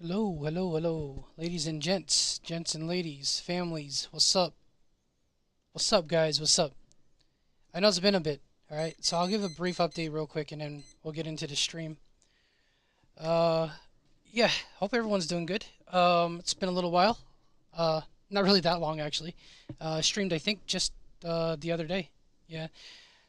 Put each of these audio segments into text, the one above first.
Hello, hello, hello, ladies and gents and ladies, families. What's up? What's up, guys? What's up? I know it's been a bit. All right, so I'll give a brief update real quick, and then we'll get into the stream. Uh, yeah, hope everyone's doing good. It's been a little while. Uh, not really that long actually. Streamed I think just the other day. Yeah,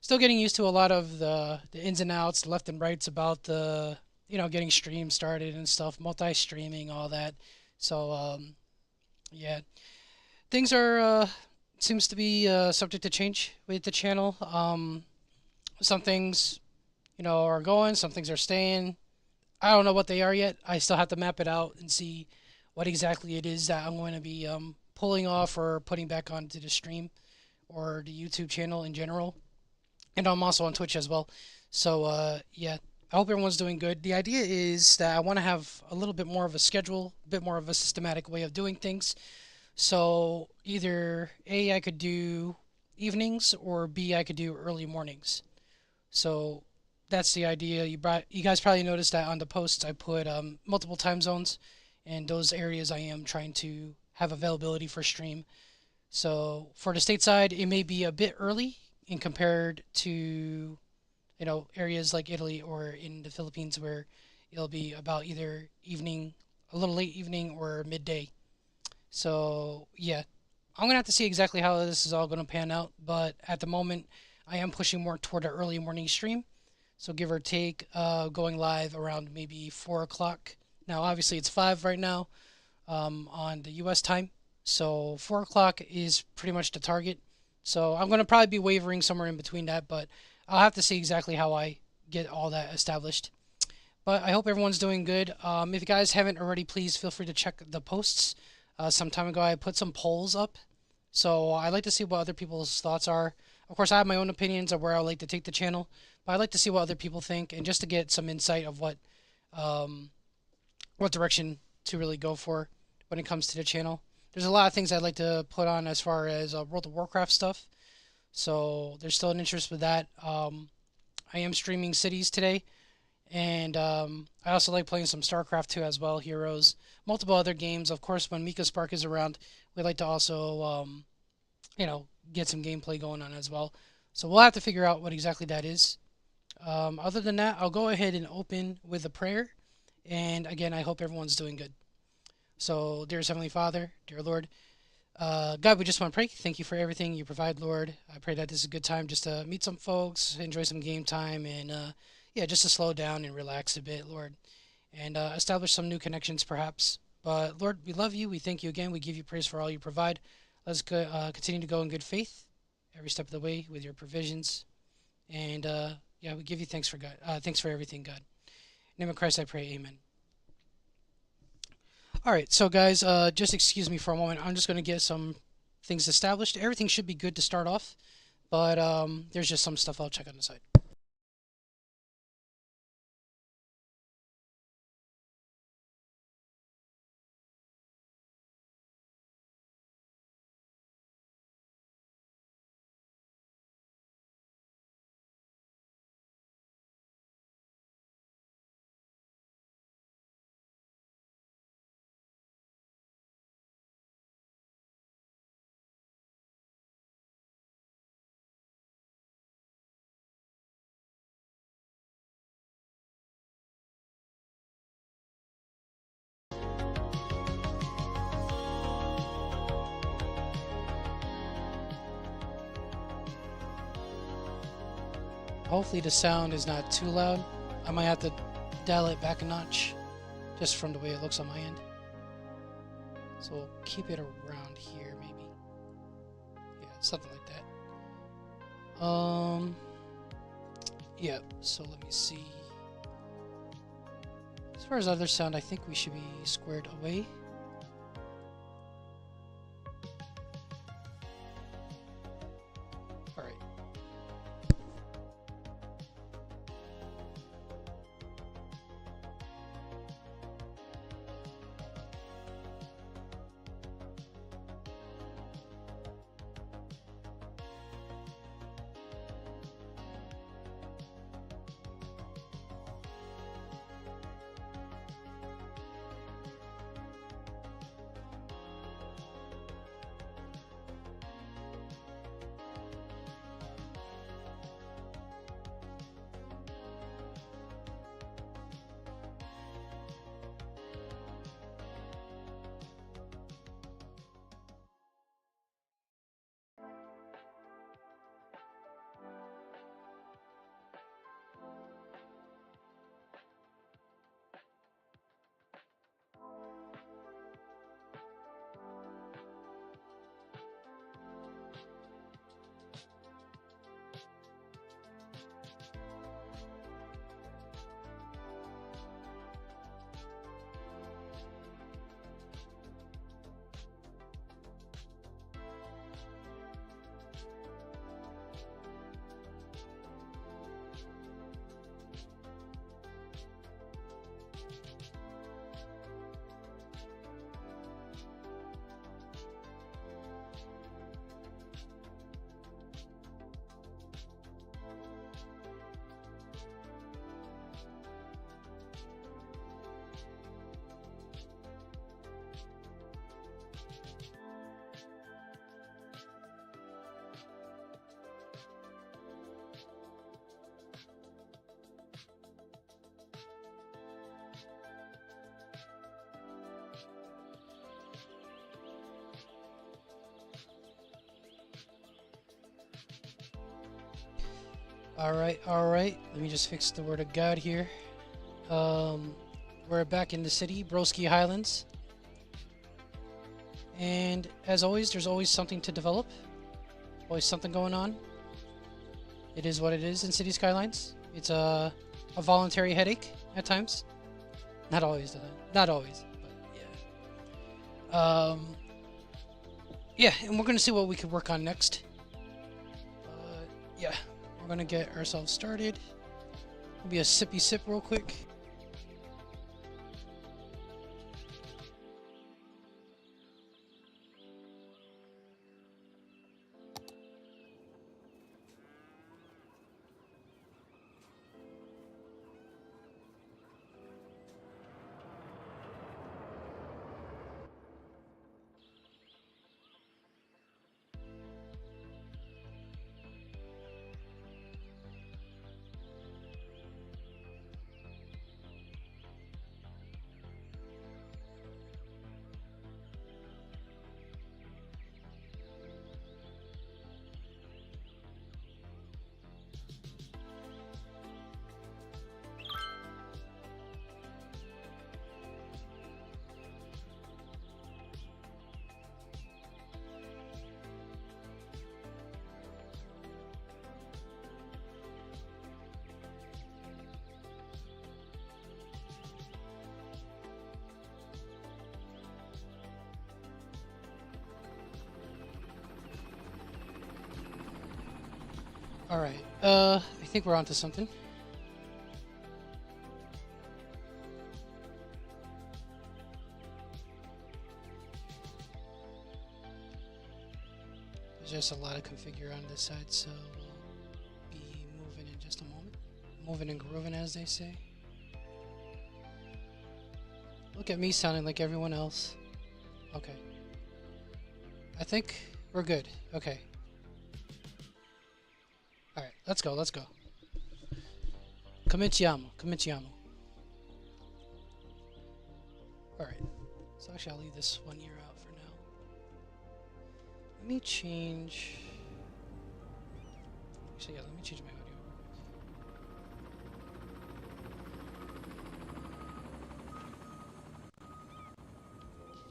still getting used to a lot of the ins and outs, left and rights about the getting streams started and stuff, multi-streaming, all that. So yeah, things are seems to be subject to change with the channel. Some things are going, some things are staying. I don't know what they are yet. I still have to map it out and see what exactly it is that I'm going to be pulling off or putting back onto the stream or the YouTube channel in general. And I'm also on Twitch as well. So yeah, I hope everyone's doing good. The idea is that I want to have a little bit more of a schedule, a bit more of a systematic way of doing things. So either A, I could do evenings, or B, I could do early mornings. So that's the idea. You guys probably noticed that on the posts I put multiple time zones, and those areas I am trying to have availability for stream. So for the stateside, it may be a bit early in compared to areas like Italy or in the Philippines where it'll be about either evening, a little late evening, or midday. So yeah, I'm gonna have to see exactly how this is all gonna pan out. But at the moment, I am pushing more toward an early morning stream. So give or take, going live around maybe 4 o'clock. Now obviously it's 5 right now, on the U.S. time. So 4 o'clock is pretty much the target. So I'm gonna probably be wavering somewhere in between that, but I'll have to see exactly how I get all that established. But I hope everyone's doing good. If you guys haven't already, please feel free to check the posts. Some time ago, I put some polls up. So I'd like to see what other people's thoughts are. Of course, I have my own opinions of where I would like to take the channel, but I'd like to see what other people think and just to get some insight of um, what direction to really go for when it comes to the channel. There's a lot of things I'd like to put on as far as World of Warcraft stuff. So there's still an interest with that. I am streaming Cities today. And I also like playing some StarCraft 2 as well, Heroes, multiple other games. Of course, when Mika Spark is around, we like to also, get some gameplay going on as well. So we'll have to figure out what exactly that is. Other than that, I'll go ahead and open with a prayer. And again, I hope everyone's doing good. So, dearest Heavenly Father, dear Lord, God, we just want to pray. Thank you for everything you provide, Lord. I pray that this is a good time just to meet some folks, enjoy some game time, and yeah, just to slow down and relax a bit, Lord, and establish some new connections, perhaps. But Lord, we love you. We thank you again. We give you praise for all you provide. Let's go, continue to go in good faith every step of the way with your provisions. And yeah, we give you thanks for God. Thanks for everything, God. In the name of Christ, I pray. Amen. All right, so guys, just excuse me for a moment. I'm just going to get some things established. Everything should be good to start off, but there's just some stuff I'll check on the side. Hopefully the sound is not too loud. I might have to dial it back a notch, just from the way it looks on my end. So we'll keep it around here, maybe. Yeah, something like that. Yeah. So let me see. As far as other sound, I think we should be squared away. All right. Alright, alright. Let me just fix the word of God here. We're back in the city, Broski Highlands. And as always, there's always something to develop. Always something going on. It is what it is in City Skylines. It's a voluntary headache at times. Not always, not always, but yeah. Yeah, and we're gonna see what we can work on next. Yeah, we're gonna get ourselves started. Maybe a sippy sip real quick. Alright, I think we're onto something. There's just a lot of configure on this side, so we'll be moving in just a moment. Moving and grooving, as they say. Look at me sounding like everyone else. Okay. I think we're good. Okay. Alright, let's go, let's go. Cominciamo, cominciamo. Alright, so actually I'll leave this one ear out for now. Let me change... Actually, yeah, let me change my audio.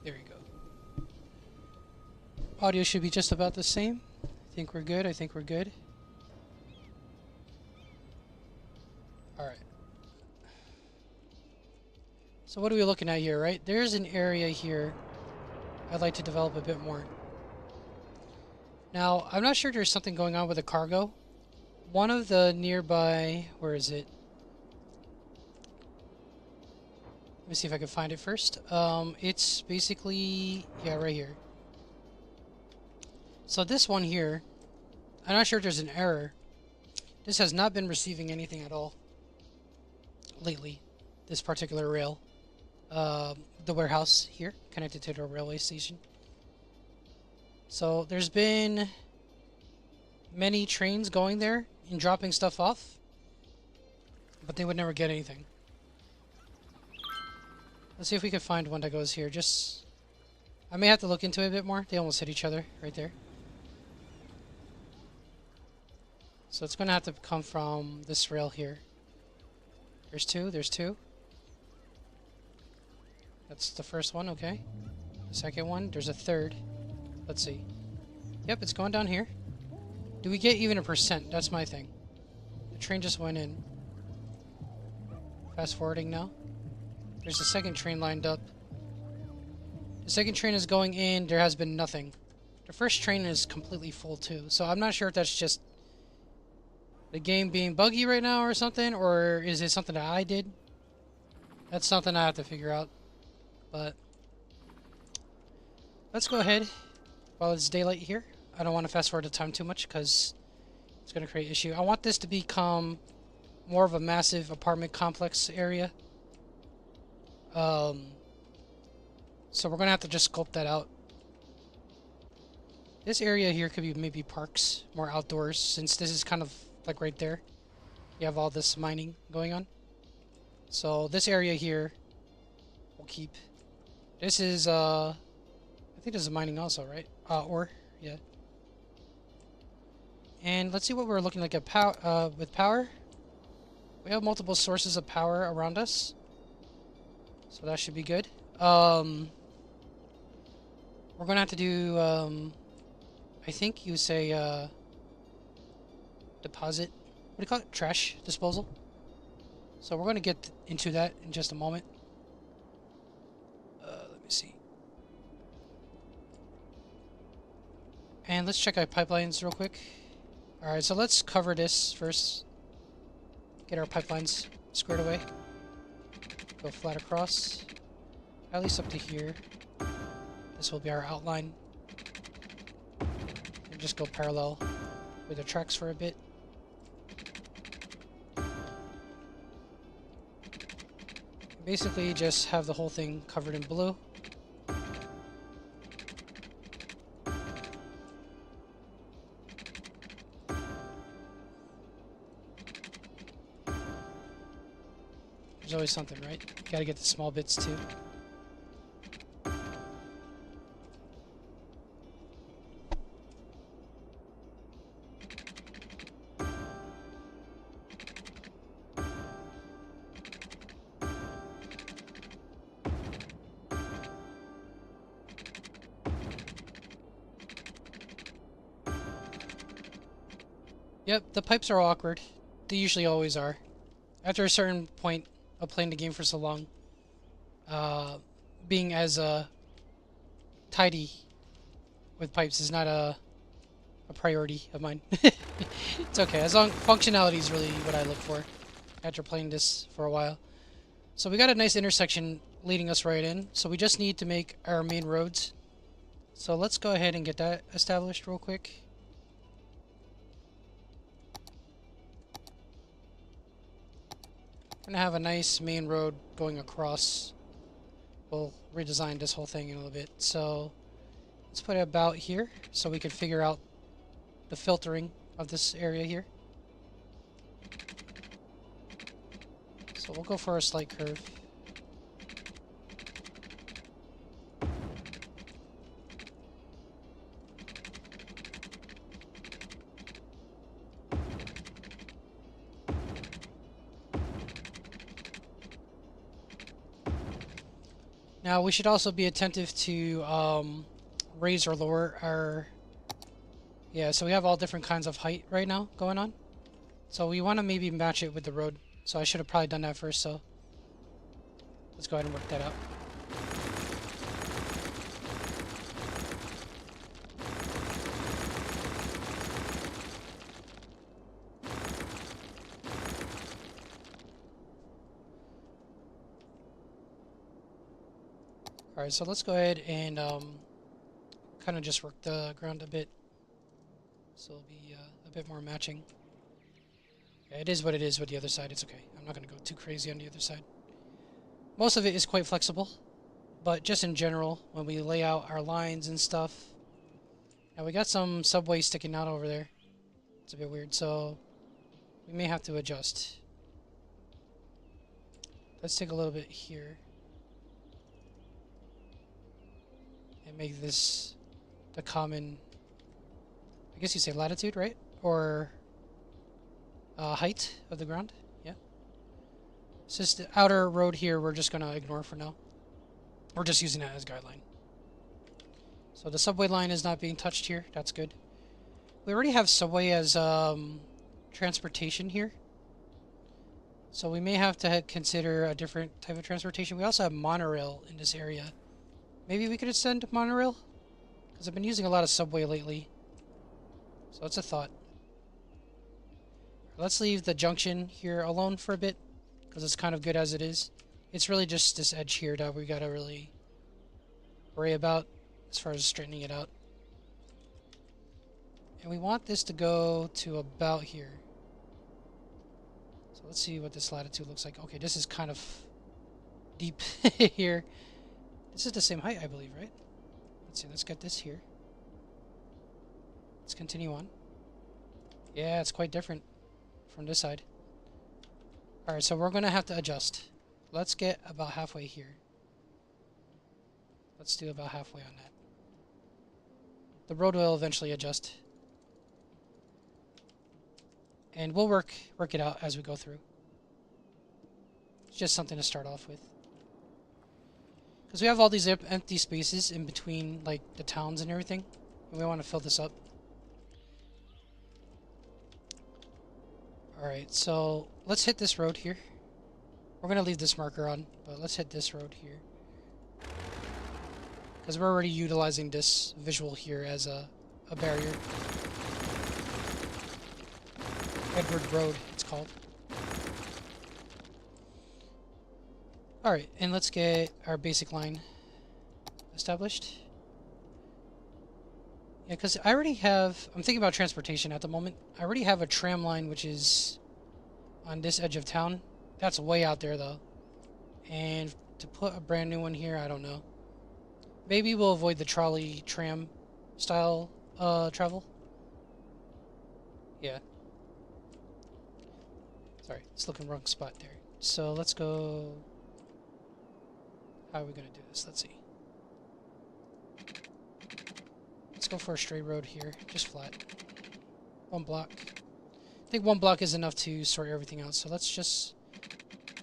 There we go. Audio should be just about the same. I think we're good, I think we're good. Alright. So what are we looking at here, right? There's an area here I'd like to develop a bit more. Now, I'm not sure there's something going on with the cargo. One of the nearby... Where is it? Let me see if I can find it first. It's basically... Yeah, right here. So this one here, I'm not sure if there's an error. This has not been receiving anything at all lately, this particular rail. The warehouse here, connected to the railway station. So there's been many trains going there and dropping stuff off, but they would never get anything. Let's see if we can find one that goes here. Just, I may have to look into it a bit more. They almost hit each other right there. So it's going to have to come from this rail here. There's two, there's two. That's the first one, okay. The second one, there's a third. Let's see. Yep, it's going down here. Do we get even a percent? That's my thing. The train just went in. Fast forwarding now. There's a second train lined up. The second train is going in. There has been nothing. The first train is completely full too. So I'm not sure if that's just the game being buggy right now or something, or is it something that I did? That's something I have to figure out. But let's go ahead while it's daylight here. I don't want to fast forward the time too much because it's going to create issue. I want this to become more of a massive apartment complex area. So we're going to have to just sculpt that out. This area here could be maybe parks, more outdoors, since this is kind of like right there. You have all this mining going on. So this area here we'll keep. This is I think this is mining also, right? Ore, yeah. And let's see what we're looking like at with power. We have multiple sources of power around us, so that should be good. We're gonna have to do, I think you say, deposit. What do you call it? Trash disposal. So we're gonna get into that in just a moment. Let me see. And let's check our pipelines real quick. Alright, so let's cover this first. Get our pipelines squared away. Go flat across. At least up to here. This will be our outline. And just go parallel with the tracks for a bit. Basically just have the whole thing covered in blue. There's always something, right? You gotta get the small bits too. Yep, the pipes are awkward. They usually always are. After a certain point of playing the game for so long, being as tidy with pipes is not a priority of mine. It's okay, as long functionality is really what I look for after playing this for a while. So we got a nice intersection leading us right in, so we just need to make our main roads. So let's go ahead and get that established real quick. We're gonna have a nice main road going across. We'll redesign this whole thing in a little bit. So let's put it about here so we can figure out the filtering of this area here. So we'll go for a slight curve. Now we should also be attentive to raise or lower our... Yeah, so we have all different kinds of height right now going on. So we want to maybe match it with the road. So I should have probably done that first, so let's go ahead and work that out. Alright, so let's go ahead and kind of just work the ground a bit. So it'll be a bit more matching. Yeah, it is what it is with the other side. It's okay. I'm not going to go too crazy on the other side. Most of it is quite flexible, but just in general, when we lay out our lines and stuff. Now we got some subway sticking out over there. It's a bit weird, so we may have to adjust. Let's take a little bit here and make this the common, I guess you say latitude, right? Or height of the ground. Yeah. It's just the outer road here we're just going to ignore for now. We're just using that as guideline. So the subway line is not being touched here. That's good. We already have subway as transportation here. So we may have to consider a different type of transportation. We also have monorail in this area. Maybe we could extend monorail? Because I've been using a lot of subway lately. So it's a thought. Let's leave the junction here alone for a bit, because it's kind of good as it is. It's really just this edge here that we gotta really worry about as far as straightening it out. And we want this to go to about here. So let's see what this latitude looks like. Okay, this is kind of deep here. This is the same height, I believe, right? Let's see, let's get this here. Let's continue on. Yeah, it's quite different from this side. Alright, so we're going to have to adjust. Let's get about halfway here. Let's do about halfway on that. The road will eventually adjust. and we'll work it out as we go through. It's just something to start off with. Because we have all these empty spaces in between, like, the towns and everything. And we want to fill this up. Alright, so let's hit this road here. We're going to leave this marker on, but let's hit this road here. Because we're already utilizing this visual here as a barrier. Edward Road, it's called. Alright, and let's get our basic line established. Yeah, because I already have... I'm thinking about transportation at the moment. I already have a tram line which is on this edge of town. That's way out there, though. And to put a brand new one here, I don't know. Maybe we'll avoid the trolley tram style travel. Yeah. Sorry, it's looking wrong spot there. So let's go... How are we going to do this? Let's see. Let's go for a straight road here. Just flat. One block. I think one block is enough to sort everything out. So let's just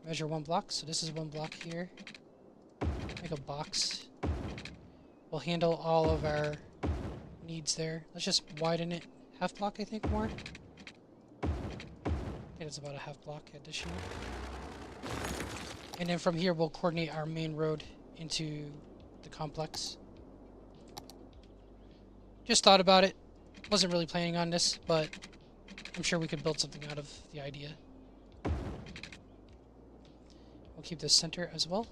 measure one block. So this is one block here. Make a box. We'll handle all of our needs there. Let's just widen it. Half block, I think, more. I think it's about a half block additional. And then from here, we'll coordinate our main road into the complex. Just thought about it. Wasn't really planning on this, but I'm sure we could build something out of the idea. We'll keep this center as well.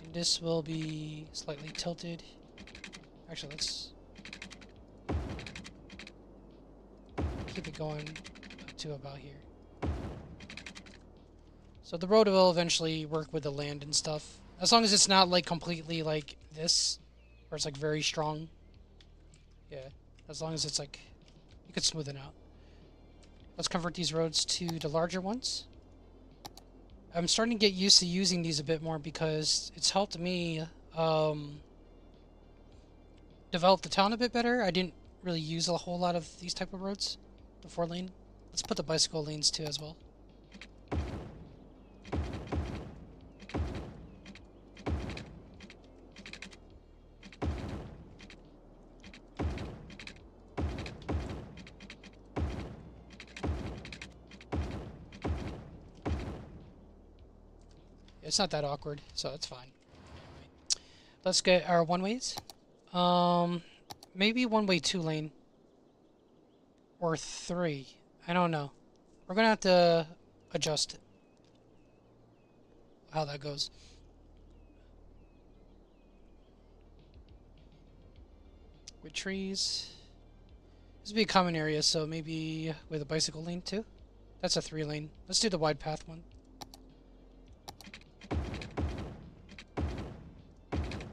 And this will be slightly tilted. Actually, let's keep it going up to about here. So the road will eventually work with the land and stuff. As long as it's not like completely like this, where it's like very strong. Yeah, as long as it's like, you could smooth it out. Let's convert these roads to the larger ones. I'm starting to get used to using these a bit more because it's helped me develop the town a bit better. I didn't really use a whole lot of these type of roads, the 4-lane. Let's put the bicycle lanes too as well. It's not that awkward, so it's fine. Let's get our one-ways. Maybe one-way 2-lane. Or 3. I don't know. We're gonna have to adjust how that goes. With trees. This would be a common area, so maybe with a bicycle lane too. That's a 3-lane. Let's do the wide path one.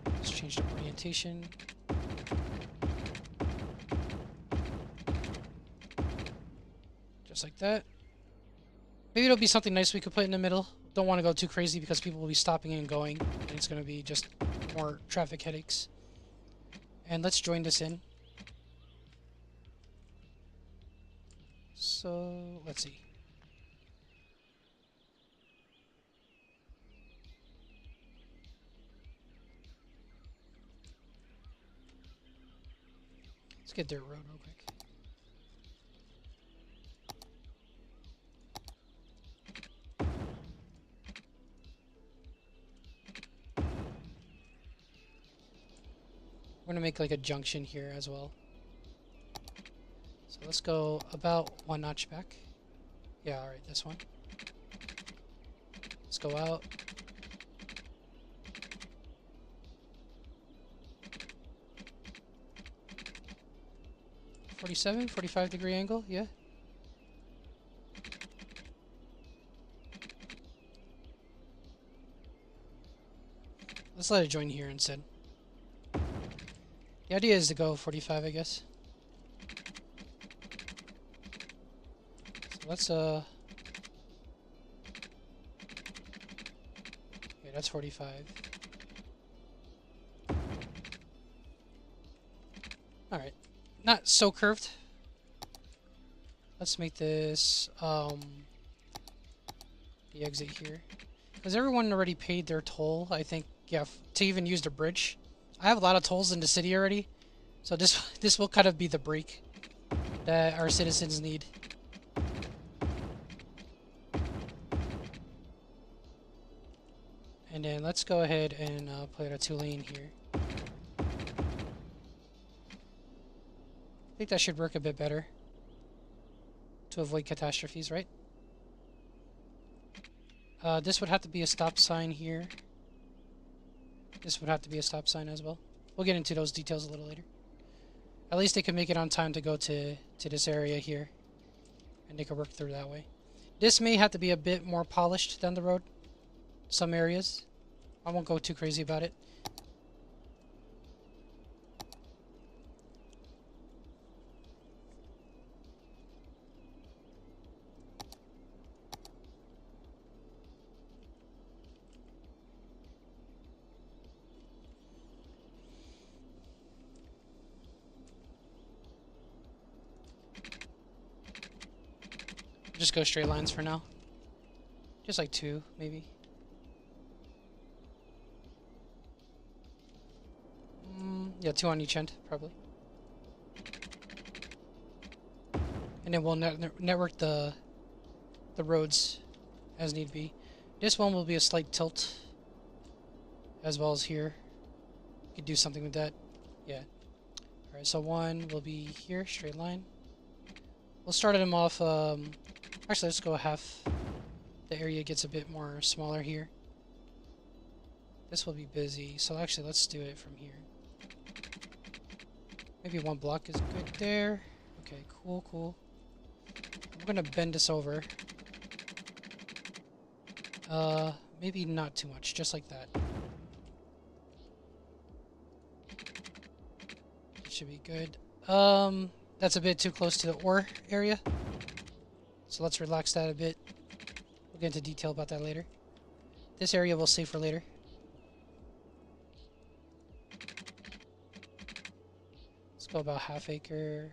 Let's change the orientation. Just like that. Maybe it'll be something nice we could put in the middle. Don't want to go too crazy because people will be stopping and going. And it's going to be just more traffic headaches. And let's join this in. So, let's see. Let's get dirt road real quick. We're gonna make like a junction here as well. So let's go about 1 notch back. Yeah, alright, this one. Let's go out. (47, 45-degree angle? Yeah. Let's let it join here instead. The idea is to go 45, I guess. So let's yeah, that's 45. Alright. Not so curved. let's make this the exit here. Because everyone already paid their toll, I think, yeah, to even use the bridge. I have a lot of tolls in the city already, so this will kind of be the break that our citizens need. And then let's go ahead and play it a 2-lane here. I think that should work a bit better to avoid catastrophes, right? This would have to be a stop sign here. This would have to be a stop sign as well. We'll get into those details a little later. At least they can make it on time to go to this area here. And they can work through that way. This may have to be a bit more polished down the road. Some areas. I won't go too crazy about it. Just go straight lines for now. Just like 2, maybe. Yeah, 2 on each end, probably. And then we'll network the roads as need be. This one will be a slight tilt, as well as here. You could do something with that. Yeah. Alright, so 1 will be here, straight line. We'll start them off, actually let's go half. The area gets a bit more smaller here. This will be busy, so actually let's do it from here. Maybe 1 block is good there. Okay, cool, cool. I'm gonna bend this over. Maybe not too much, just like that. Should be good. That's a bit too close to the ore area. So let's relax that a bit. We'll get into detail about that later. This area we'll save for later. Let's go about half acre.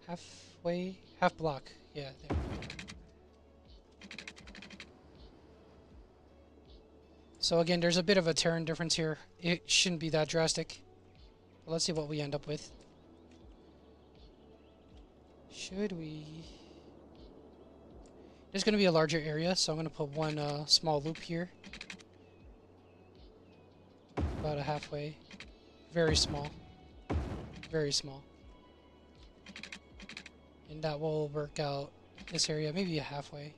Halfway? Half block. Yeah, there. So again, there's a bit of a terrain difference here. It shouldn't be that drastic. But let's see what we end up with. Should we... There's going to be a larger area, so I'm going to put 1 small loop here. About a halfway. Very small. Very small. And that will work out this area, maybe a halfway.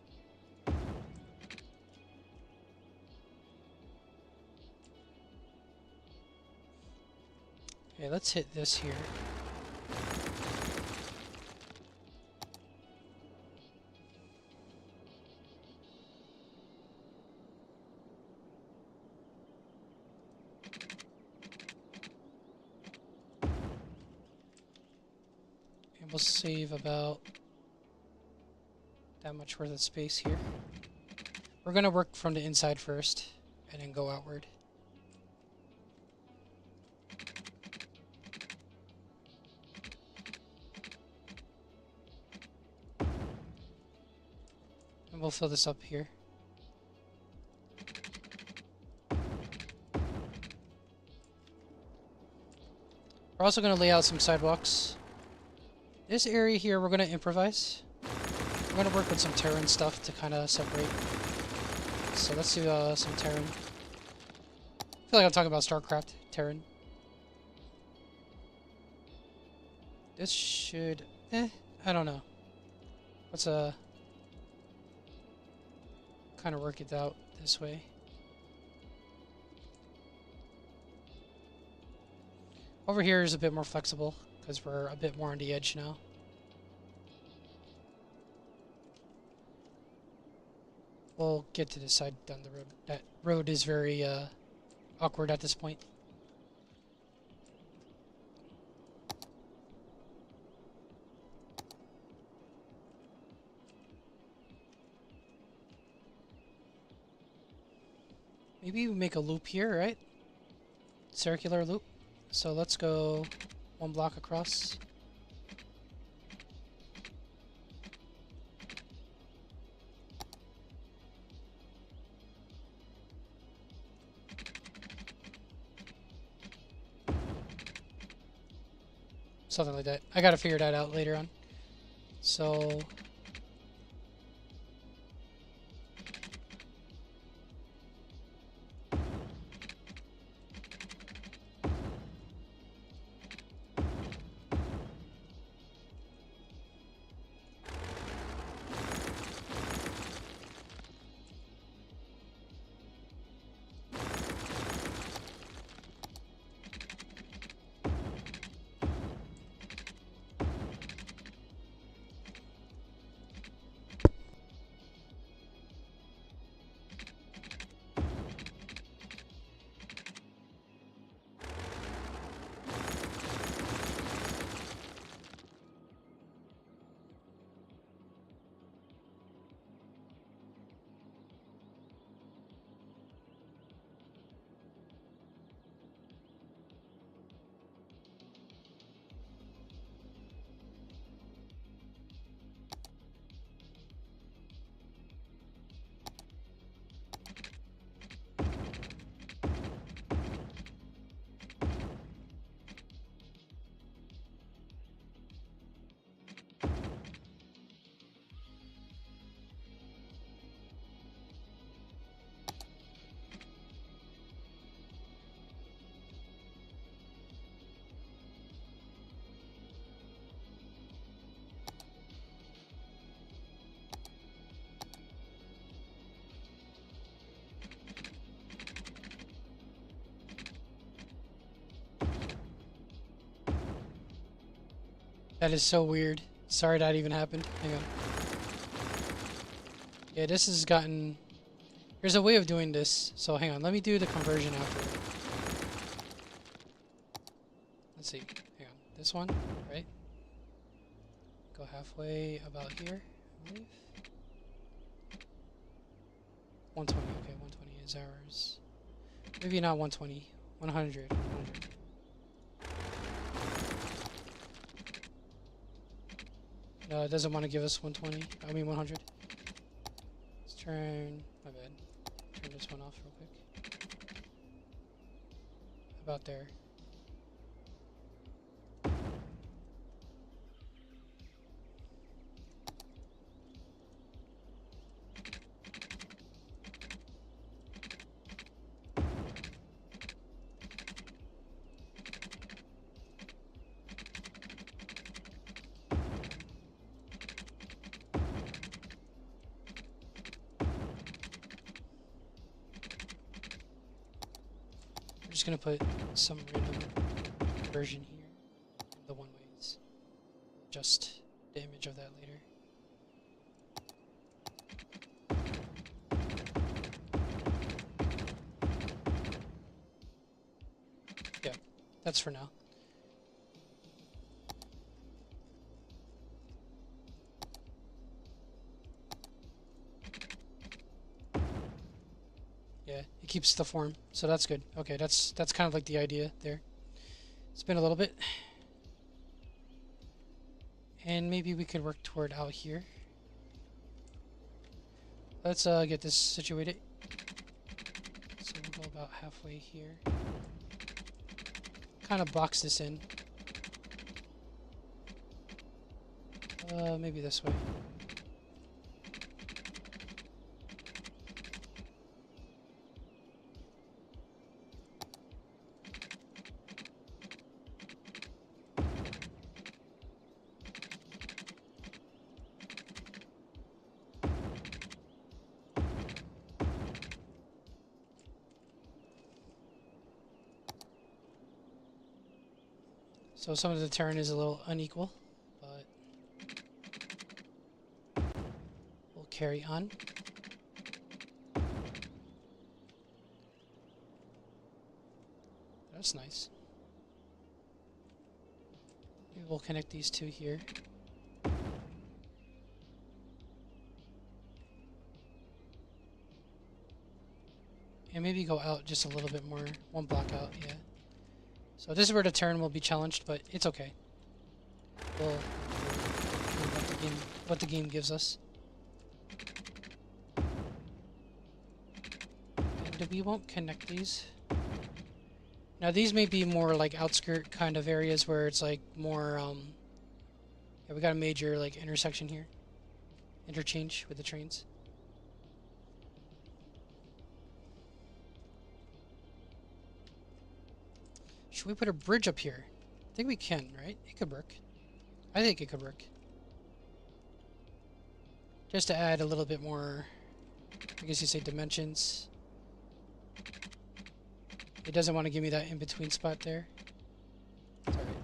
Okay, let's hit this here. And we'll save about that much worth of space here. We're going to work from the inside first, and then go outward. And we'll fill this up here. We're also going to lay out some sidewalks. This area here we're going to improvise. We're going to work with some terrain stuff to kind of separate. So let's do some terrain. I feel like I'm talking about StarCraft terrain. This should... I don't know. Let's kind of work it out this way. Over here is a bit more flexible because we're a bit more on the edge now. We'll get to this side down the road. That road is very awkward at this point. Maybe we make a loop here, right? Circular loop. So let's go 1 block across. something like that. I gotta figure that out later on. So that is so weird. Sorry that even happened. Hang on. Yeah, this has gotten... There's a way of doing this. So hang on, let me do the conversion after. Let's see. Hang on. This one, right? Go halfway about here, I believe. 120, okay, 120 is ours. Maybe not 120. 100. 100. No, it doesn't want to give us 120. I mean 100. Let's turn... My bad. Turn this one off real quick. About there. I'm just gonna put some random version here. The one ways. Just the image of that later. Yeah, that's for now. Yeah, it keeps the form, so that's good. Okay, that's kind of like the idea there. It's been a little bit. And maybe we could work toward out here. Let's get this situated. So we'll go about halfway here. Kind of box this in. Maybe this way. So some of the turn is a little unequal, but we'll carry on. That's nice. Maybe we'll connect these two here. And maybe go out just a little bit more. One block out, yeah. So this is where the turn will be challenged, but it's okay. We'll what the game gives us. And we won't connect these. Now these may be more like outskirt kind of areas where it's like more yeah, we got a major like intersection here. Interchange with the trains. Should we put a bridge up here? I think we can, right? It could work. I think it could work. Just to add a little bit more, I guess you say dimensions. It doesn't want to give me that in-between spot there. It's alright.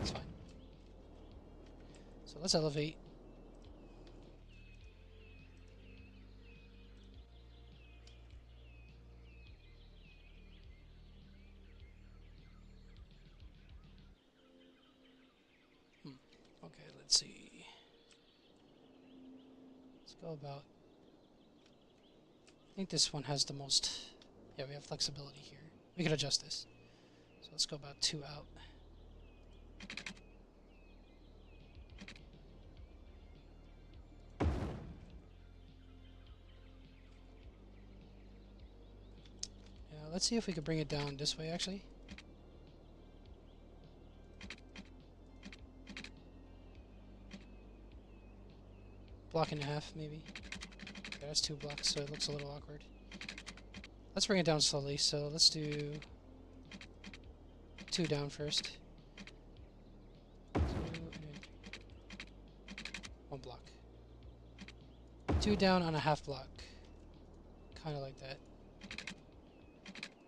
It's fine. So let's elevate. Okay, let's see. Let's go about... I think this one has the most... Yeah, we have flexibility here. We could adjust this. So let's go about 2 out. Yeah, let's see if we could bring it down this way, actually. Block and a half, maybe. Okay, that's 2 blocks, so it looks a little awkward. Let's bring it down slowly, so let's do 2 down first. 2 and then 1 block. 2 down on a half block. Kind of like that.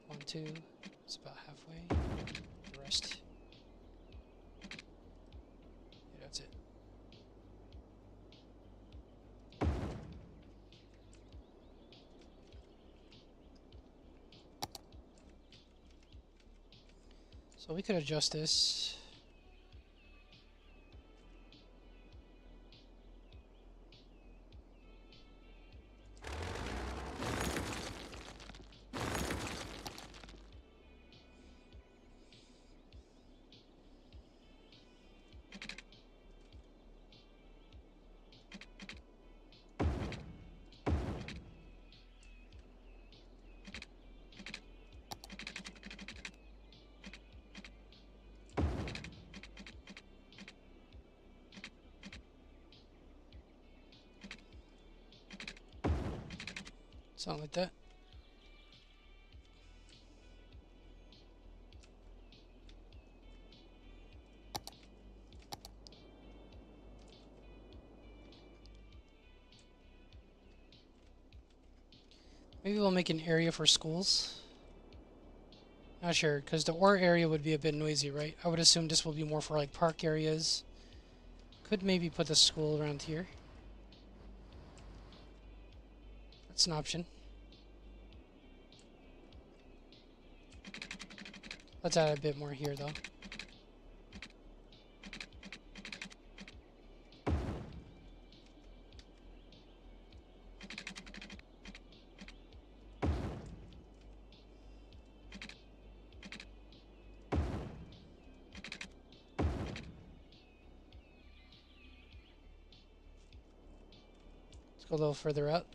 1, 2. It's about halfway. The rest. Yeah, that's it. So we could adjust this. Something like that. Maybe we'll make an area for schools. Not sure, because the ore area would be a bit noisy, right? I would assume this will be more for like park areas. Could maybe put the school around here. That's an option. Let's add a bit more here, though. Let's go a little further out.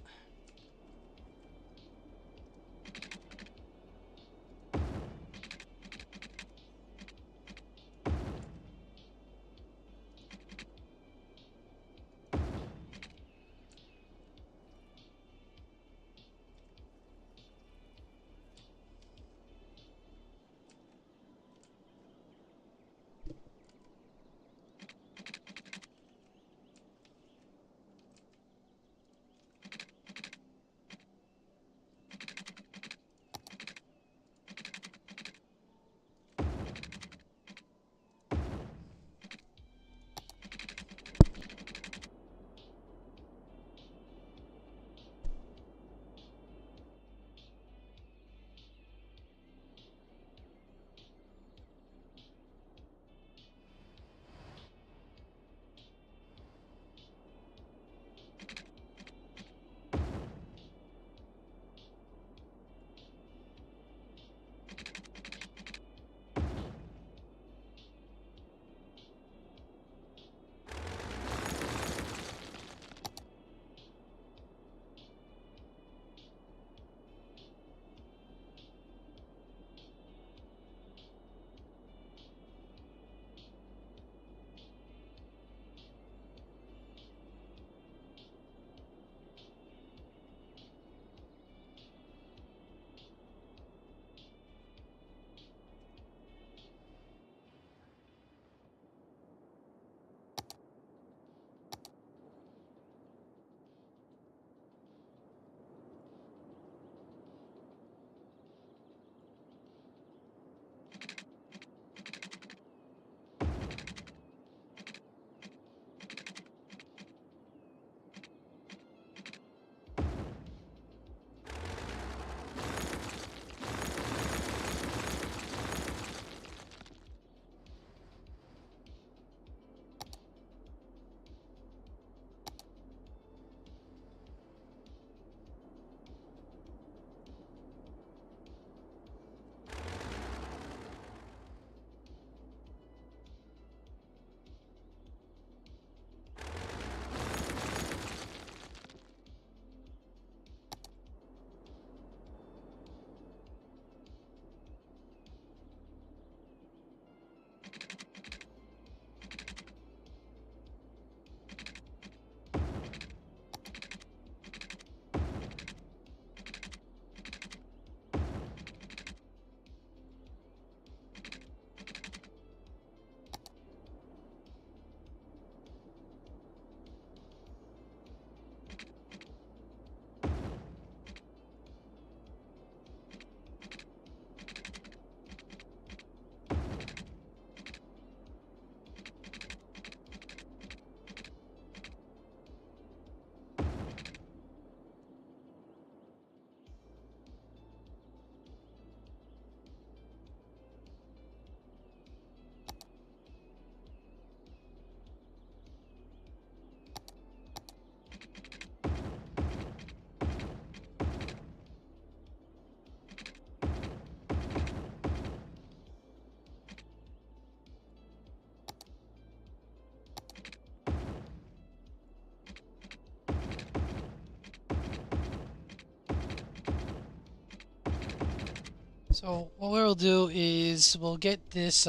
So what we'll do is we'll get this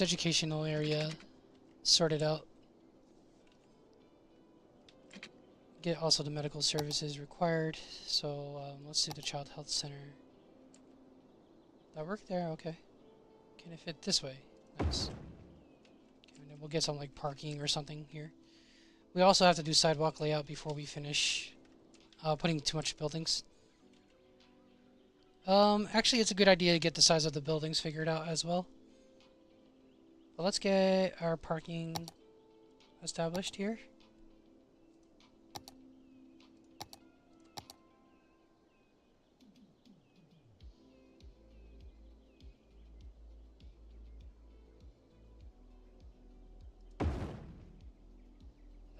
educational area sorted out. Get also the medical services required. So let's do the child health center. That work there? Okay. Can it fit this way? Nice. Okay, and then we'll get some like parking or something here. We also have to do sidewalk layout before we finish putting too much buildings. Actually, it's a good idea to get the size of the buildings figured out as well. But let's get our parking established here.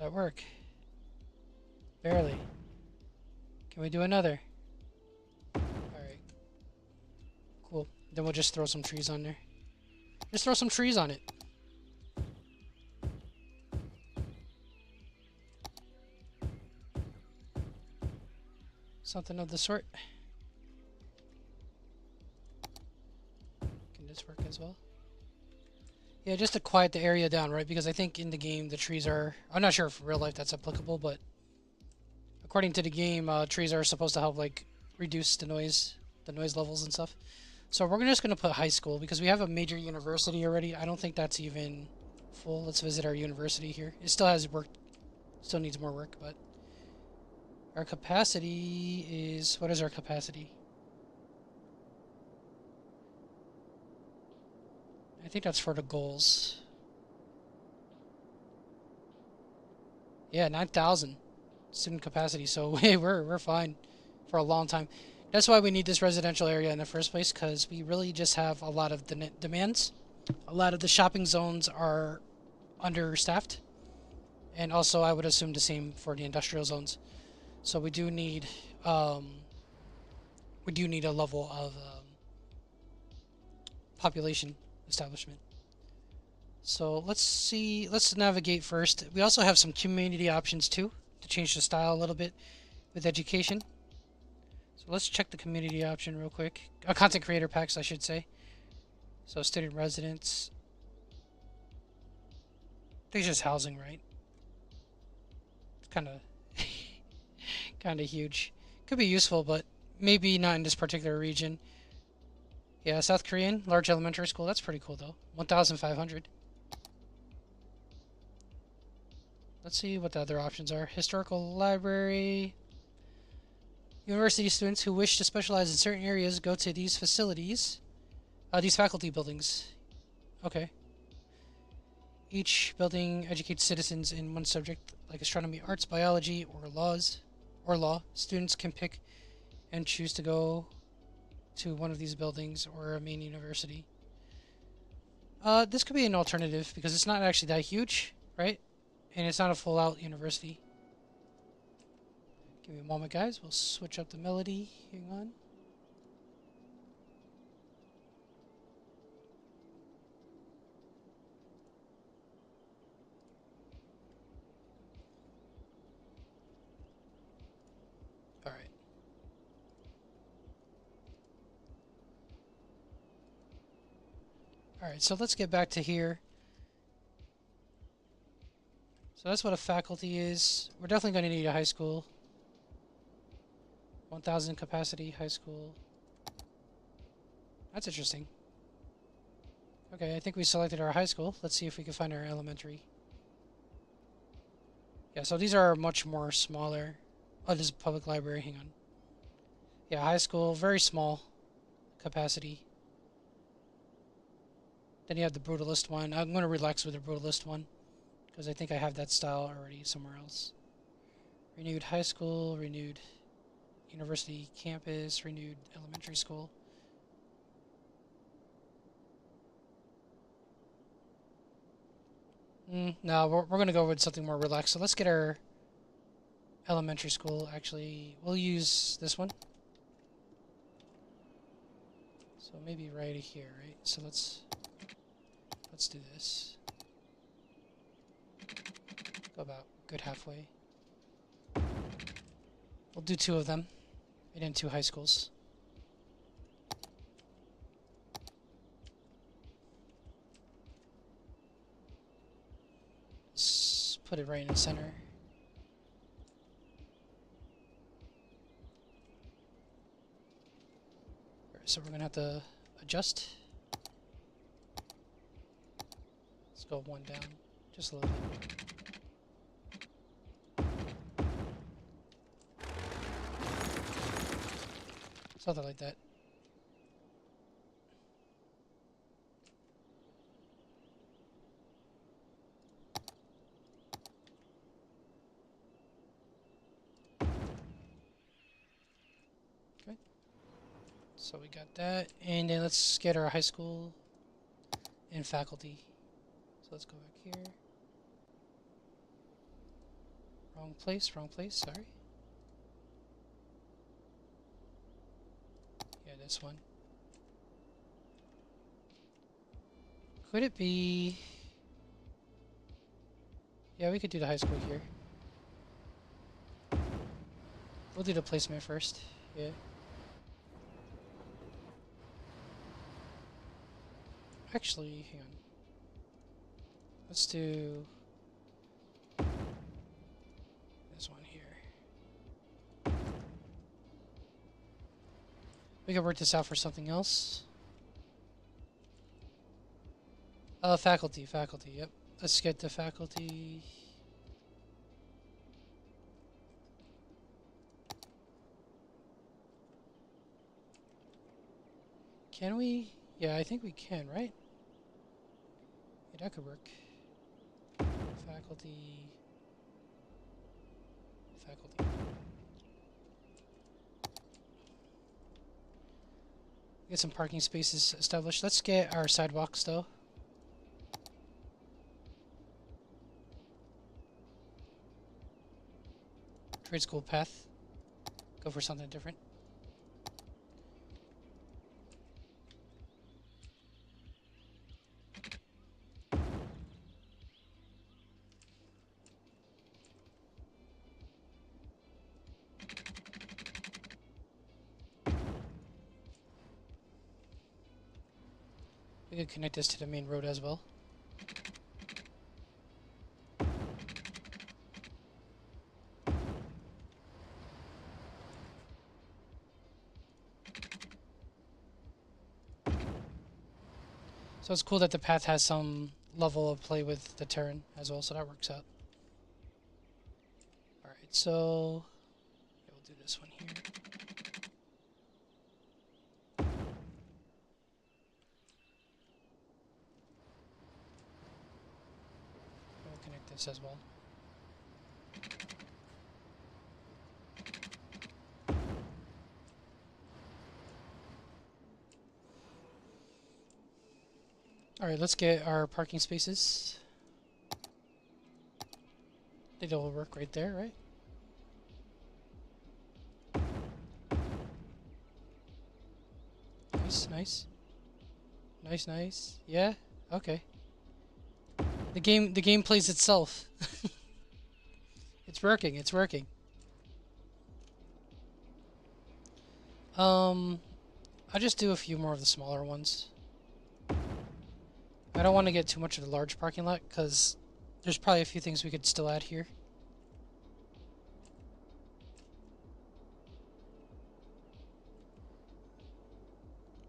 That work? Barely. Can we do another? Alright. Cool. Then we'll just throw some trees on there. Just throw some trees on it. Something of the sort. Can this work as well? Yeah, just to quiet the area down, right? Because I think in the game the trees are... I'm not sure if in real life that's applicable, but according to the game, trees are supposed to help like reduce the noise levels and stuff. So we're just gonna put high school because we have a major university already. I don't think that's even full. Let's visit our university here. It still has work, still needs more work, but our capacity is... What is our capacity? I think that's for the goals. Yeah, 9,000 student capacity. So we're fine for a long time. That's why we need this residential area in the first place, because we really just have a lot of demands. A lot of the shopping zones are understaffed, and also I would assume the same for the industrial zones. So we do need a level of population establishment. So let's navigate first. We also have some community options too to change the style a little bit with education. So let's check the community option real quick. Content creator packs, I should say. So student residents. I think it's just housing, right? It's kind of huge. Could be useful, but maybe not in this particular region. Yeah, South Korean large elementary school. That's pretty cool though. 1,500. Let's see what the other options are. Historical library. University students who wish to specialize in certain areas go to these facilities. These faculty buildings. Okay. Each building educates citizens in one subject, like astronomy, arts, biology, or law. Students can pick and choose to go to one of these buildings or a main university. This could be an alternative because it's not actually that huge, right? And it's not a full-out university. Give me a moment, guys. We'll switch up the melody. Hang on. All right. All right, so let's get back to here. So that's what a faculty is. We're definitely going to need a high school. 1,000 capacity high school. That's interesting. Okay, I think we selected our high school. Let's see if we can find our elementary. Yeah, so these are much more smaller. Oh, this is public library. Hang on. Yeah, high school, very small capacity. Then you have the brutalist one. I'm going to relax with the brutalist one because I think I have that style already somewhere else. Renewed high school, renewed university campus, renewed elementary school. No, we're going to go with something more relaxed. So let's get our elementary school. Actually, we'll use this one. So maybe right here, right? So let's do this. Go about good halfway. We'll do two of them. and then 2 high schools. Let's put it right in the center. Alright, so we're gonna have to adjust. Let's go 1 down, just a little bit. Something like that. Okay. So we got that, and then let's get our high school and faculty. So let's go back here. Wrong place, sorry. Yeah, this one. Could it be... Yeah, we could do the high school here. We'll do the placement first. Yeah. Actually, hang on. Let's do this one here. We could work this out for something else. Faculty, yep. Let's get the faculty. Can we? Yeah, I think we can, right? Yeah, that could work. Faculty. Get some parking spaces established. Let's get our sidewalks, though. Trade school path. Go for something different. We could connect this to the main road as well. So it's cool that the path has some level of play with the terrain as well, so that works out. Alright, so yeah, we'll do this one here. We'll connect this as well. Alright, let's get our parking spaces. I think it'll work right there, right? Nice. Nice. Yeah? Okay. The game plays itself. It's working. I'll just do a few more of the smaller ones. I don't want to get too much of the large parking lot, because there's probably a few things we could still add here.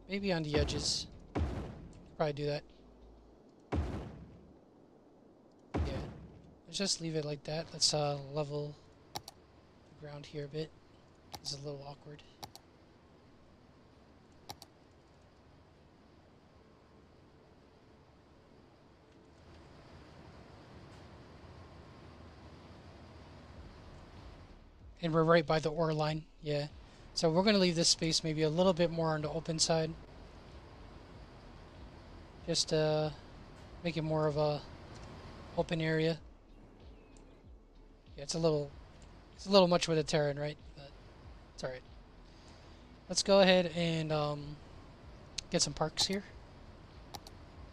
Maybe on the edges. Probably do that. Yeah. Let's just leave it like that. Let's level the ground here a bit. It's a little awkward. And we're right by the ore line. Yeah. So we're going to leave this space maybe a little bit more on the open side. Just make it more of a open area. Yeah, it's a little much with the terrain, right? But it's alright. Let's go ahead and get some parks here.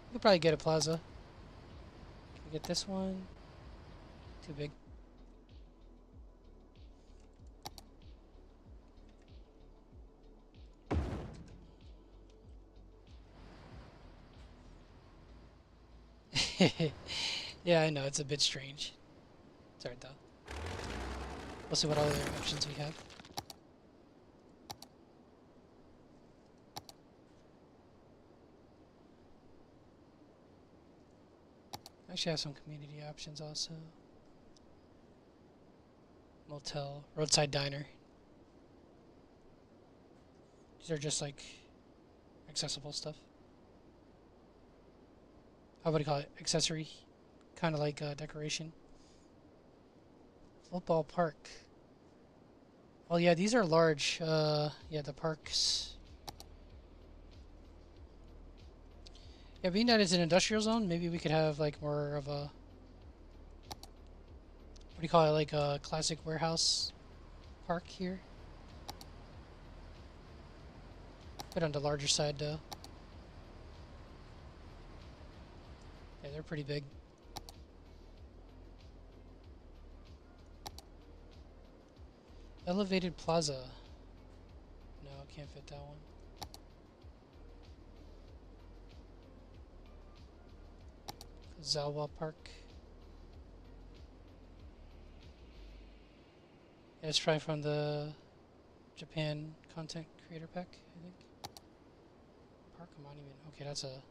We could probably get a plaza. Can we get this one? Too big. Yeah, I know, it's a bit strange. It's alright though. We'll see what other options we have. Actually, I have some community options also. Motel, roadside diner. These are just like accessible stuff. How would you call it? Accessory, kind of like decoration. Football park. Well, yeah, these are large. Yeah, the parks. Yeah, being that it's an industrial zone, maybe we could have like more of a, what do you call it? Like a classic warehouse park here. Bit on the larger side though. Yeah, they're pretty big. Elevated plaza. No, can't fit that one. Zawa Park. Yeah, it's probably from the Japan content creator pack, I think. Park monument. Okay, that's a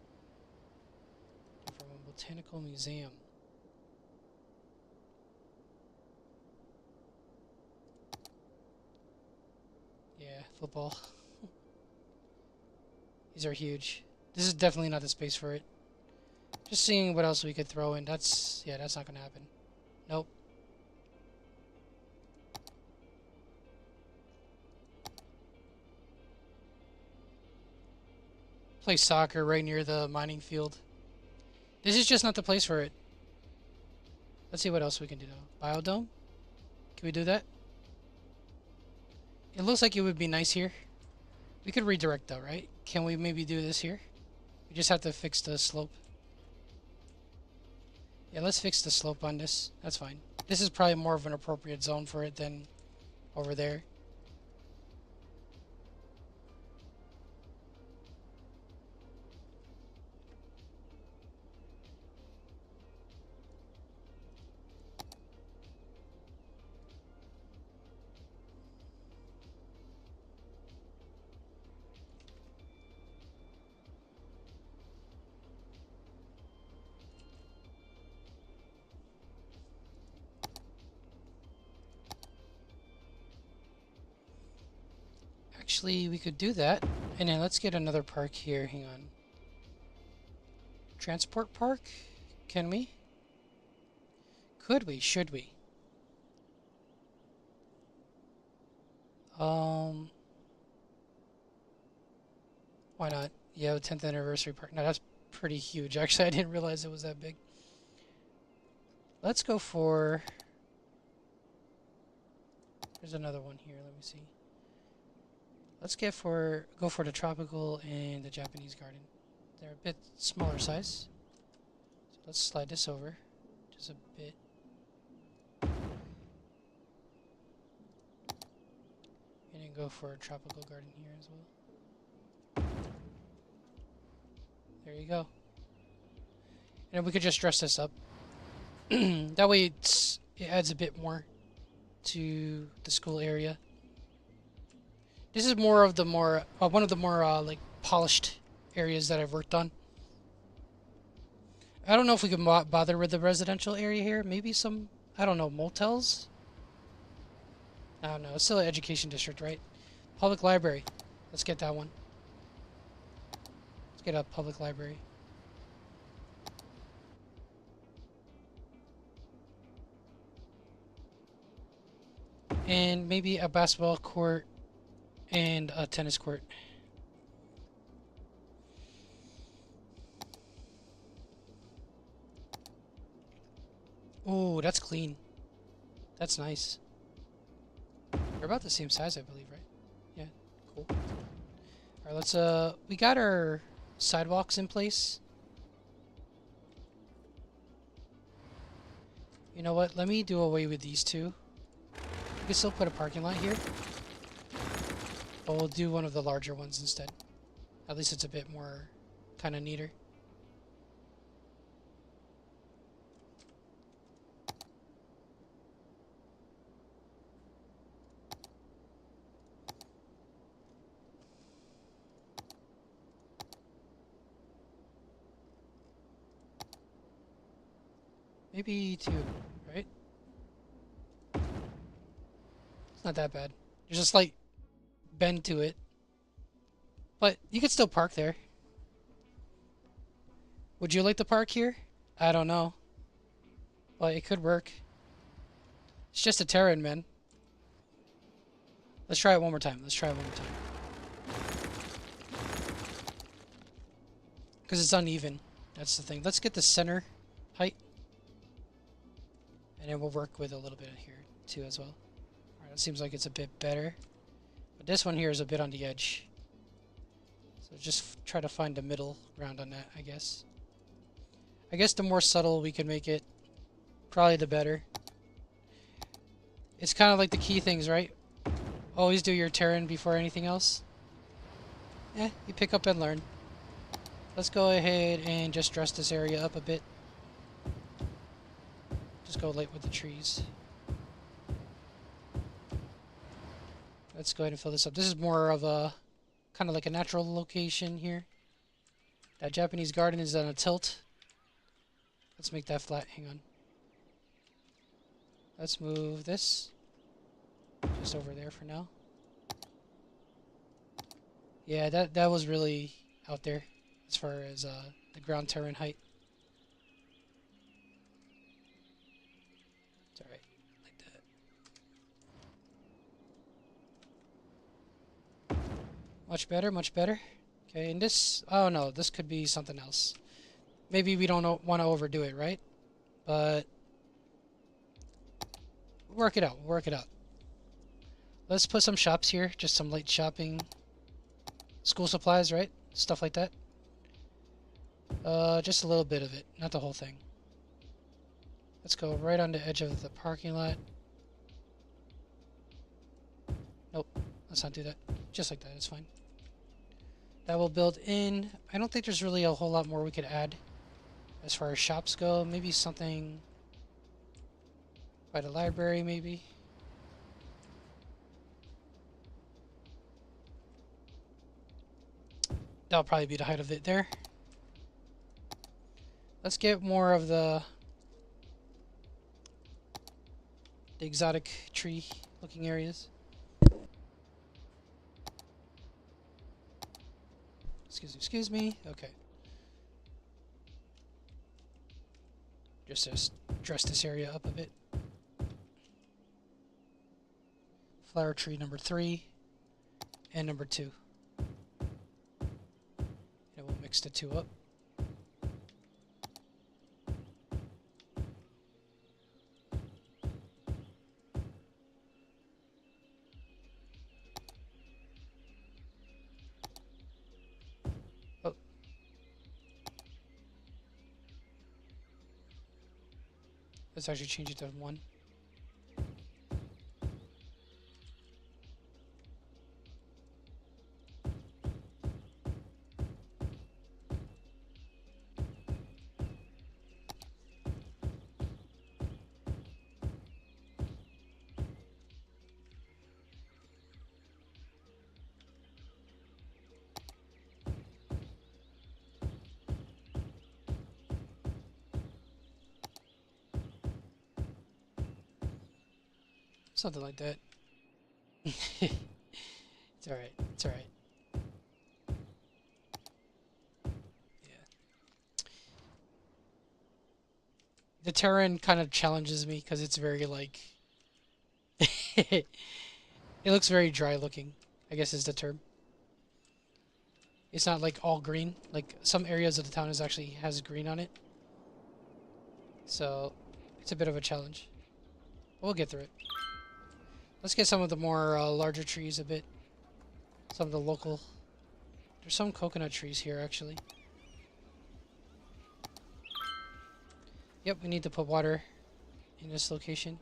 different one. Botanical museum. Yeah, football. These are huge. This is definitely not the space for it. Just seeing what else we could throw in. That's, yeah, that's not gonna happen. Nope. Play soccer right near the mining field. This is just not the place for it. Let's see what else we can do though. Biodome? Can we do that? It looks like it would be nice here. We could redirect though, right? Can we maybe do this here? We just have to fix the slope. Yeah, let's fix the slope on this. That's fine. This is probably more of an appropriate zone for it than over there. Actually, we could do that. And then let's get another park here. Hang on. Transport park? Can we? Could we? Should we? Um, why not? Yeah, 10th anniversary park. No, that's pretty huge. Actually, I didn't realize it was that big. Let's go for... There's another one here. Let me see. Let's go for the tropical and the Japanese garden. They're a bit smaller size. So let's slide this over just a bit. And then go for a tropical garden here as well. There you go. And we could just dress this up. That way it adds a bit more to the school area. This is more of the one of the more like polished areas that I've worked on. I don't know if we can bother with the residential area here. Maybe some, I don't know, motels? I don't know. It's still an education district, right? Public library. Let's get that one. Let's get a public library. And maybe a basketball court and a tennis court. Ooh, that's clean. That's nice. They're about the same size, I believe, right? Yeah, cool. Alright, let's, we got our sidewalks in place. You know what? Let me do away with these two. We can still put a parking lot here. But we'll do one of the larger ones instead. At least it's a bit more kind of neater. Maybe 2, right? It's not that bad. There's a slight bend to it. But you could still park there. Would you like to park here? I don't know. But it could work. It's just a Terran, man. Let's try it one more time. Let's try it one more time. Because it's uneven. That's the thing. Let's get the center height. And then we'll work with a little bit here too as well. Alright, it seems like it's a bit better. But this one here is a bit on the edge. So just try to find the middle ground on that, I guess. I guess the more subtle we can make it, probably the better. It's kind of like the key things, right? Always do your Terran before anything else. You pick up and learn. Let's go ahead and just dress this area up a bit. Just go light with the trees. Let's go ahead and fill this up. This is more of a kind of like a natural location here. That Japanese garden is on a tilt. Let's make that flat. Hang on. Let's move this just over there for now. Yeah, that was really out there as far as the ground Terran height. It's alright, like that. Much better, much better. Okay, and this, oh no, this could be something else. Maybe we don't want to overdo it, right? But work it out, work it out. Let's put some shops here, just some light shopping. School supplies, right? Stuff like that. Just a little bit of it, not the whole thing. Let's go right on the edge of the parking lot. Nope, let's not do that. Just like that, it's fine. That will build in. I don't think there's really a whole lot more we could add as far as shops go. Maybe something by the library, maybe. That'll probably be the height of it there. Let's get more of the exotic tree looking areas. Excuse me. Okay. Just to dress this area up a bit. Flower tree number 3 and number 2. And we'll mix the 2 up. Oh. Let's actually change it to 1. Something like that. It's alright. It's alright. Yeah. The Terran kind of challenges me because it's very like it looks very dry looking, I guess is the term. It's not like all green. Like some areas of the town is actually has green on it. So it's a bit of a challenge. We'll get through it. Let's get some of the more larger trees a bit. Some of the local. There's some coconut trees here actually. Yep, we need to put water in this location.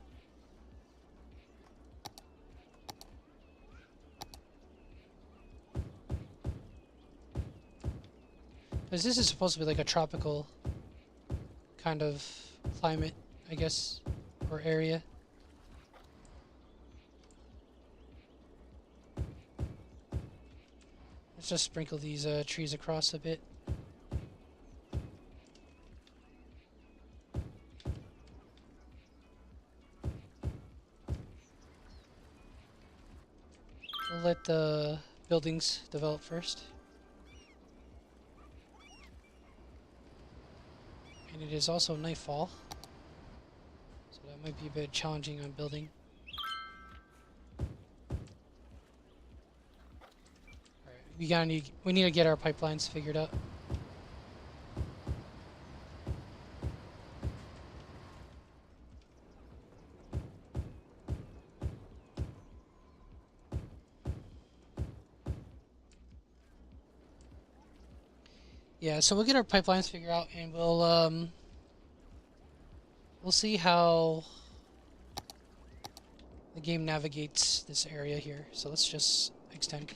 Because this is supposed to be like a tropical kind of climate, I guess, or area. Let's just sprinkle these trees across a bit. We'll let the buildings develop first. And it is also nightfall, so that might be a bit challenging on building. Alright, we need to get our pipelines figured out. Yeah, so we'll get our pipelines figured out, and we'll see how the game navigates this area here. So let's just extend.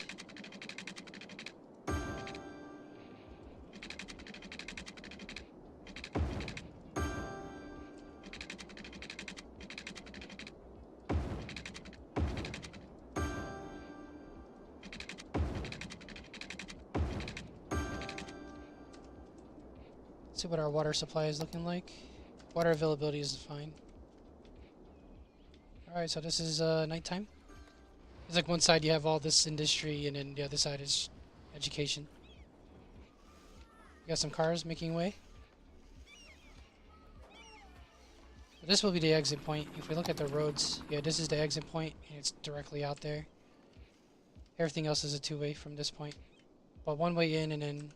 See what our water supply is looking like. Water availability is fine. Alright, so this is nighttime. It's like one side you have all this industry, and then the other side is education. You got some cars making way. So this will be the exit point. If we look at the roads, yeah, this is the exit point, and it's directly out there. Everything else is a two-way from this point. But one way in, and then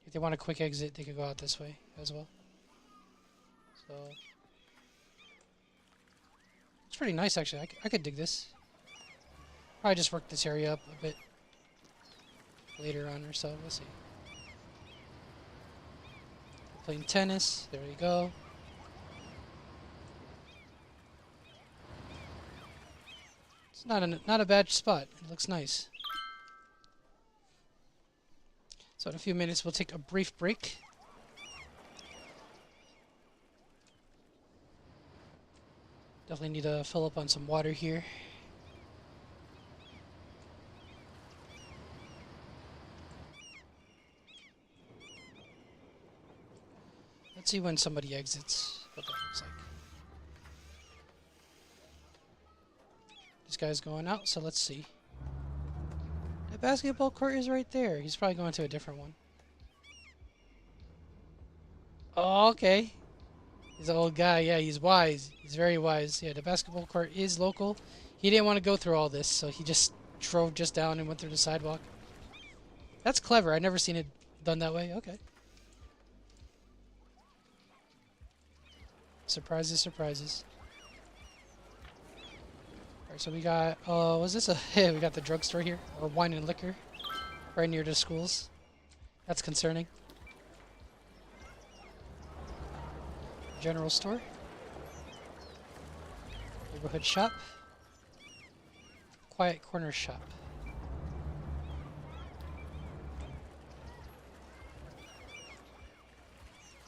if they want a quick exit, they could go out this way as well. So it's pretty nice, actually. I could dig this. Probably just work this area up a bit later on or so. We'll see. Playing tennis. There we go. It's not a bad spot. It looks nice. So in a few minutes, we'll take a brief break. Definitely need to fill up on some water here. Let's see when somebody exits, what that looks like. This guy's going out, so let's see. The basketball court is right there. He's probably going to a different one. Oh, okay. He's an old guy. Yeah, he's wise. He's very wise. Yeah, the basketball court is local. He didn't want to go through all this, so he just drove just down and went through the sidewalk. That's clever. I've never seen it done that way. Okay. Surprises, surprises. Alright, so we got, was this a, we got the drugstore here, or wine and liquor, right near the schools. That's concerning. General store. Neighborhood shop. Quiet corner shop.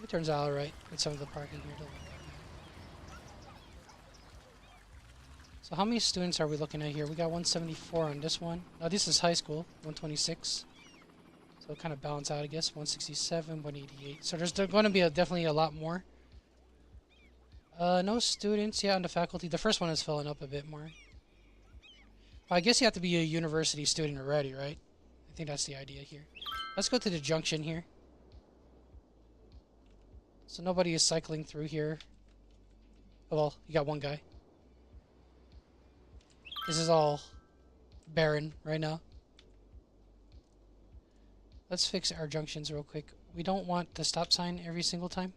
It turns out alright with some of the parking here. So how many students are we looking at here? We got 174 on this one. Now this is high school, 126. So it'll kind of balance out, I guess. 167, 188. So there's going to be definitely a lot more. No students yet on the faculty. The first one is filling up a bit more. I guess you have to be a university student already, right? I think that's the idea here. Let's go to the junction here. So nobody is cycling through here. Oh, well, you got one guy. This is all barren right now. Let's fix our junctions real quick. We don't want the stop sign every single time.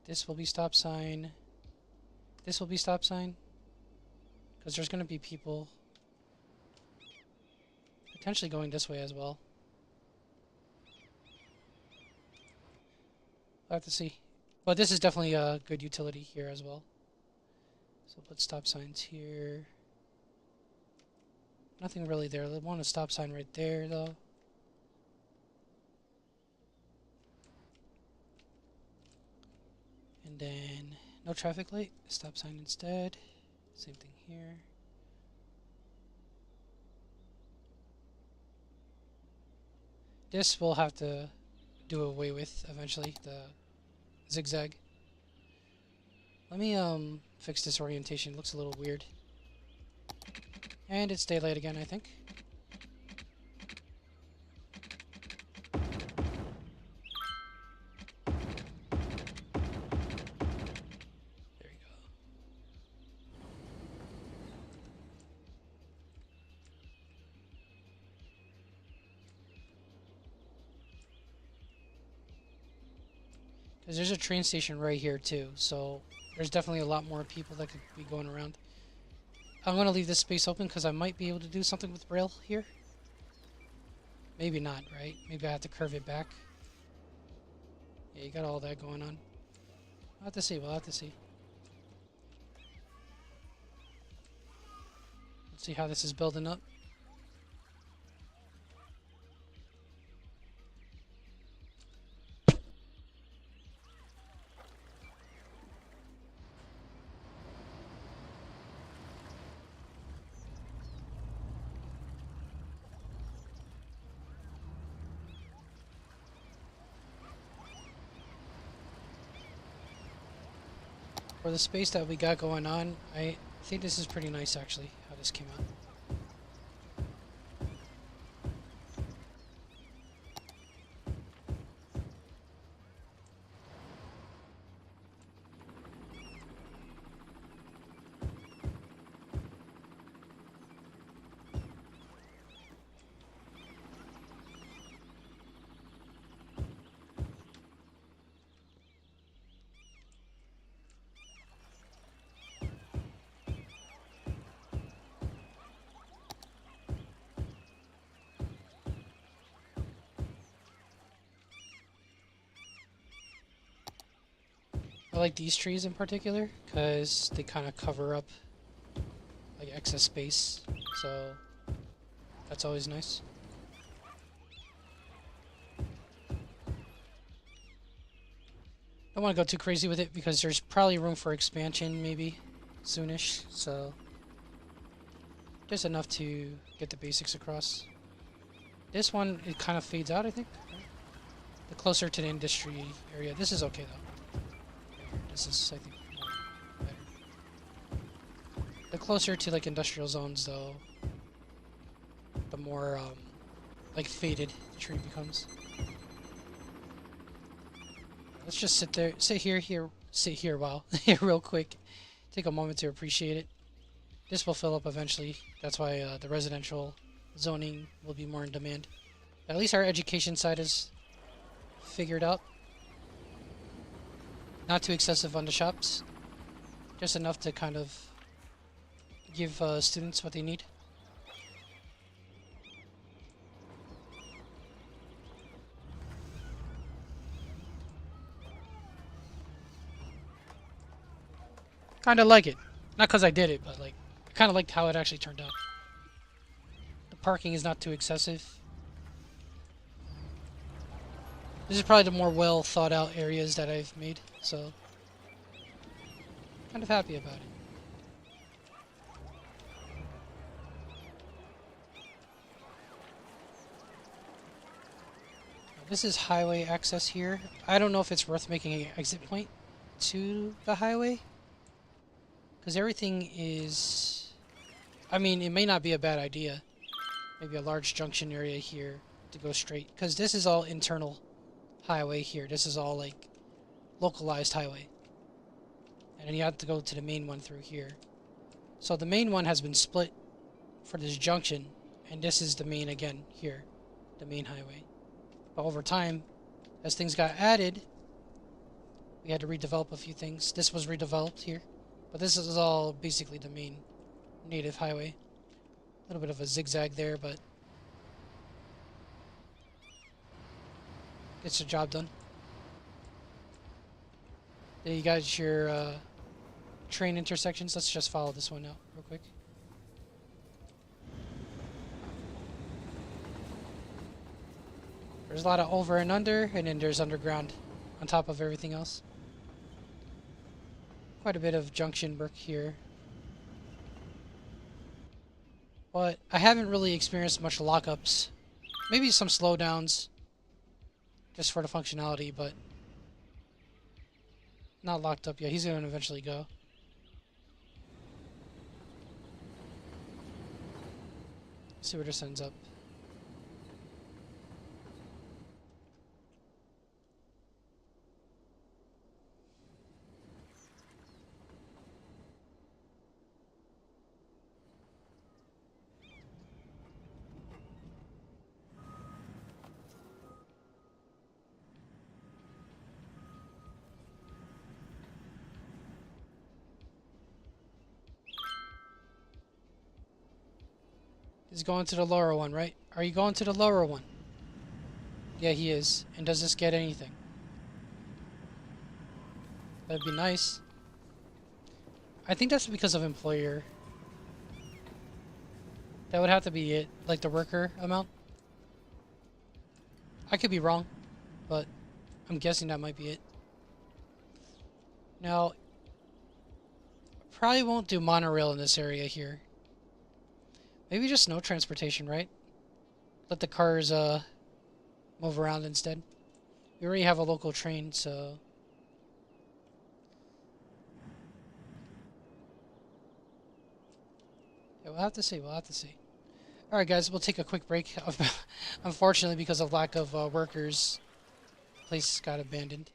This will be stop sign. This will be stop sign. Because there's going to be people potentially going this way as well. I'll have to see. But this is definitely a good utility here as well. So put stop signs here. Nothing really there. I want a stop sign right there though. And then no traffic light, stop sign instead. Same thing here. This we'll have to do away with eventually, the zigzag. Let me fix this orientation. It looks a little weird. And it's daylight again, I think. There you go. Because there's a train station right here too, so there's definitely a lot more people that could be going around. I'm going to leave this space open because I might be able to do something with rail here. Maybe not, right? Maybe I have to curve it back. Yeah, you got all that going on. We'll have to see, we'll have to see. Let's see how this is building up. For the space that we got going on, I think this is pretty nice actually, how this came out. I like these trees in particular because they kind of cover up like excess space, so that's always nice. Don't want to go too crazy with it because there's probably room for expansion maybe soonish, so just enough to get the basics across. This one, it kind of fades out, I think. The closer to the industry area. This is okay though. This is, I think, better. The closer to like industrial zones though, the more like faded the tree becomes. Let's just sit here, wow, real quick. Take a moment to appreciate it. This will fill up eventually. That's why the residential zoning will be more in demand. At least our education side is figured out. Not too excessive on the shops. Just enough to kind of give students what they need. Kind of like it. Not because I did it, but like, I kind of liked how it actually turned out. The parking is not too excessive. This is probably the more well thought out areas that I've made, so kind of happy about it. This is highway access here. I don't know if it's worth making an exit point to the highway, because everything is, I mean, it may not be a bad idea. Maybe a large junction area here to go straight, because this is all internal highway here. This is all like localized highway. And then you have to go to the main one through here. So the main one has been split for this junction, and this is the main again here, the main highway. But over time, as things got added, we had to redevelop a few things. This was redeveloped here, but this is all basically the main native highway. A little bit of a zigzag there, but gets the job done. There you got your train intersections. Let's just follow this one out real quick. There's a lot of over and under, and then there's underground on top of everything else. Quite a bit of junction work here. But I haven't really experienced much lockups. Maybe some slowdowns just for the functionality, but not locked up yet. He's going to eventually go. See where this ends up. He's going to the lower one, right? Are you going to the lower one? Yeah, he is. And does this get anything? That'd be nice. I think that's because of employer. That would have to be it. Like the worker amount. I could be wrong, but I'm guessing that might be it. Now, probably won't do monorail in this area here. Maybe just no transportation, right? Let the cars move around instead. We already have a local train, so yeah, we'll have to see. We'll have to see. All right, guys, we'll take a quick break. Unfortunately, because of lack of workers, the place got abandoned.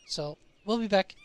So we'll be back.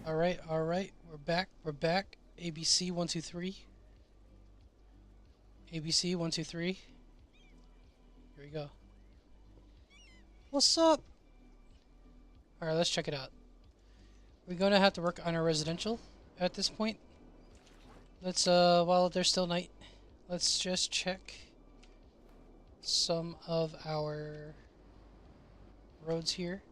Alright, alright. We're back. We're back. ABC 123. ABC 123. Here we go. What's up? Alright, let's check it out. We're gonna have to work on our residential at this point. Let's while there's still night, let's just check some of our roads here.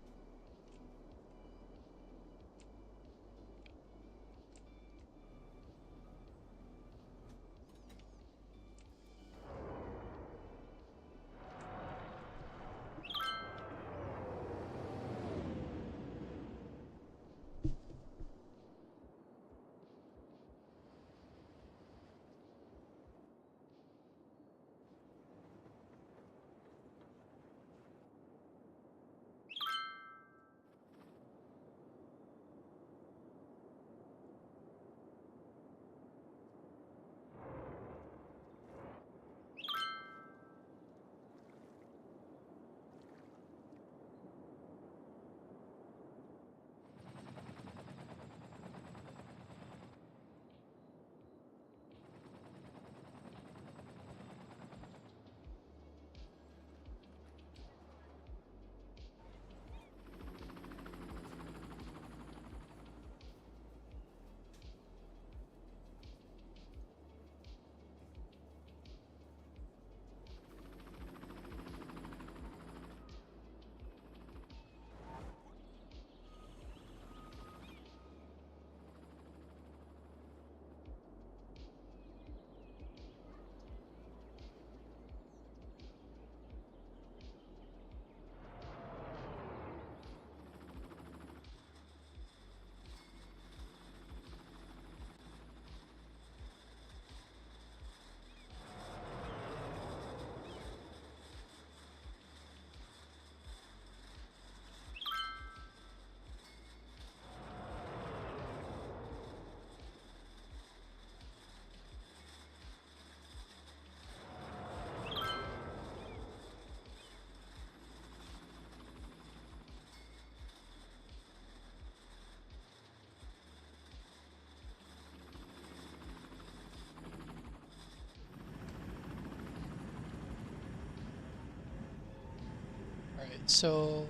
Alright, so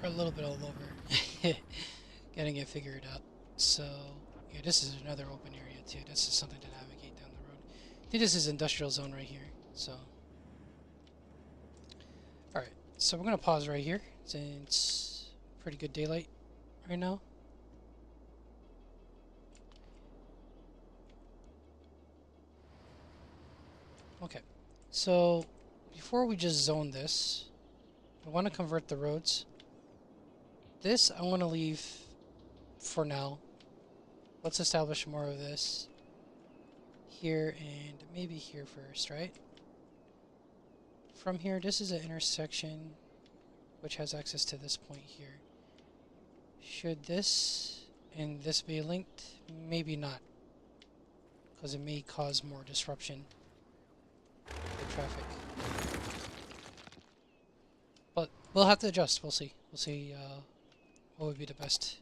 we're a little bit all over. Getting it figured out. So, yeah, this is another open area too. This is something to navigate down the road. I think this is industrial zone right here. So, alright, so we're gonna pause right here since pretty good daylight right now. Okay, so before we just zone this, I want to convert the roads. This I want to leave for now. Let's establish more of this here and maybe here first, right? From here, this is an intersection which has access to this point here. Should this and this be linked? Maybe not, because it may cause more disruption to traffic. But we'll have to adjust. We'll see. We'll see what would be the best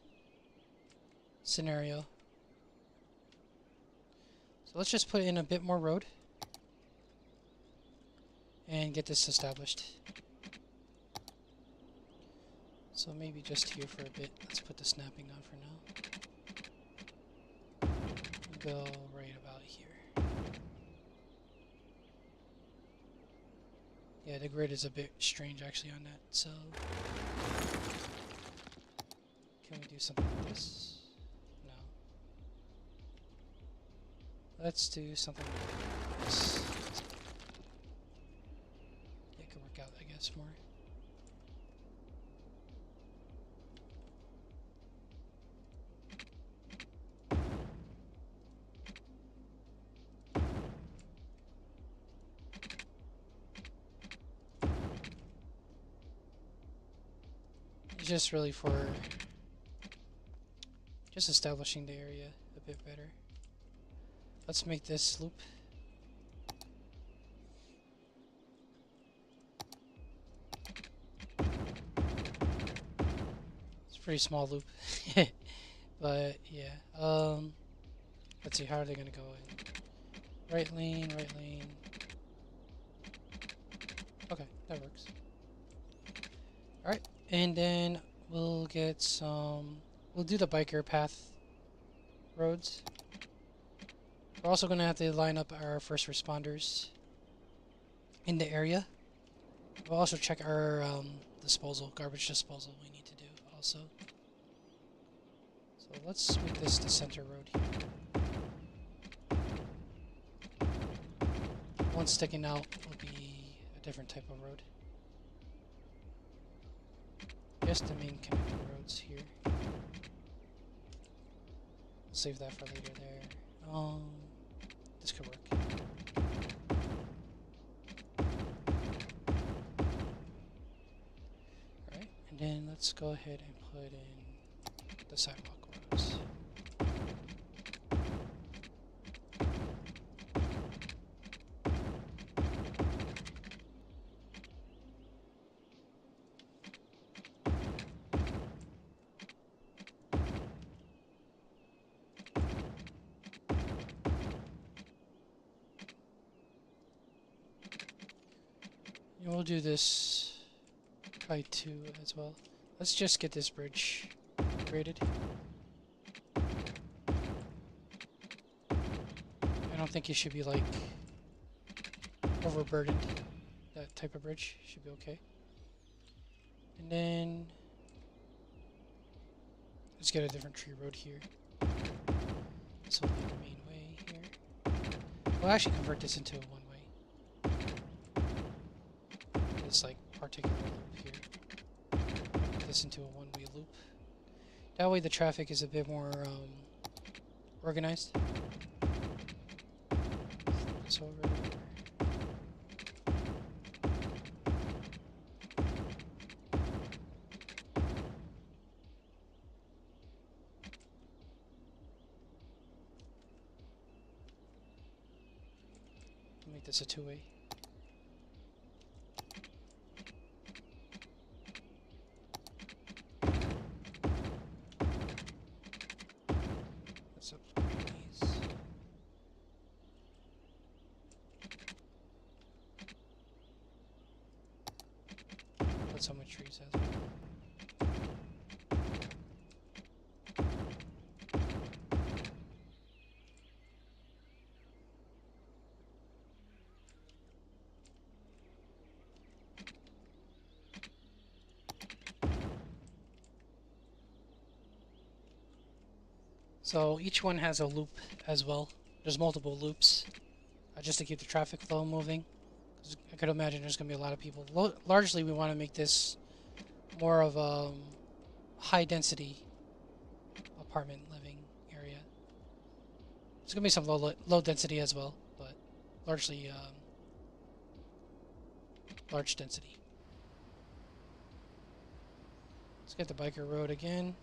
scenario. So let's just put in a bit more road and get this established. So maybe just here for a bit. Let's put the snapping on for now. Go right about here. Yeah, the grid is a bit strange actually on that, so can we do something like this? No. Let's do something like this. It could work out, I guess, more. It's just really for just establishing the area a bit better. Let's make this loop. Pretty small loop. But yeah. Let's see, how are they gonna go in? Right lane, right lane. Okay, that works. Alright, and then we'll get some... We'll do the biker path roads. We're also gonna have to line up our first responders in the area. We'll also check our garbage disposal we need to do also. So let's make this the center road here. One sticking out will be a different type of road. Just the main connecting roads here. We'll save that for later there. This could work. Alright, and then let's go ahead and put in the sidewalk roads. And we'll do this by 2 as well. Let's just get this bridge upgraded. I don't think it should be like overburdened. That type of bridge should be okay. And then let's get a different tree road here. This will be the main way here. We'll actually convert this into a one-way. This like particular loop here. Put this into a one-way loop. That way the traffic is a bit more organized. This over. Make this a two-way. Let's upgrade these. Put some with trees as well. So each one has a loop as well. There's multiple loops just to keep the traffic flow moving. 'Cause I could imagine there's going to be a lot of people. Largely, we want to make this more of a high-density apartment living area. There's going to be some low density as well, but largely large density. Let's get the biker road again.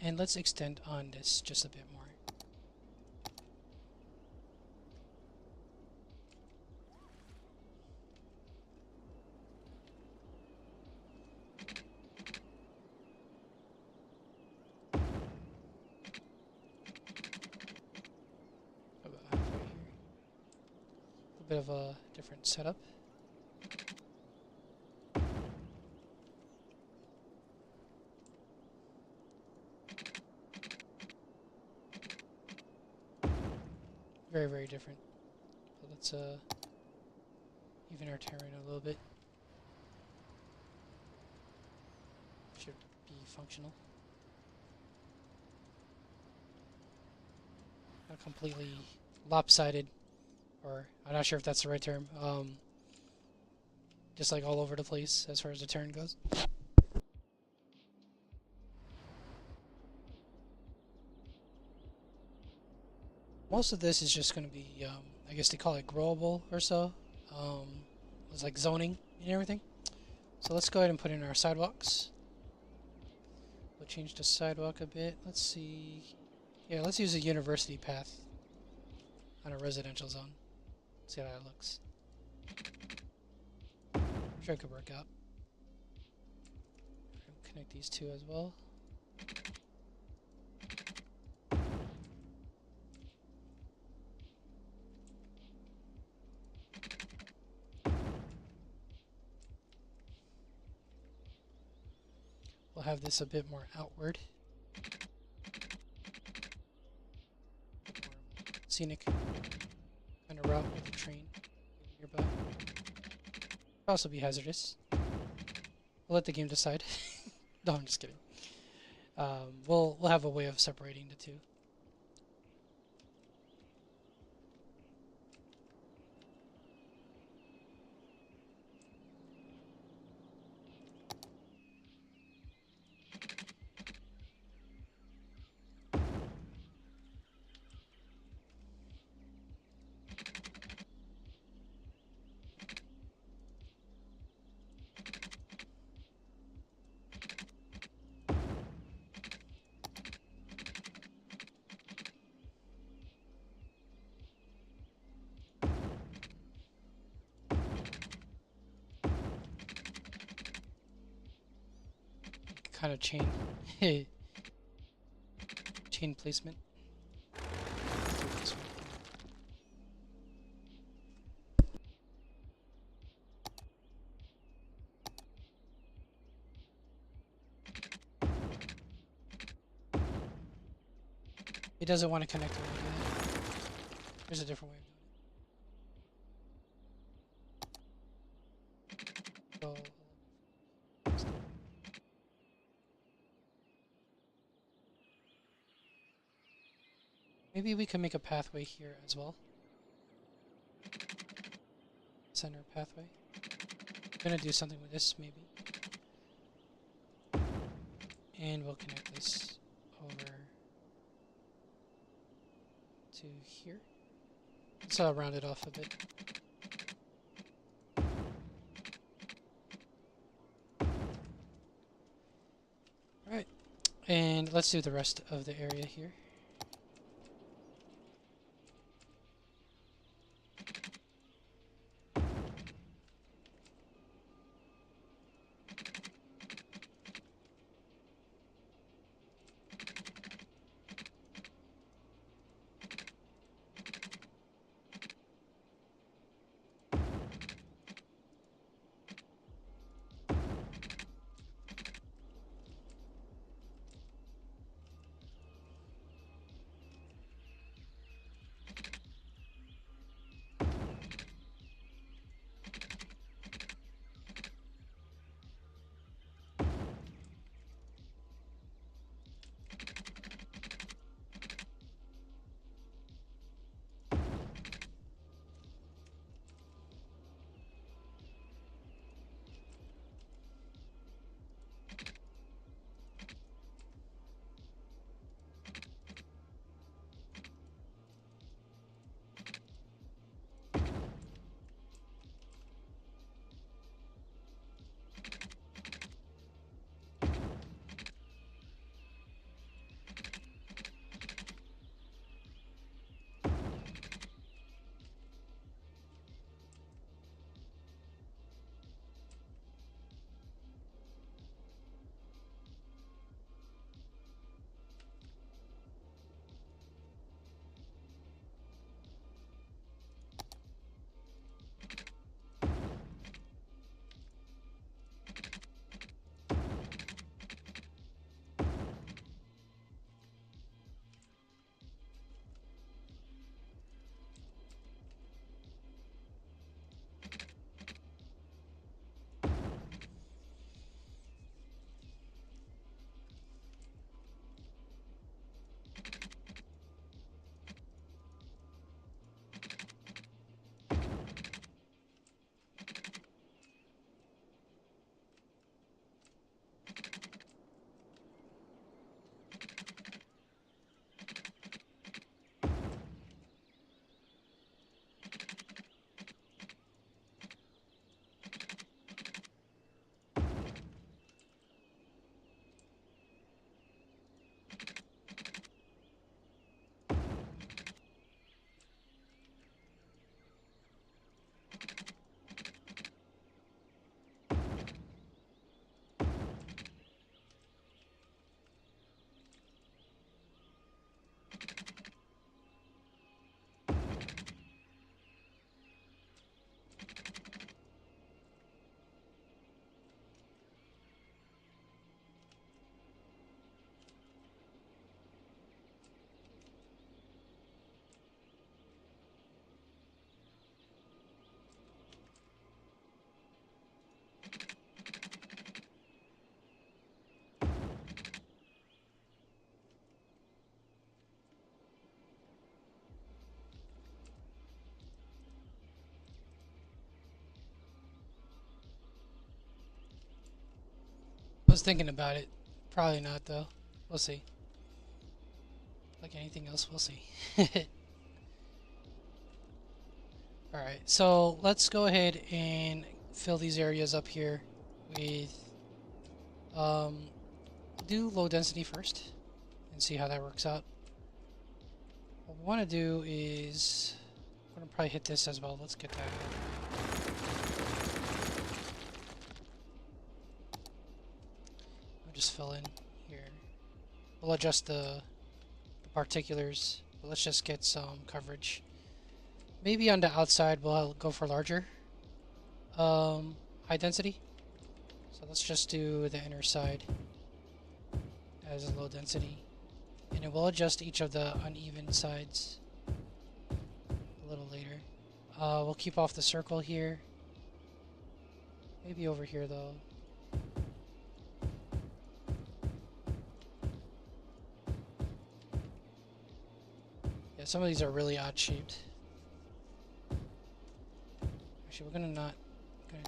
And let's extend on this just a bit more. About halfway here. A bit of a different setup. Very, very different. So let's even our terrain a little bit. Should be functional. Not completely lopsided, or I'm not sure if that's the right term. Just like all over the place as far as the turn goes. Most of this is just going to be, I guess they call it growable or so. It's like zoning and everything. So let's go ahead and put in our sidewalks. We'll change the sidewalk a bit. Let's see. Yeah, let's use a university path on a residential zone. See how that looks. sure it could work out. Connect these two as well. We'll have this a bit more outward. Scenic kind of route with the train nearby. Could also be hazardous. We'll let the game decide. No, I'm just kidding. We'll have a way of separating the two. Kind of chain chain placement. It doesn't want to connect to it. There's a different way of doing it. Maybe we can make a pathway here as well. Center pathway. I'm gonna do something with this maybe. And we'll connect this over to here. Let's round it off a bit. Alright, and let's do the rest of the area here. thinking about it. Probably not, though. We'll see. Like anything else, we'll see. Alright, so let's go ahead and fill these areas up here with, do low density first and see how that works out. What we want to do is, I'm going to probably hit this as well. Let's get that out. I'll just fill in here. We'll adjust the particulars, but let's just get some coverage. Maybe on the outside we'll go for larger high density. So let's just do the inner side as a low density. And it will adjust each of the uneven sides a little later. We'll keep off the circle here. Maybe over here though. Yeah, some of these are really odd shaped. Actually, we're gonna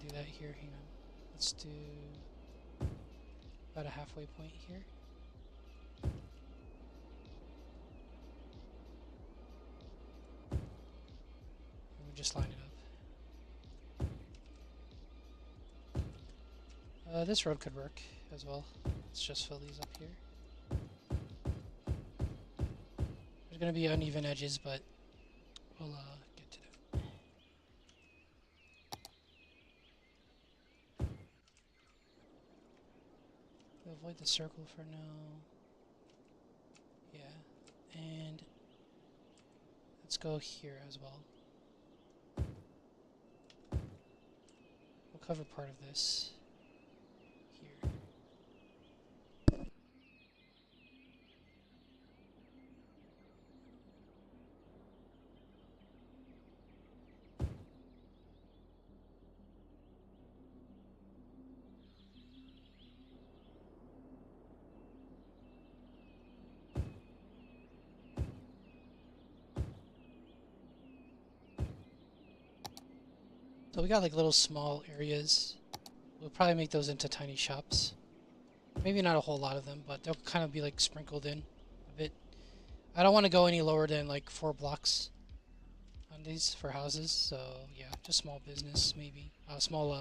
do that here. Hang on. Let's do about a halfway point here. And we just line it up. This road could work as well. Let's just fill these up here. There's gonna be uneven edges, but we'll get to that. We'll avoid the circle for now. Yeah, and let's go here as well. We'll cover part of this here. So we got like little small areas. We'll probably make those into tiny shops. Maybe not a whole lot of them, but they'll kind of be like sprinkled in a bit. I don't want to go any lower than like 4 blocks on these for houses, so yeah, just small business maybe. A small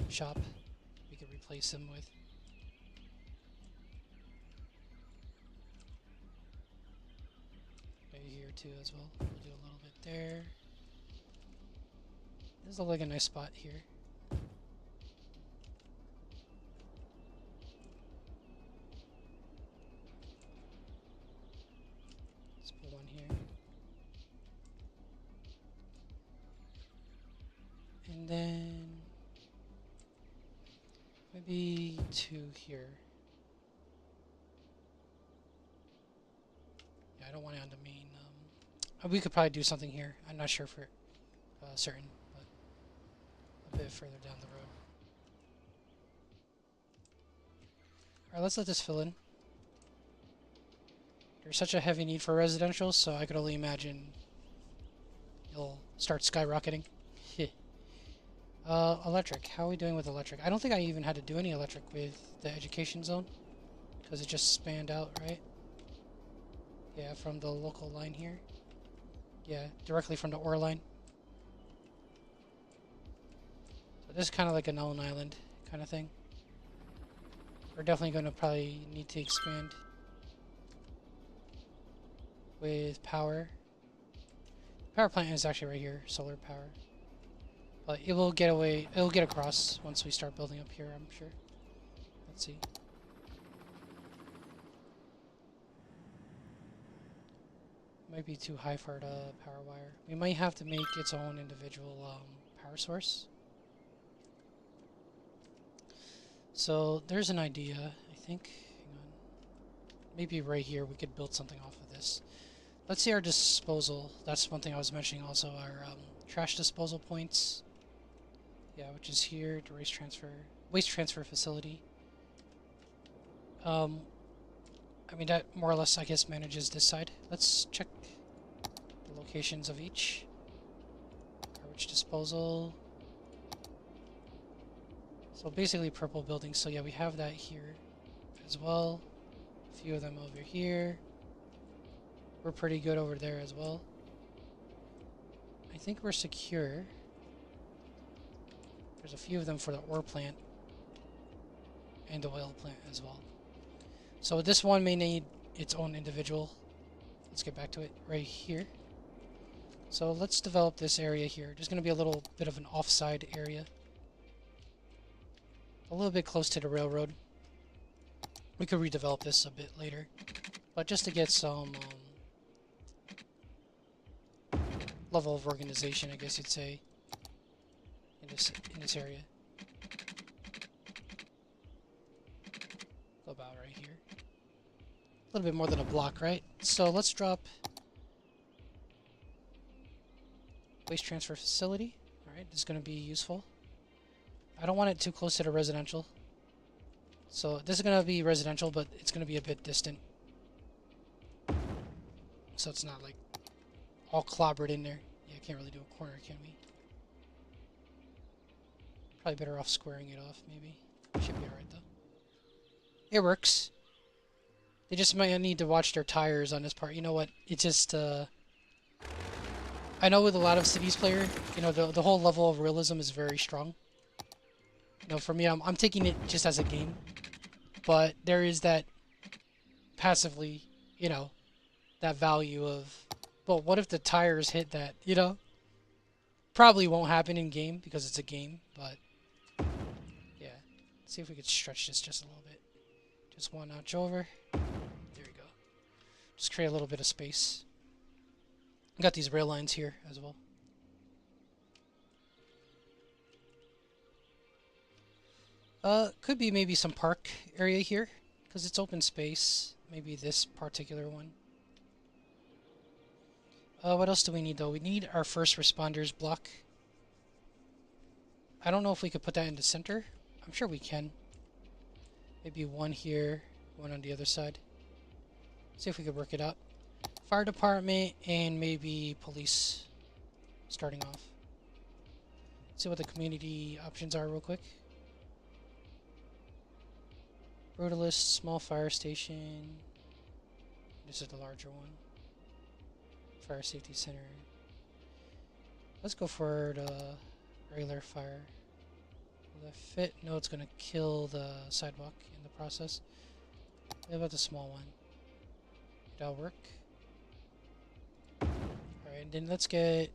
shop we could replace them with. Maybe here too as well. We'll do a little bit there. This looks like a nice spot here. Let's put one here. And then maybe 2 here. Yeah, I don't want it on the main. We could probably do something here. I'm not sure for certain, but a bit further down the road. Alright, let's let this fill in. There's such a heavy need for residential, so I could only imagine it'll start skyrocketing. Electric. How are we doing with electric? I don't think I even had to do any electric with the education zone, because it just spanned out, right? Yeah, from the local line here. Yeah, directly from the ore line. So this is kind of like a known island kind of thing. We're definitely going to probably need to expand with power. Power plant is actually right here, solar power. But it will get away, it'll get across once we start building up here, I'm sure. Let's see. Might be too high for the power wire. We might have to make its own individual power source. So there's an idea, I think. Hang on. Maybe right here we could build something off of this. Let's see our disposal. That's one thing I was mentioning also, our trash disposal points. Yeah, which is here, the waste transfer facility. I mean, that more or less, I guess, manages this side. Let's check the locations of each. Garbage disposal. So basically purple buildings. So yeah, we have that here as well. A few of them over here. We're pretty good over there as well. I think we're secure. There's a few of them for the ore plant and the oil plant as well. So this one may need its own individual. Let's get back to it right here. So let's develop this area here. There's going to be a little bit of an offside area. A little bit close to the railroad. We could redevelop this a bit later. But just to get some level of organization, I guess you'd say, in this area. About right here. A little bit more than a block, right? So let's drop waste transfer facility. Alright, this is going to be useful. I don't want it too close to the residential. So this is going to be residential, but it's going to be a bit distant. So it's not like all clobbered in there. Yeah, can't really do a corner, can we? Probably better off squaring it off, maybe. Should be alright, though. It works. They just might need to watch their tires on this part. You know what? It just, I know with a lot of Cities player, you know, the whole level of realism is very strong. You know, for me, I'm taking it just as a game. But there is that passively, you know, that value of, well, what if the tires hit that, you know? Probably won't happen in game because it's a game, but yeah. Let's see if we could stretch this just a little bit. Just one notch over. There we go. Just create a little bit of space. Got these rail lines here as well. Could be maybe some park area here because it's open space. Maybe this particular one. What else do we need though? We need our first responders block. I don't know if we could put that in the center. I'm sure we can. Maybe one here, one on the other side. See if we could work it out. Fire department and maybe police starting off. See what the community options are real quick. Brutalist, small fire station. This is the larger one. Fire safety center. Let's go for the regular fire. Will that fit? No, it's gonna kill the sidewalk in the process. What about the small one? That'll work. Alright, then let's get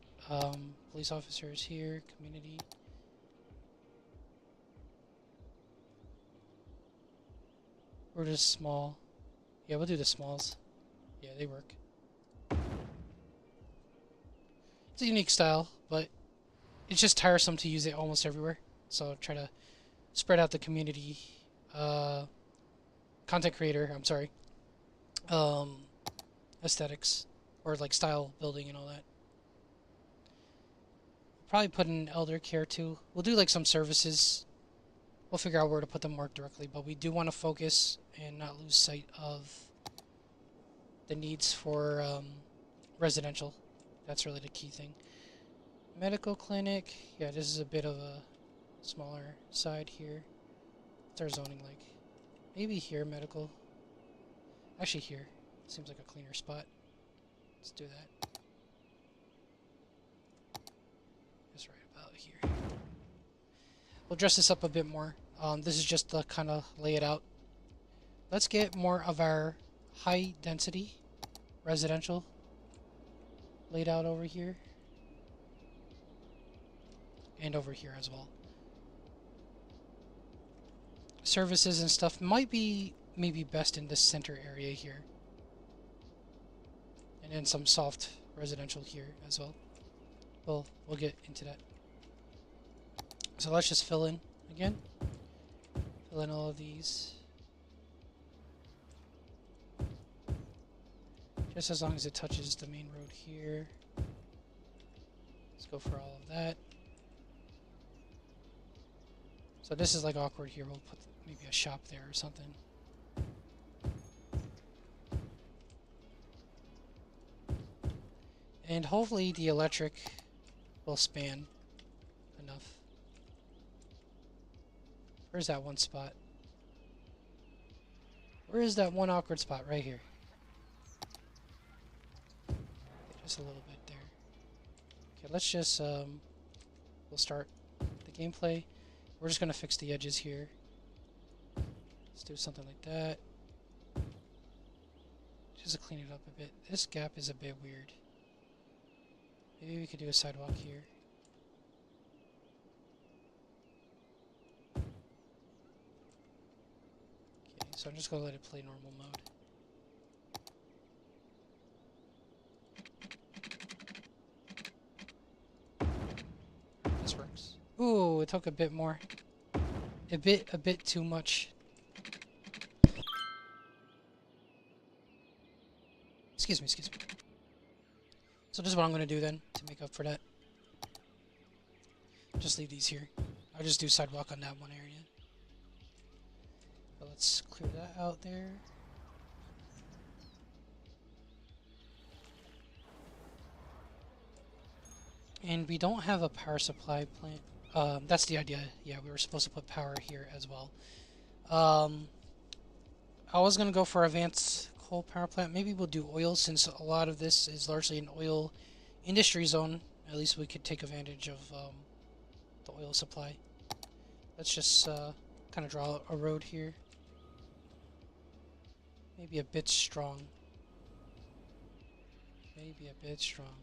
police officers here, community. Or just small. Yeah, we'll do the smalls. Yeah, they work. It's a unique style, but it's just tiresome to use it almost everywhere. So try to spread out the community, content creator, I'm sorry, aesthetics, or like style building and all that. Probably put in elder care too. We'll do like some services. We'll figure out where to put them more directly, but we do want to focus and not lose sight of the needs for residential. That's really the key thing. Medical clinic. Yeah, this is a bit of a smaller side here. What's our zoning like? Maybe here, medical. Actually here. Seems like a cleaner spot. Let's do that. Just right about here. We'll dress this up a bit more. This is just to kind of lay it out. Let's get more of our high density residential laid out over here. And over here as well. Services and stuff might be maybe best in this center area here. And then some soft residential here as well. We'll get into that. So let's just fill in again. Fill in all of these. Just as long as it touches the main road here. Let's go for all of that. So this is like awkward here. We'll put maybe a shop there or something. And hopefully the electric will span enough. Where's that one spot? Where is that one awkward spot? Right here. Okay, just a little bit there. Okay, let's just, we'll start the gameplay. We're just gonna fix the edges here. Let's do something like that. Just to clean it up a bit. This gap is a bit weird. Maybe we could do a sidewalk here. Okay, so I'm just gonna let it play normal mode. This works. Ooh, it took a bit more. A bit too much. Excuse me. So this is what I'm going to do then, to make up for that. Just leave these here. I'll just do sidewalk on that one area. But let's clear that out there. And we don't have a power supply plant. That's the idea. Yeah, we were supposed to put power here as well. I was going to go for advanced coal power plant. Maybe we'll do oil, since a lot of this is largely an oil industry zone. At least we could take advantage of the oil supply. Let's just kind of draw a road here. Maybe a bit strong. Maybe a bit strong.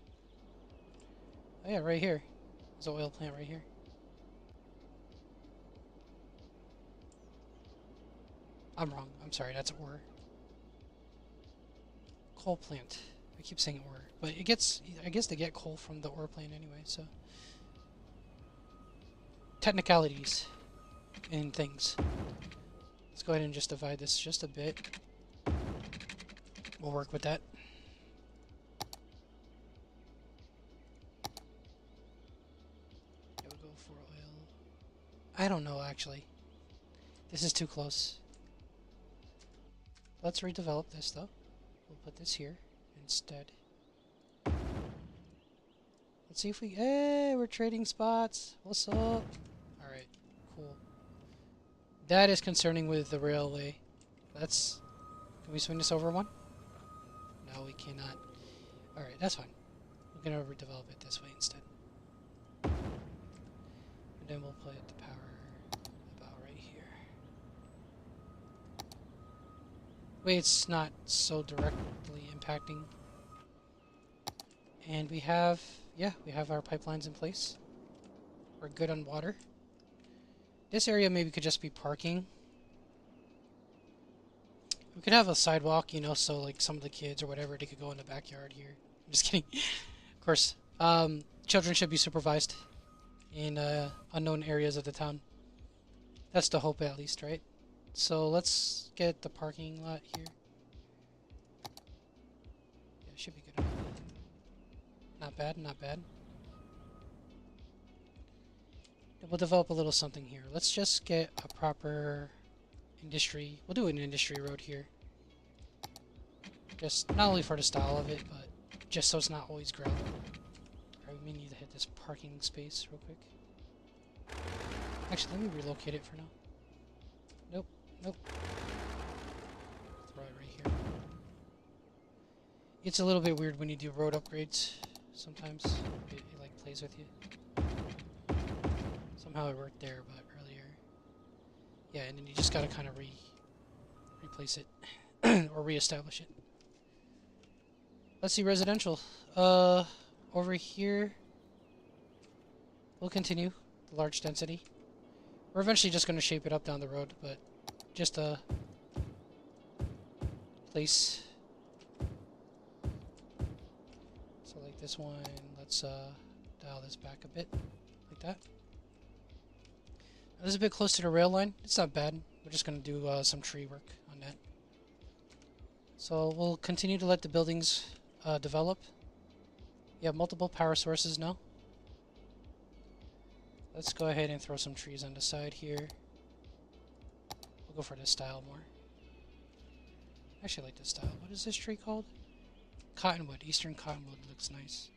Oh yeah, right here. There's an oil plant right here. I'm wrong. I'm sorry, that's ore. Coal plant. I keep saying ore. But it gets, I guess they get coal from the ore plant anyway, so. Technicalities and things. Let's go ahead and just divide this just a bit. We'll work with that. Yeah, we'll go for oil. I don't know, actually. This is too close. Let's redevelop this, though. We'll put this here instead. Let's see if we... Hey, we're trading spots. What's up? Alright, cool. That is concerning with the railway. That's... Can we swing this over one? No, we cannot. Alright, that's fine. We're going to redevelop it this way instead. And then we'll put the power about right here. Wait, it's not so directly impacting. And we have, yeah, we have our pipelines in place. We're good on water. This area maybe could just be parking. We could have a sidewalk, you know, so like some of the kids or whatever, they could go in the backyard here. I'm just kidding. Of course. Children should be supervised in unknown areas of the town. That's the hope, at least, right? So let's get the parking lot here. Yeah, should be good. Not bad, not bad. We'll develop a little something here. Let's just get a proper industry. We'll do an industry road here. Just not only for the style of it, but just so it's not always gravel. Alright, we may need to hit this parking space real quick. Actually, let me relocate it for now. Nope, nope. Throw it right here. It's a little bit weird when you do road upgrades. Sometimes it like plays with you. Somehow it worked there, but earlier. Yeah, and then you just gotta kind of replace it or reestablish it. Let's see residential. Over here, we'll continue the large density. We're eventually just gonna shape it up down the road, but just a place. So like this one, let's dial this back a bit, like that. This is a bit close to the rail line. It's not bad. We're just going to do some tree work on that. So we'll continue to let the buildings develop. You have multiple power sources now. Let's go ahead and throw some trees on the side here. We'll go for this style more. I actually like this style. What is this tree called? Cottonwood. Eastern cottonwood looks nice.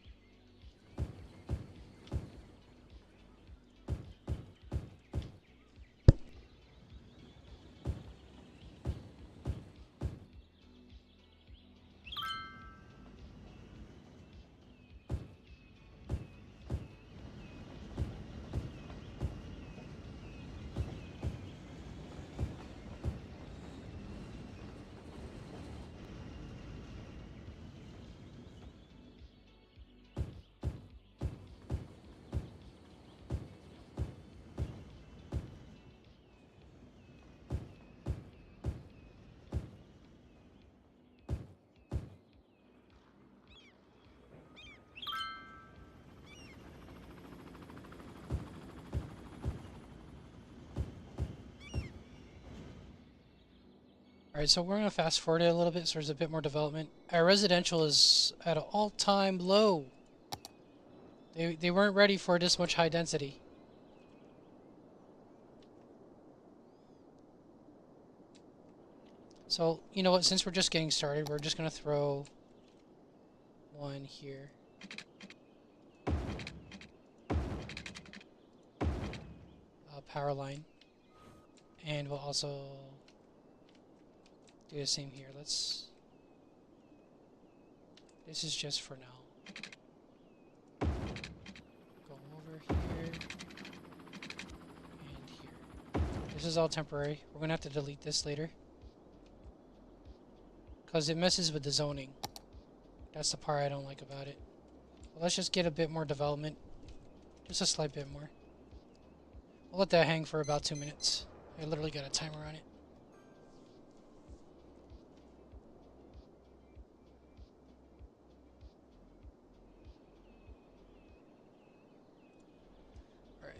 Alright, so we're going to fast forward it a little bit so there's a bit more development. Our residential is at an all-time low. They weren't ready for this much high density. So, you know what, since we're just getting started, we're just going to throw one here. Power line. And we'll also do the same here. This is just for now. Go over here and here. This is all temporary. We're gonna have to delete this later because it messes with the zoning. That's the part I don't like about it. But let's just get a bit more development. Just a slight bit more. We'll let that hang for about 2 minutes. I literally got a timer on it. Alright.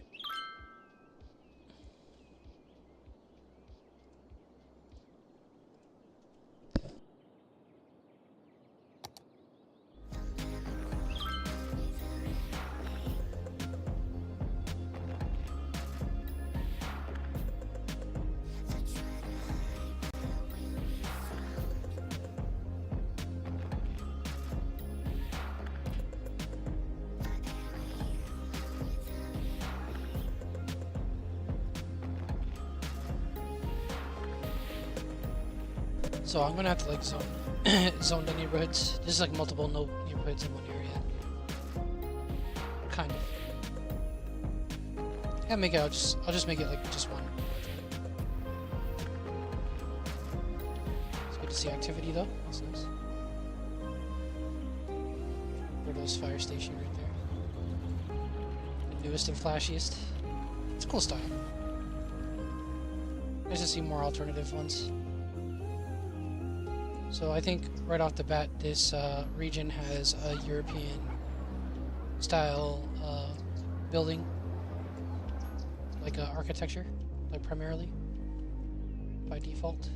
So I'm gonna have to like zone the neighborhoods. There's like multiple neighborhoods in one area. Kind of. Yeah, make it. I'll just make it like just one. It's good to see activity though. That's nice. Riddle's fire station right there. The newest and flashiest. It's a cool style. Nice to see more alternative ones. So I think right off the bat, this region has a European style building, like architecture, like primarily by default.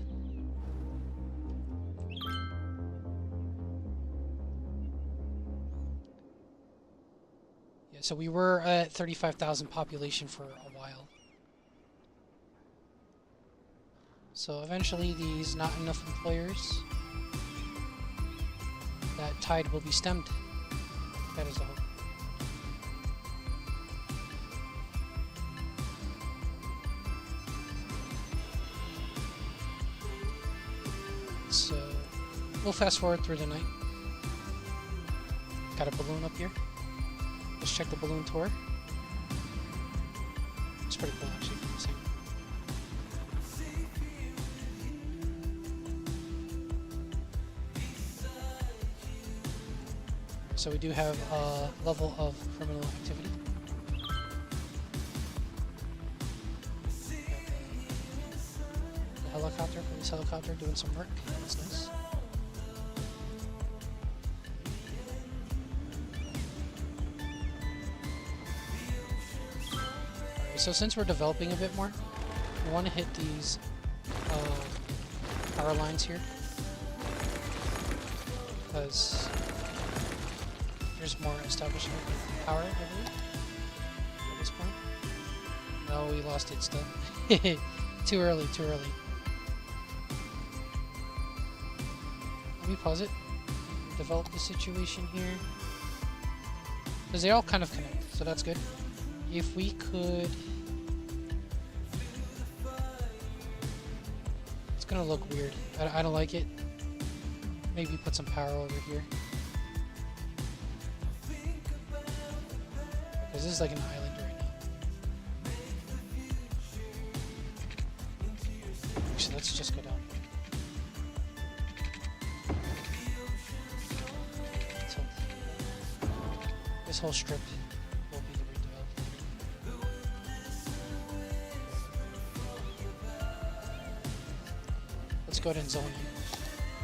Yeah, so we were at 35,000 population for a while. So eventually these not enough employers, that tide will be stemmed. That is the hope. So we'll fast forward through the night. Got a balloon up here. Let's check the balloon tour. It's pretty cool actually. So we do have a level of criminal activity. The helicopter, police helicopter doing some work. That's nice. Alright, so since we're developing a bit more, we want to hit these power lines here. Because there's more establishment power, I believe, at this point. No, we lost it still. Too early, too early. Let me pause it. Develop the situation here. Because they all kind of connect, so that's good. If we could... It's gonna look weird. I don't like it. Maybe put some power over here. Because this is like an island right now. Actually, let's just go down. So, this whole strip will be redeveloped. Let's go ahead and zone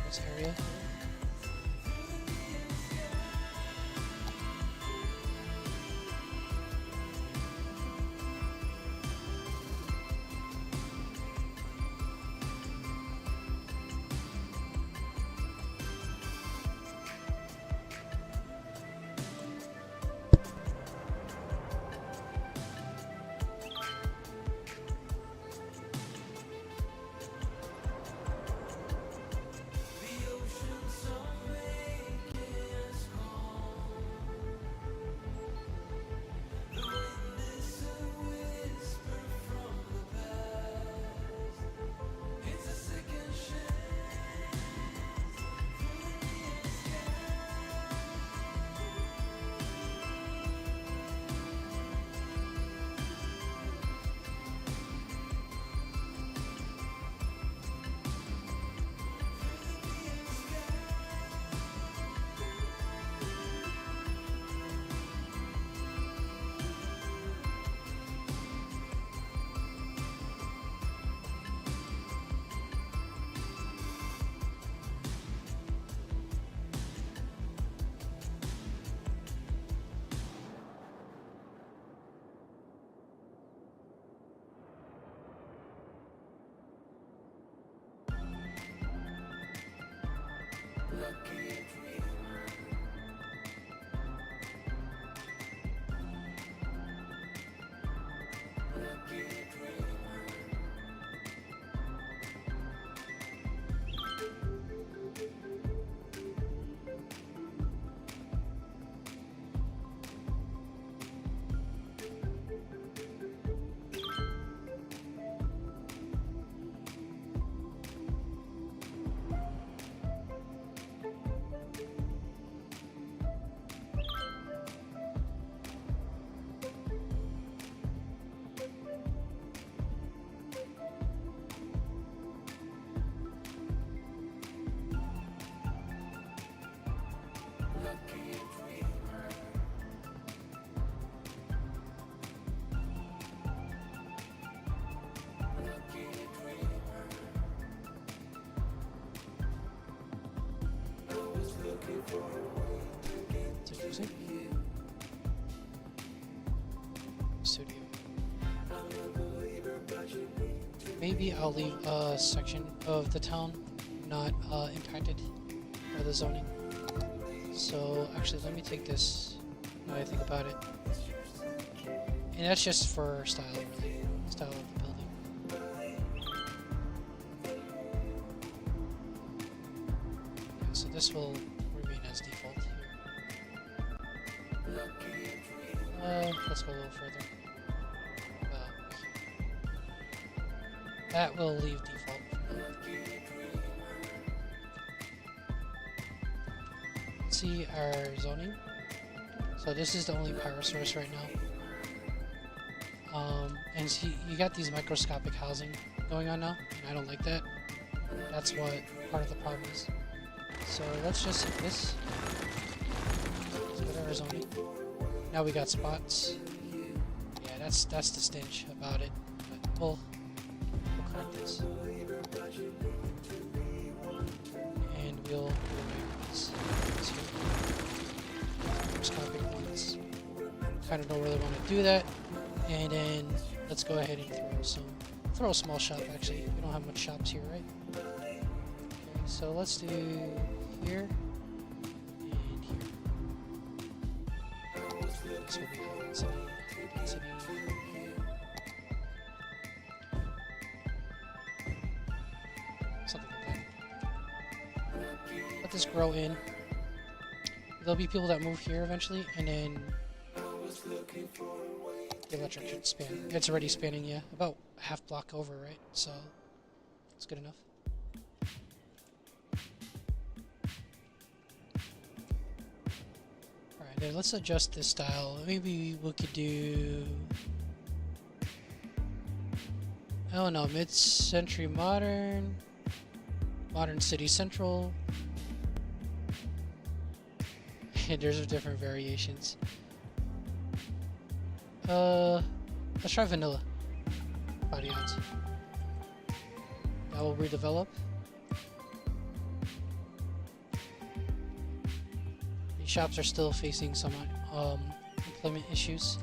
this area. It's interesting. Studio. Maybe I'll leave a section of the town not impacted by the zoning. So actually, let me take this. Now I think about it, and that's just for style, really. Style of the building. Yeah, so this will remain as default here. Let's go a little further. That will leave default. Let's see our zoning. So this is the only power source right now. And see, you got these microscopic housing going on now, and I don't like that. That's what part of the problem is. So let's just hit this. Let's go to our zoning. Now we got spots. Yeah, that's the stench about it. But we'll correct this. And we'll make these microscopic ones. Kind of don't really want to do that. And then let's go ahead and throw a small shop. Actually, we don't have much shops here, right? Okay, so let's do here and here. This will be high density. Something like that. Let this grow in. There'll be people that move here eventually, and then the electric should span. It's already spanning, yeah, about half block over, right? So it's good enough. Alright, then let's adjust this style. Maybe we could do, I don't know, mid-century modern, modern city central. And there's different variations. Let's try vanilla. Body odds. That will redevelop. These shops are still facing some employment issues.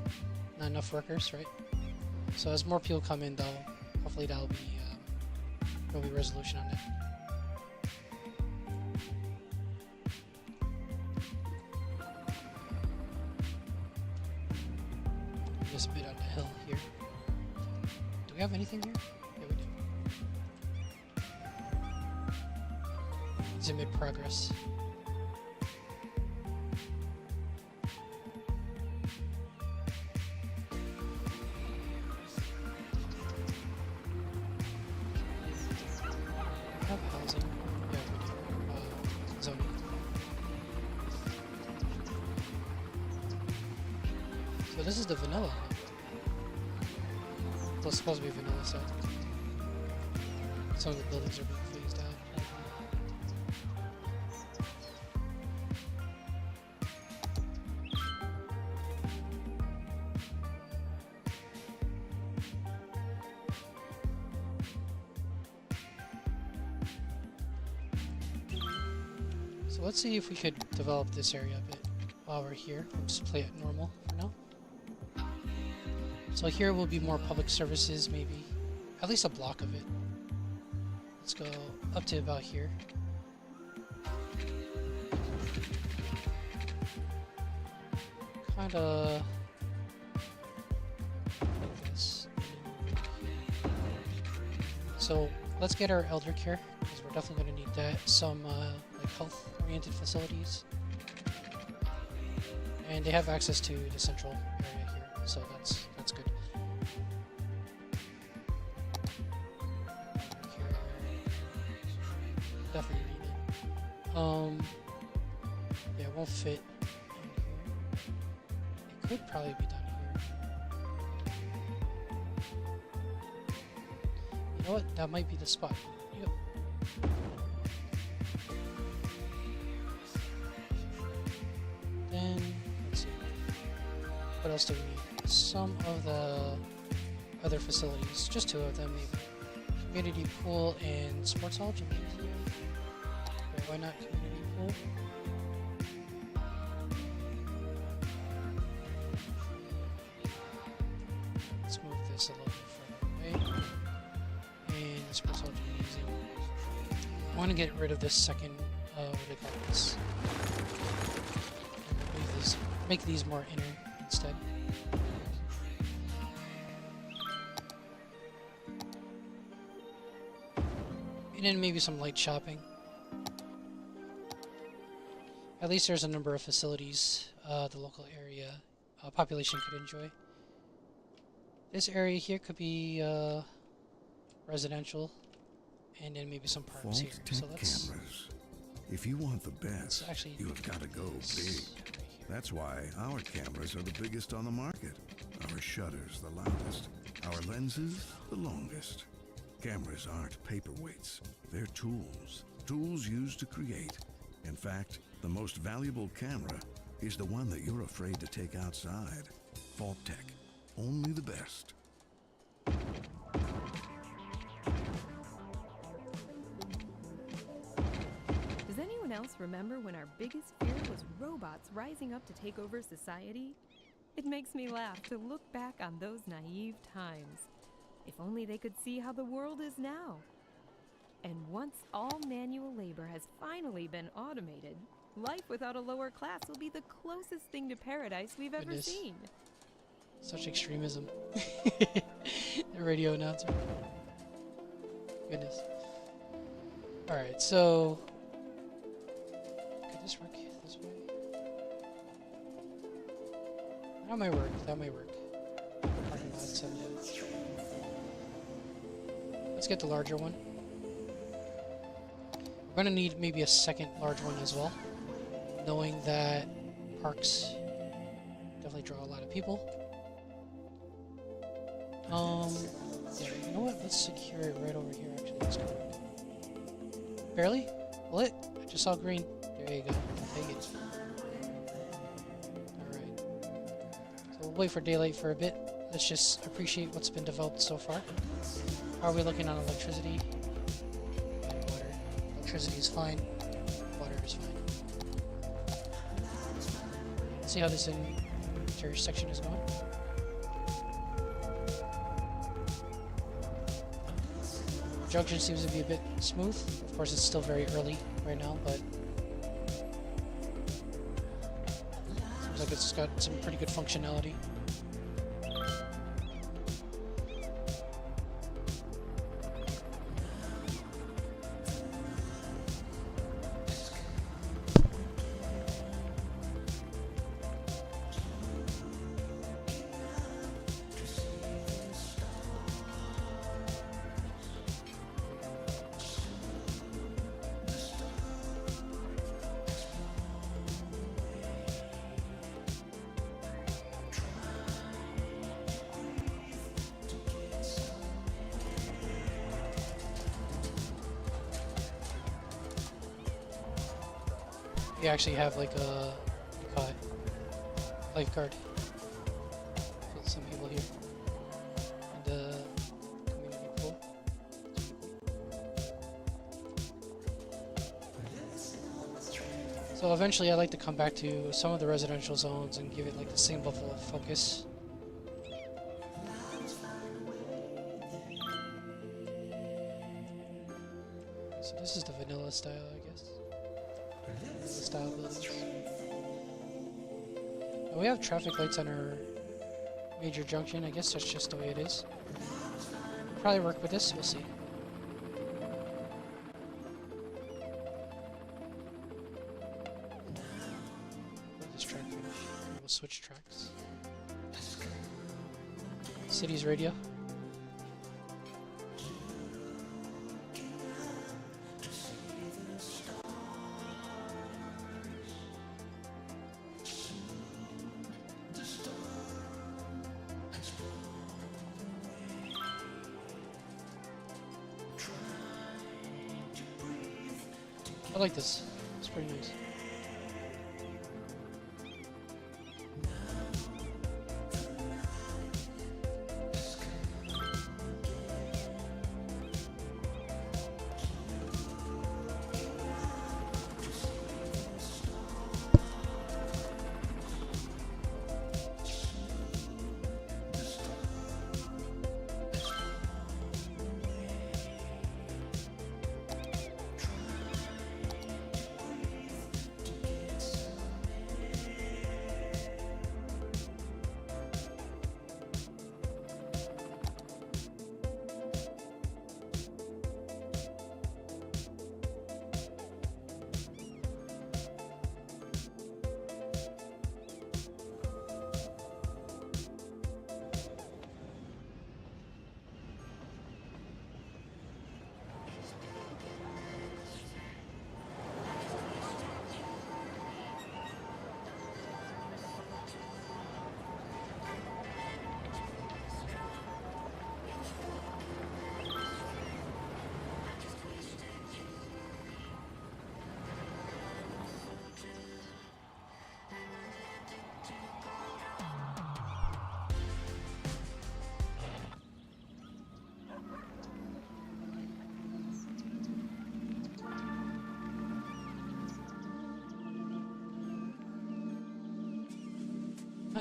Not enough workers, right? So as more people come in, hopefully there'll be resolution on that. Just a bit on the hill here. Do we have anything here? Yeah, we do. It's in mid-progress. We have housing. Yeah, we do. Zoning. So this is the vanilla. It's supposed to be vanilla set. Some of the buildings are being phased out. So let's see if we could develop this area a bit while we're here. We'll just play it normal for now. So here will be more public services, maybe. At least a block of it. Let's go up to about here. Kinda like this. So let's get our elder care, because we're definitely going to need that. Some like health-oriented facilities. And they have access to the central area here, so that's good. Here. Definitely need it. Yeah, it won't fit in here. It could probably be done here. You know what? That might be the spot. Yep. Then let's see. What else do we need? Some of the other facilities, just two of them maybe. Community pool and sports hall, gymnasium. Okay, why not community pool? want to get rid of this second, what do they call this? Make these more inner instead. And then maybe some light shopping. At least there's a number of facilities the local area population could enjoy. This area here could be residential, and then maybe some parks here. So let's cameras. If you want the best, actually you've got to go big. That's why our cameras are the biggest on the market. Our shutters the loudest. Our lenses the longest. Cameras aren't paperweights. They're tools. Tools used to create. In fact, the most valuable camera is the one that you're afraid to take outside. Vault Tech. Only the best. Does anyone else remember when our biggest fear was robots rising up to take over society? It makes me laugh to look back on those naive times. If only they could see how the world is now. And once all manual labor has finally been automated, life without a lower class will be the closest thing to paradise we've ever seen. Such extremism. The radio announcer. Goodness. Alright, so... could this work this way? That might work, that might work. Parking lot, 7 minutes. Let's get the larger one. We're gonna need maybe a second large one as well, knowing that parks definitely draw a lot of people. Yeah, you know what? Let's secure it right over here, actually. Let's go. Barely? Will it? I just saw green. There you go. Take it. Alright. So we'll wait for daylight for a bit. Let's just appreciate what's been developed so far. How are we looking on electricity? Water. Electricity is fine. Water is fine. Let's see how this interior section is going. Junction seems to be a bit smooth. Of course, it's still very early right now, but seems like it's got some pretty good functionality. We actually have like a lifeguard for some people here, and community pool. So eventually, I'd like to come back to some of the residential zones and give it like the same level of focus. So this is the vanilla style, I guess. Style buildings. We have traffic lights on our major junction. I guess that's just the way it is. Probably work with this. We'll see. Let this track finish. We'll switch tracks. City's radio. I like this. It's pretty nice.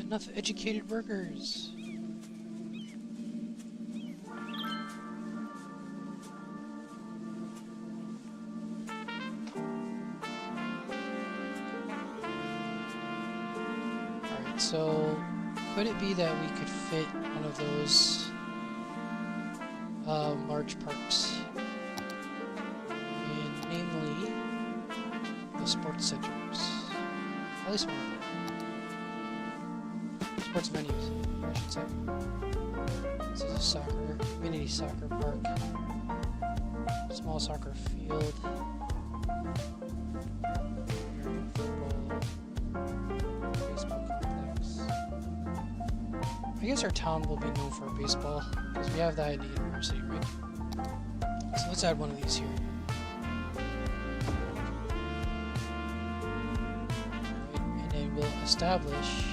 enough educated workers. Alright, so could it be that we could fit one of those large parks? And namely the sports centers. At least one of them. Sports venues, I should say. This is a community soccer park. Small soccer field. Football. Baseball complex. I guess our town will be known for baseball, because we have that in the university, right? So let's add one of these here. Alright, and then we'll establish...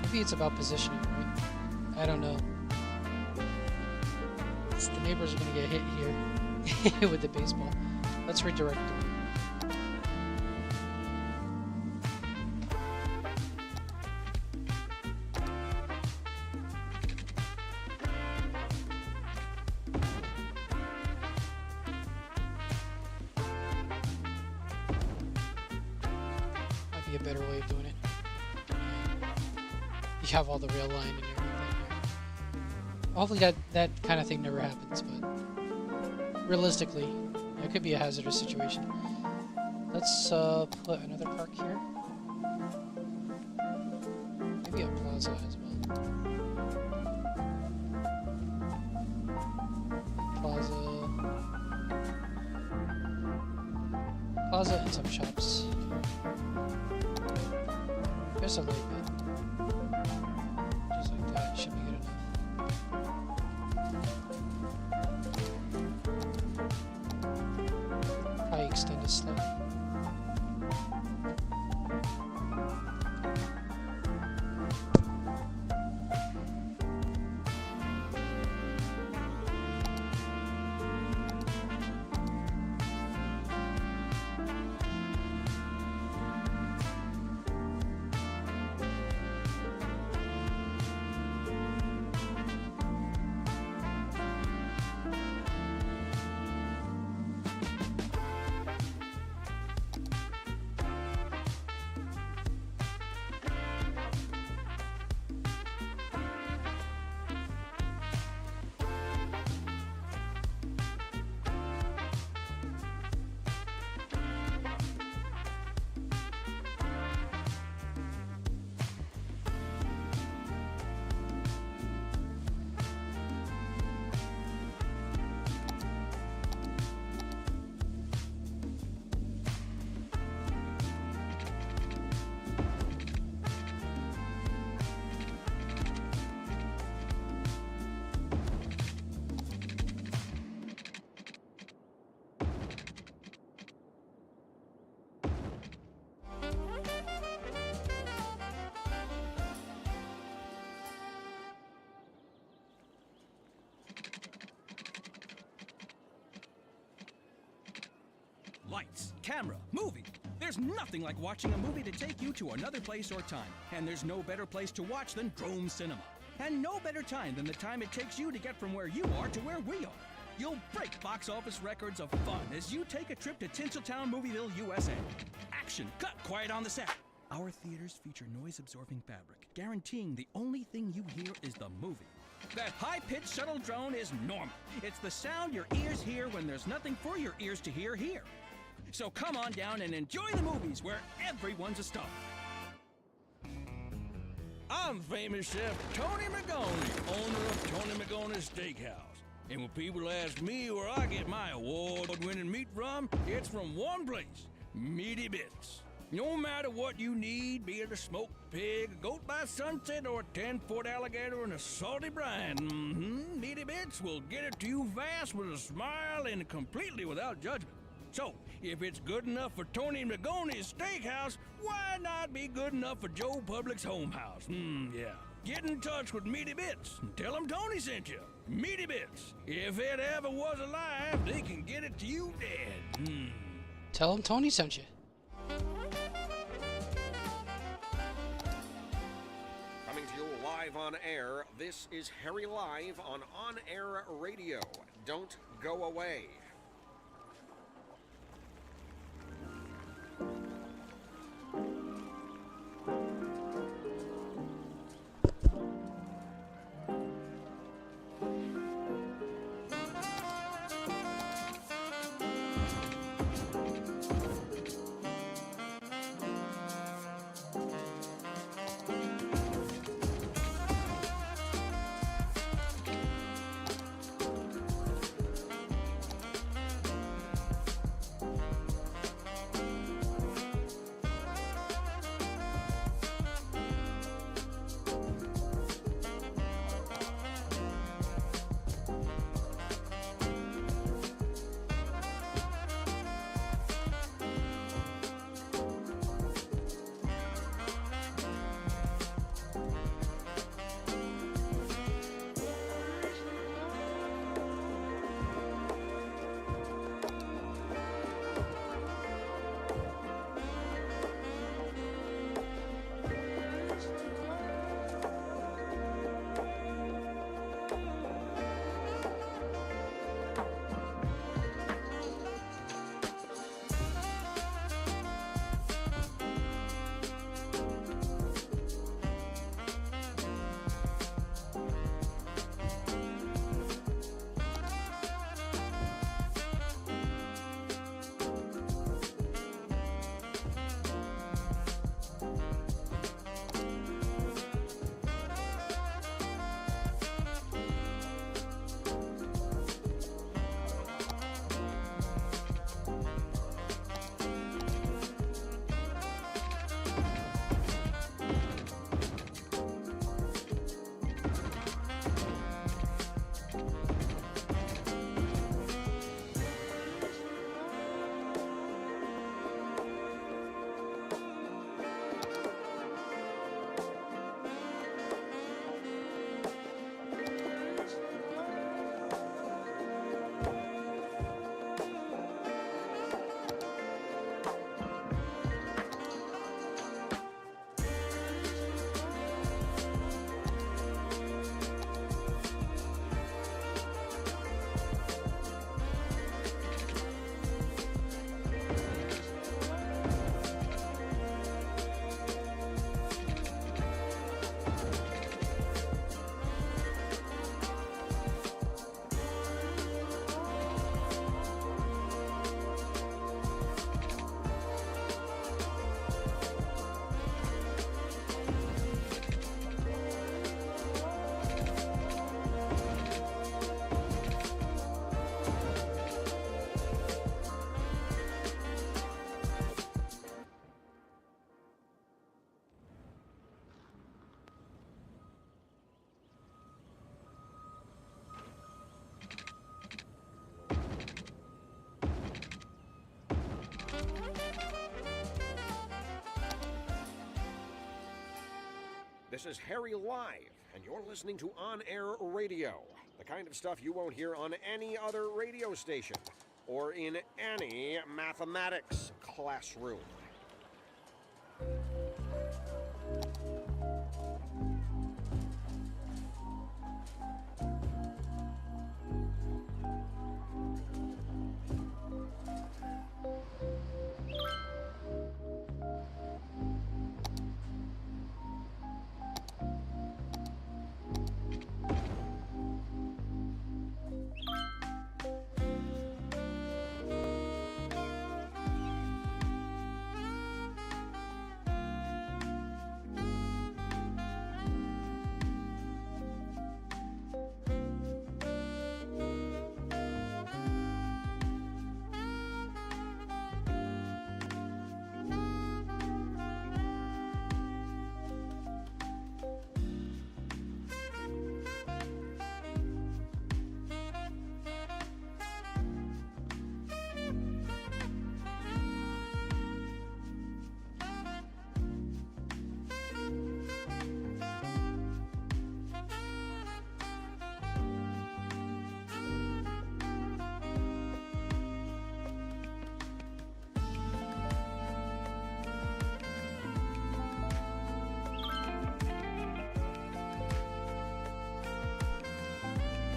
Maybe it's about positioning, right? I don't know. The neighbors are going to get hit here with the baseball. Let's redirect them. Might be a better way of doing it. You have all the rail line and everything here. Hopefully that kind of thing never happens, but realistically, it could be a hazardous situation. Let's put another park here. Maybe a plaza as well. Plaza and some shops. Just a little bit. Just like that, should be good enough. Probably extend it slightly. Lights, camera, movie. There's nothing like watching a movie to take you to another place or time. And there's no better place to watch than Drome Cinema. And no better time than the time it takes you to get from where you are to where we are. You'll break box office records of fun as you take a trip to Tinseltown Movieville, USA. Action, cut, quiet on the set. Our theaters feature noise-absorbing fabric, guaranteeing the only thing you hear is the movie. That high-pitched shuttle drone is normal. It's the sound your ears hear when there's nothing for your ears to hear here. So come on down and enjoy the movies where everyone's a star. I'm famous chef Tony McGoney, owner of Tony McGoney's Steakhouse. And when people ask me where I get my award-winning meat from, it's from one place, Meaty Bits. No matter what you need, be it a smoked pig, a goat by sunset, or a 10-foot alligator and a salty brine, Meaty Bits will get it to you fast with a smile and completely without judgment. So, if it's good enough for Tony McGoney's Steakhouse, why not be good enough for Joe Public's Home House? Yeah. Get in touch with Meaty Bits and tell them Tony sent you. Meaty Bits. If it ever was alive, they can get it to you dead. Tell them Tony sent you. to you live on air. This is Harry Live on Air Radio. Don't go away. This is Harry Live, and you're listening to On Air Radio, the kind of stuff you won't hear on any other radio station or in any mathematics classroom.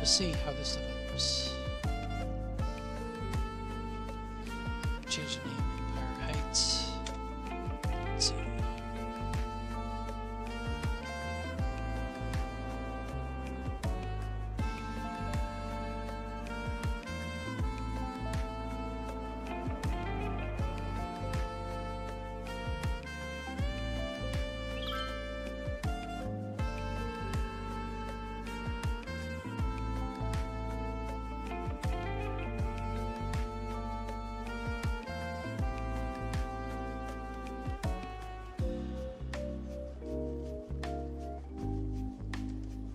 Let's see how this develops. Change the name, Empire Heights. Let's see.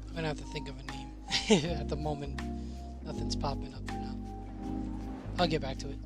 I'm gonna have to think of a name. At the moment, nothing's popping up for now. I'll get back to it.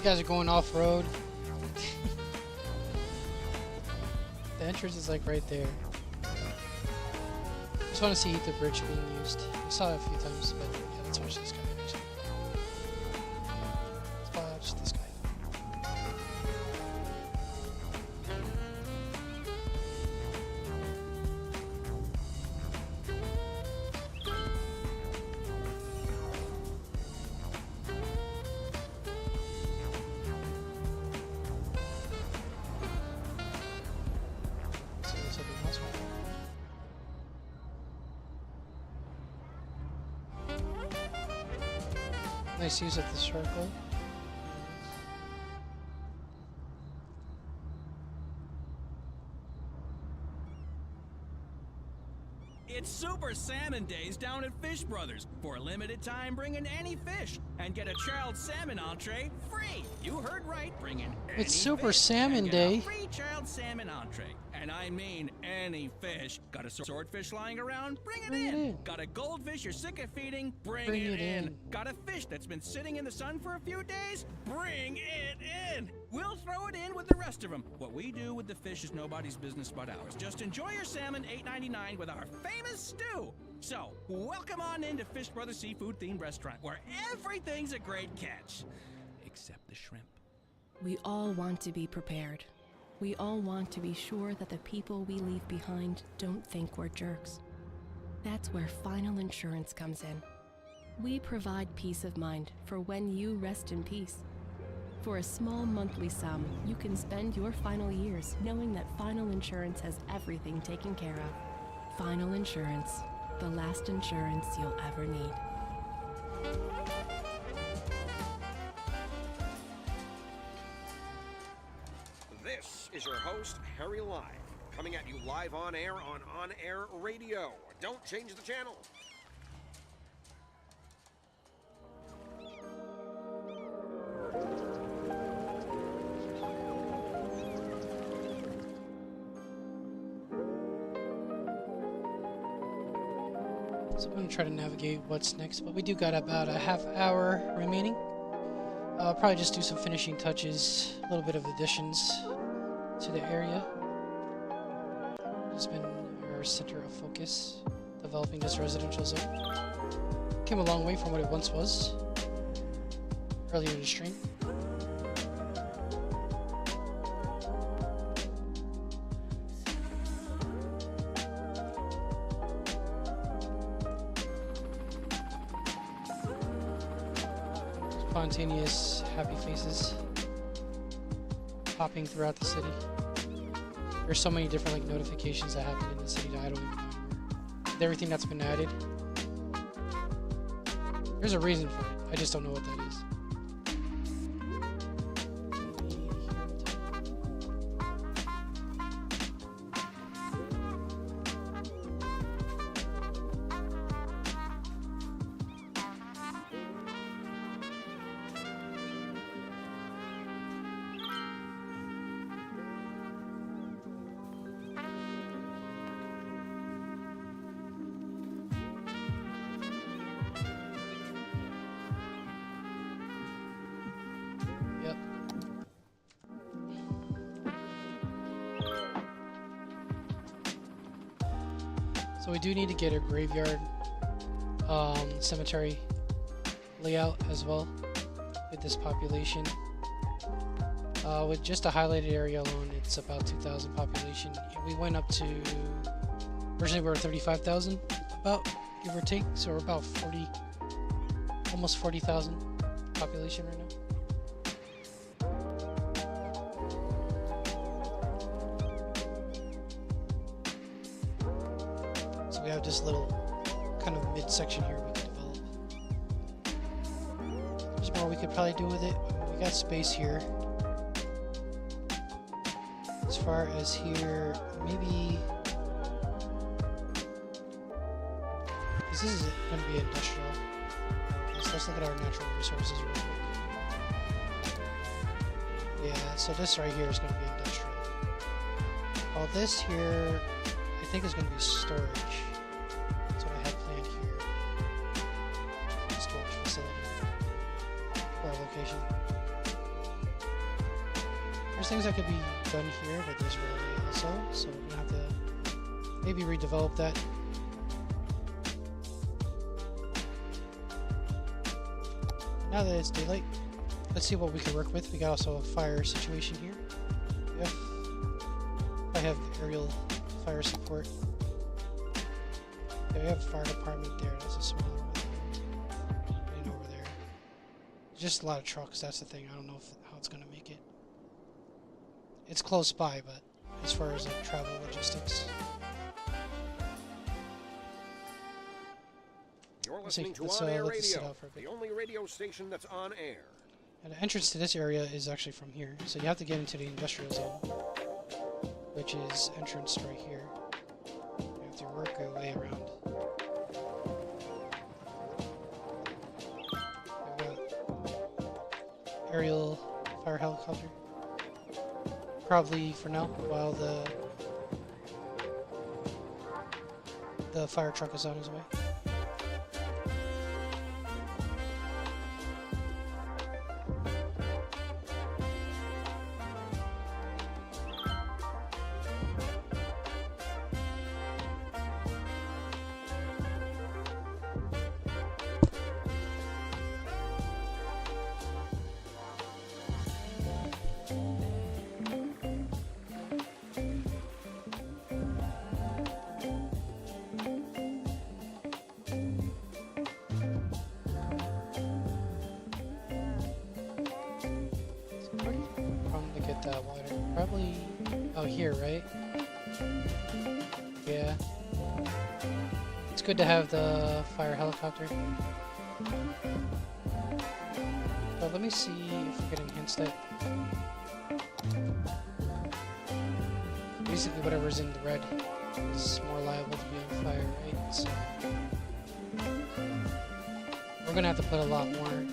You guys are going off-road. The entrance is like right there. Just want to see the bridge being used. I saw it a few times, but yeah, let's watch this guy actually. Let's watch this guy. So there's something else right there. Nice use of the circle. It's Super Salmon Days down at Fish Brothers. For a limited time, bring in any fish and get a chilled salmon entree free. You heard right, bring in any It's Super fish Salmon and get Day. a free chilled salmon entree. And I mean any fish. Got a swordfish lying around? Bring it in. Got a goldfish you're sick of feeding? Bring it in. Got a fish that's been sitting in the sun for a few days? Bring it in. We'll throw it in with the rest of them. What we do with the fish is nobody's business but ours. Just enjoy your salmon, $8.99 with our famous stew. So, welcome on into Fish Brothers Seafood Themed Restaurant, where everything's a great catch. Except the shrimp. We all want to be prepared. We all want to be sure that the people we leave behind don't think we're jerks. That's where Final Insurance comes in. We provide peace of mind for when you rest in peace. For a small monthly sum, you can spend your final years knowing that Final Insurance has everything taken care of. Final Insurance, the last insurance you'll ever need. This is your host, Harry Live, coming at you live on air on On-Air Radio. Don't change the channel. So I'm going to try to navigate what's next, but we do got about a half hour remaining. I'll probably just do some finishing touches, a little bit of additions to the area. It's been our center of focus, developing this residential zone. Came a long way from what it once was earlier in the stream. Spontaneous, happy faces popping throughout the city. There's so many different like notifications that happen in the city that I don't even know. With everything that's been added, there's a reason for it. I just don't know what that is. Yep. So we do need to get a graveyard cemetery layout as well with this population. With just a highlighted area alone, it's about 2,000 population. We went up to, originally we were 35,000 about, give or take, so we're about 40, almost 40,000 population right now. We have this little kind of midsection here we can develop. There's more we could probably do with it. We got space here. As far as here, maybe this is going to be industrial. So let's look at our natural resources real quick. Yeah, so this right here is going to be industrial. All this here, I think is going to be storage. That's what I have planned here. Storage facility for our location. There's things that could be done here, but there's really also, so we're gonna have to maybe redevelop that. Now that it's daylight, let's see what we can work with. We got also a fire situation here. If I have aerial fire support. Yeah, we have a fire department there. That's a smaller one. And over there. Just a lot of trucks. That's the thing. I don't know how it's gonna make it. It's close by, but as far as like travel logistics. You're listening to let's On Air let this sit Radio, out for a bit. the only radio station that's on air. And the entrance to this area is actually from here. So you have to get into the industrial zone, which is entrance right here. You have to work your way around. We've got aerial fire helicopter. Probably for now, while the fire truck is on his way. That water. Probably out here, right? Yeah. It's good to have the fire helicopter. But let me see if we can enhance that. Basically whatever's in the red is more liable to be on fire, right? So we're gonna have to put a lot more.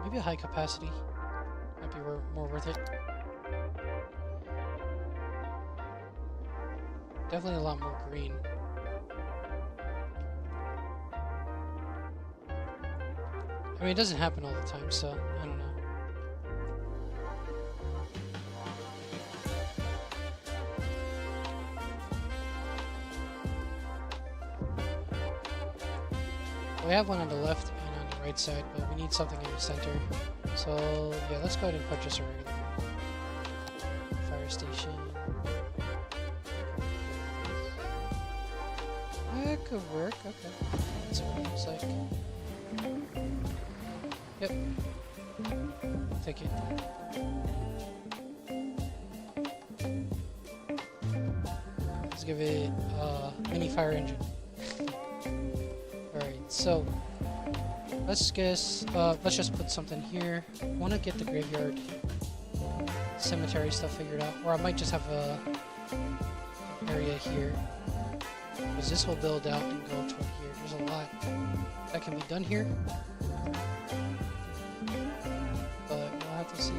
Maybe a high capacity. Might be more worth it. Definitely a lot more green. I mean, it doesn't happen all the time, so I don't know. We have one on the left and on the right side, but we need something in the center. So yeah, let's go ahead and put just a regular fire station. That could work, okay. That's what it looks like. Yep. Take it. Let's give it a mini fire engine. Alright, so let's just put something here. I want to get the graveyard cemetery stuff figured out, or I might just have a area here, because this will build out and go toward here. There's a lot that can be done here, but we'll have to see.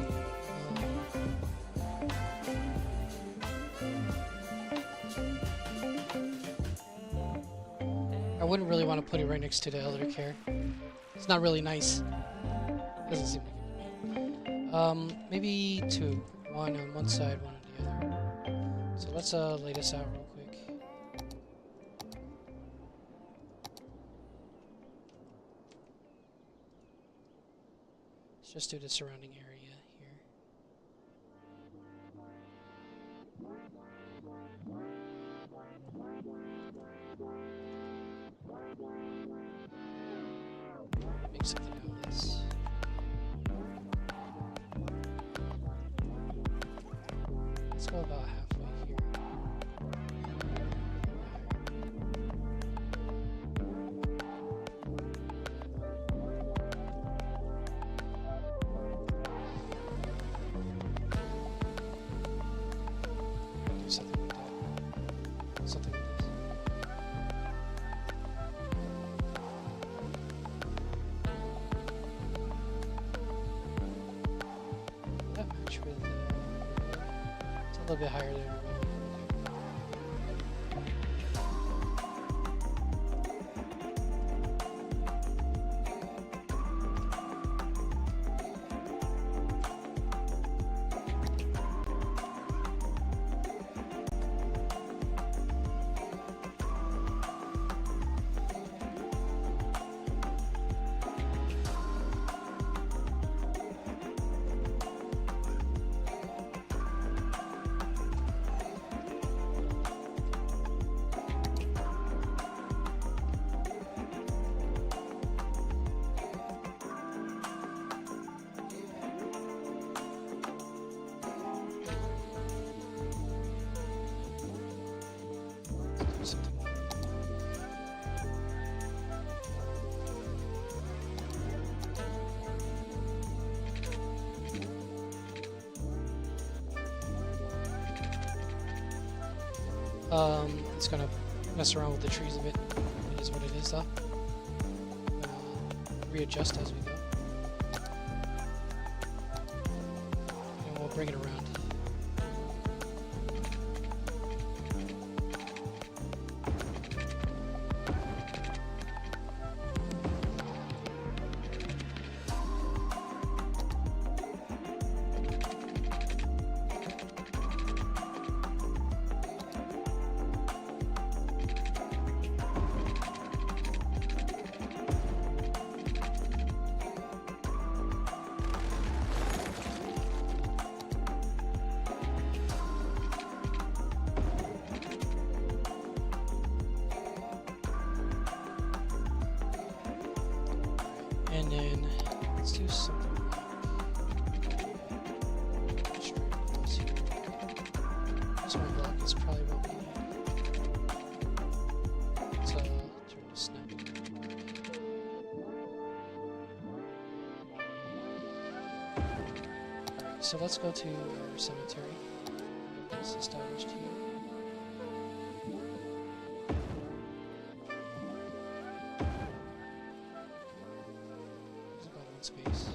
I wouldn't really want to put it right next to the elder care. It's not really nice. Doesn't seem like it. Maybe two. One on one side, one on the other. So let's lay this out real quick. Let's just do the surrounding area here. Make something out of this. Let's go about halfway here. Do something like that. Something like this. That match with it's a little bit higher there. It's gonna mess around with the trees a bit. It is what it is, though. Readjust as we go. And we'll bring it around. And then let's do something straight across here. This one block is probably what we need. Let's turn to snap. Alright, so let's go to our cemetery. It's established here. Space.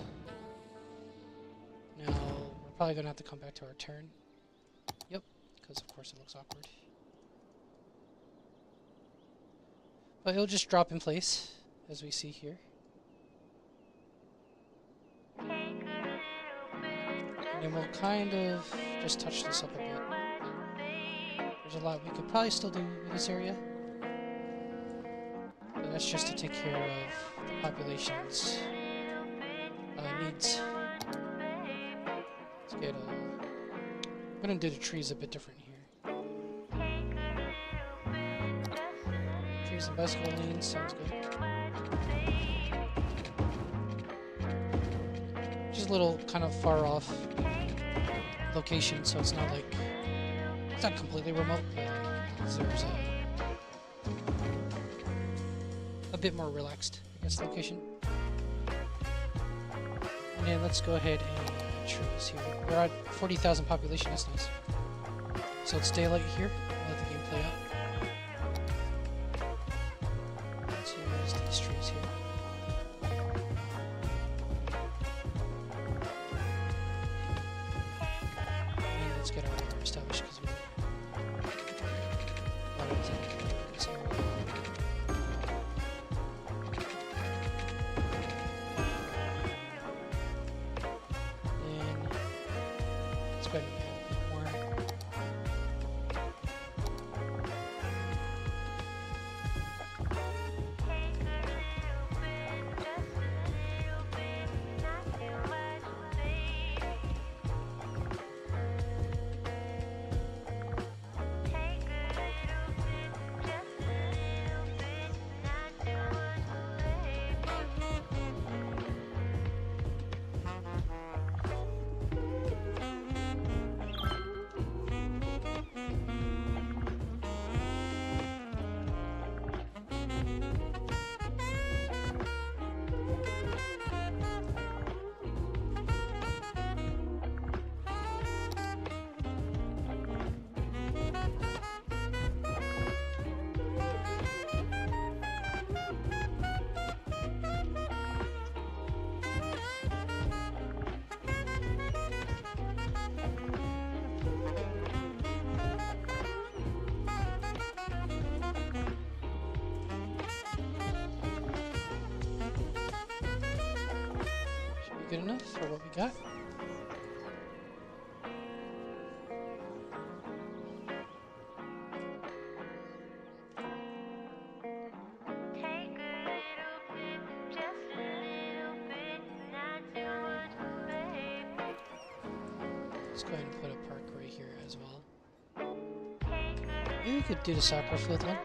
Now, we're probably going to have to come back to our turn. Yep, because of course it looks awkward. But it'll just drop in place, as we see here. And then we'll kind of just touch this up a bit. There's a lot we could probably still do in this area. But that's just to take care of the population's needs. Let's get I'm gonna do the trees a bit different here. Trees and bicycle lanes sounds good. Just a little kind of far off location, so it's not like it's not completely remote, but there's a bit more relaxed, I guess, location. And let's go ahead and trees here. We're at 40,000 population, that's nice. So it's daylight here. I'll let the game play out. Let's use these trees here. And let's get our water established because we water is in this area. Go ahead and add a bit more. Good enough for what we got. Let's go ahead and put a park right here as well. Maybe we could do the soccer field one.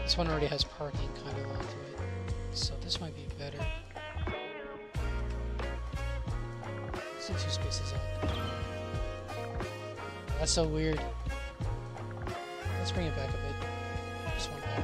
This one already has parking kind of onto it, so this might be better. Let's do 2 spaces out. That's so weird. Let's bring it back a bit. Just one back.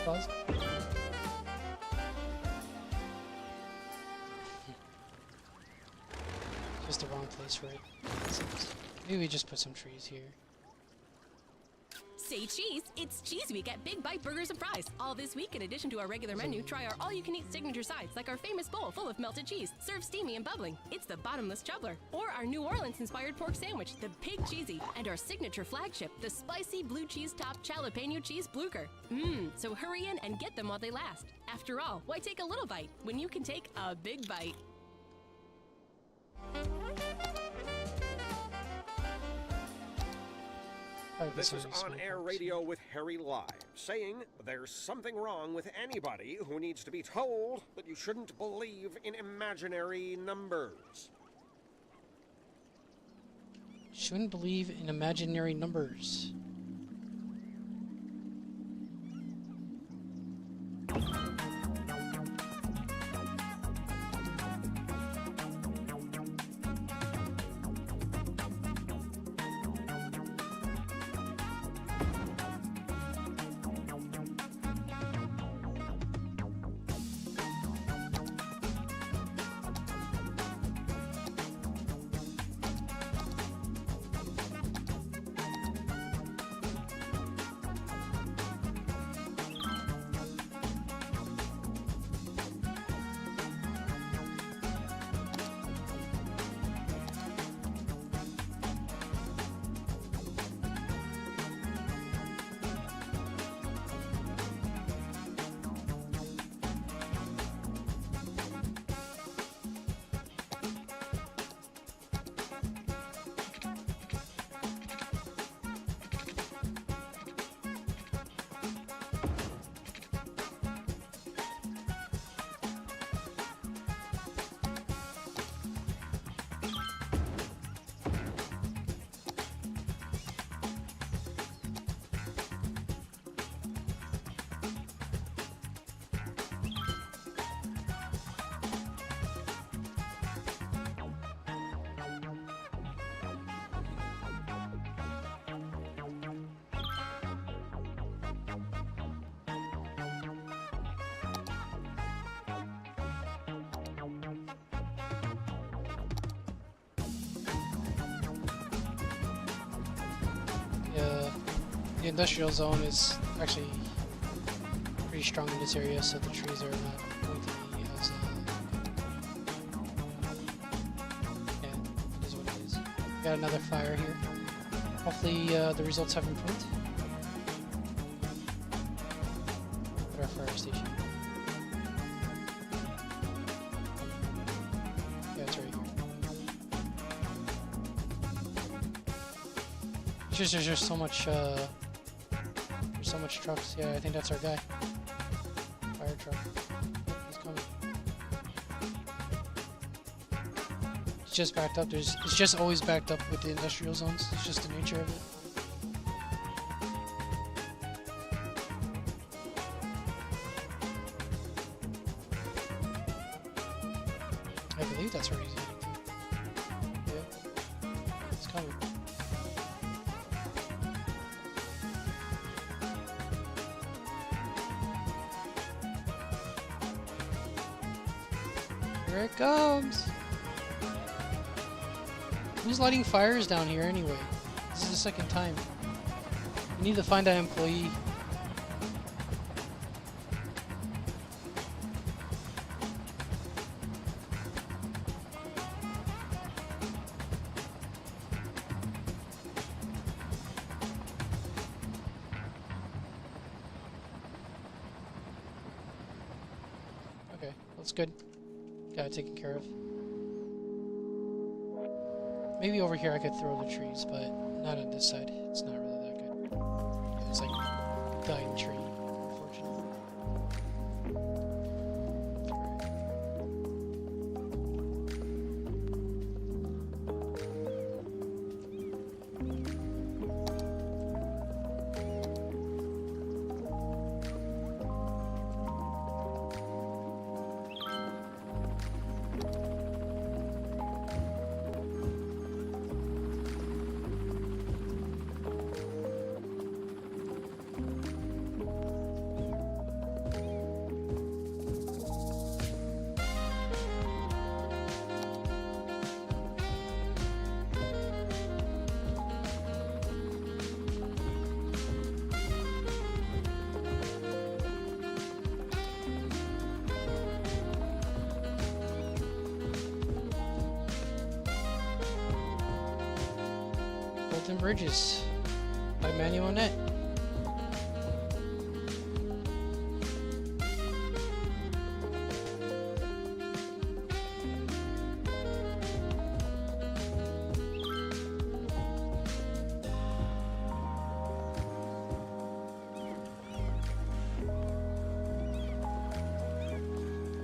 Pause. Just the wrong place for it. Maybe we just put some trees here. Say cheese, it's Cheese Week at Big Bite Burgers and Fries. All this week, in addition to our regular menu, try our all-you-can-eat signature sides, like our famous bowl full of melted cheese, served steamy and bubbling. It's the bottomless chubbler. Or our New Orleans-inspired pork sandwich, the Pig Cheesy. And our signature flagship, the spicy blue cheese-topped jalapeno cheese blucher. So hurry in and get them while they last. After all, why take a little bite when you can take a big bite? This is On Air Radio with Harry Live, saying there's something wrong with anybody who needs to be told that you shouldn't believe in imaginary numbers. Shouldn't believe in imaginary numbers. The industrial zone is actually pretty strong in this area, so the trees are not going to be as yeah, it is what it is. Got another fire here. Hopefully the results have improved. At our fire station. Yeah, it's right here. There's just so much there's so much trucks. Yeah, I think that's our guy. Fire truck. Yep, he's coming. It's just backed up. It's just always backed up with the industrial zones. It's just the nature of it. I believe that's where he's heading to. Yep. He's coming. Here it comes! Who's lighting fires down here anyway? This is the second time. We need to find that employee. Okay, that's good. Got it taken care of. Maybe over here I could throw the trees, but not on this side. It's not really that good. Yeah, it's like a dying tree, unfortunately. Built-in bridges by Manny Monette.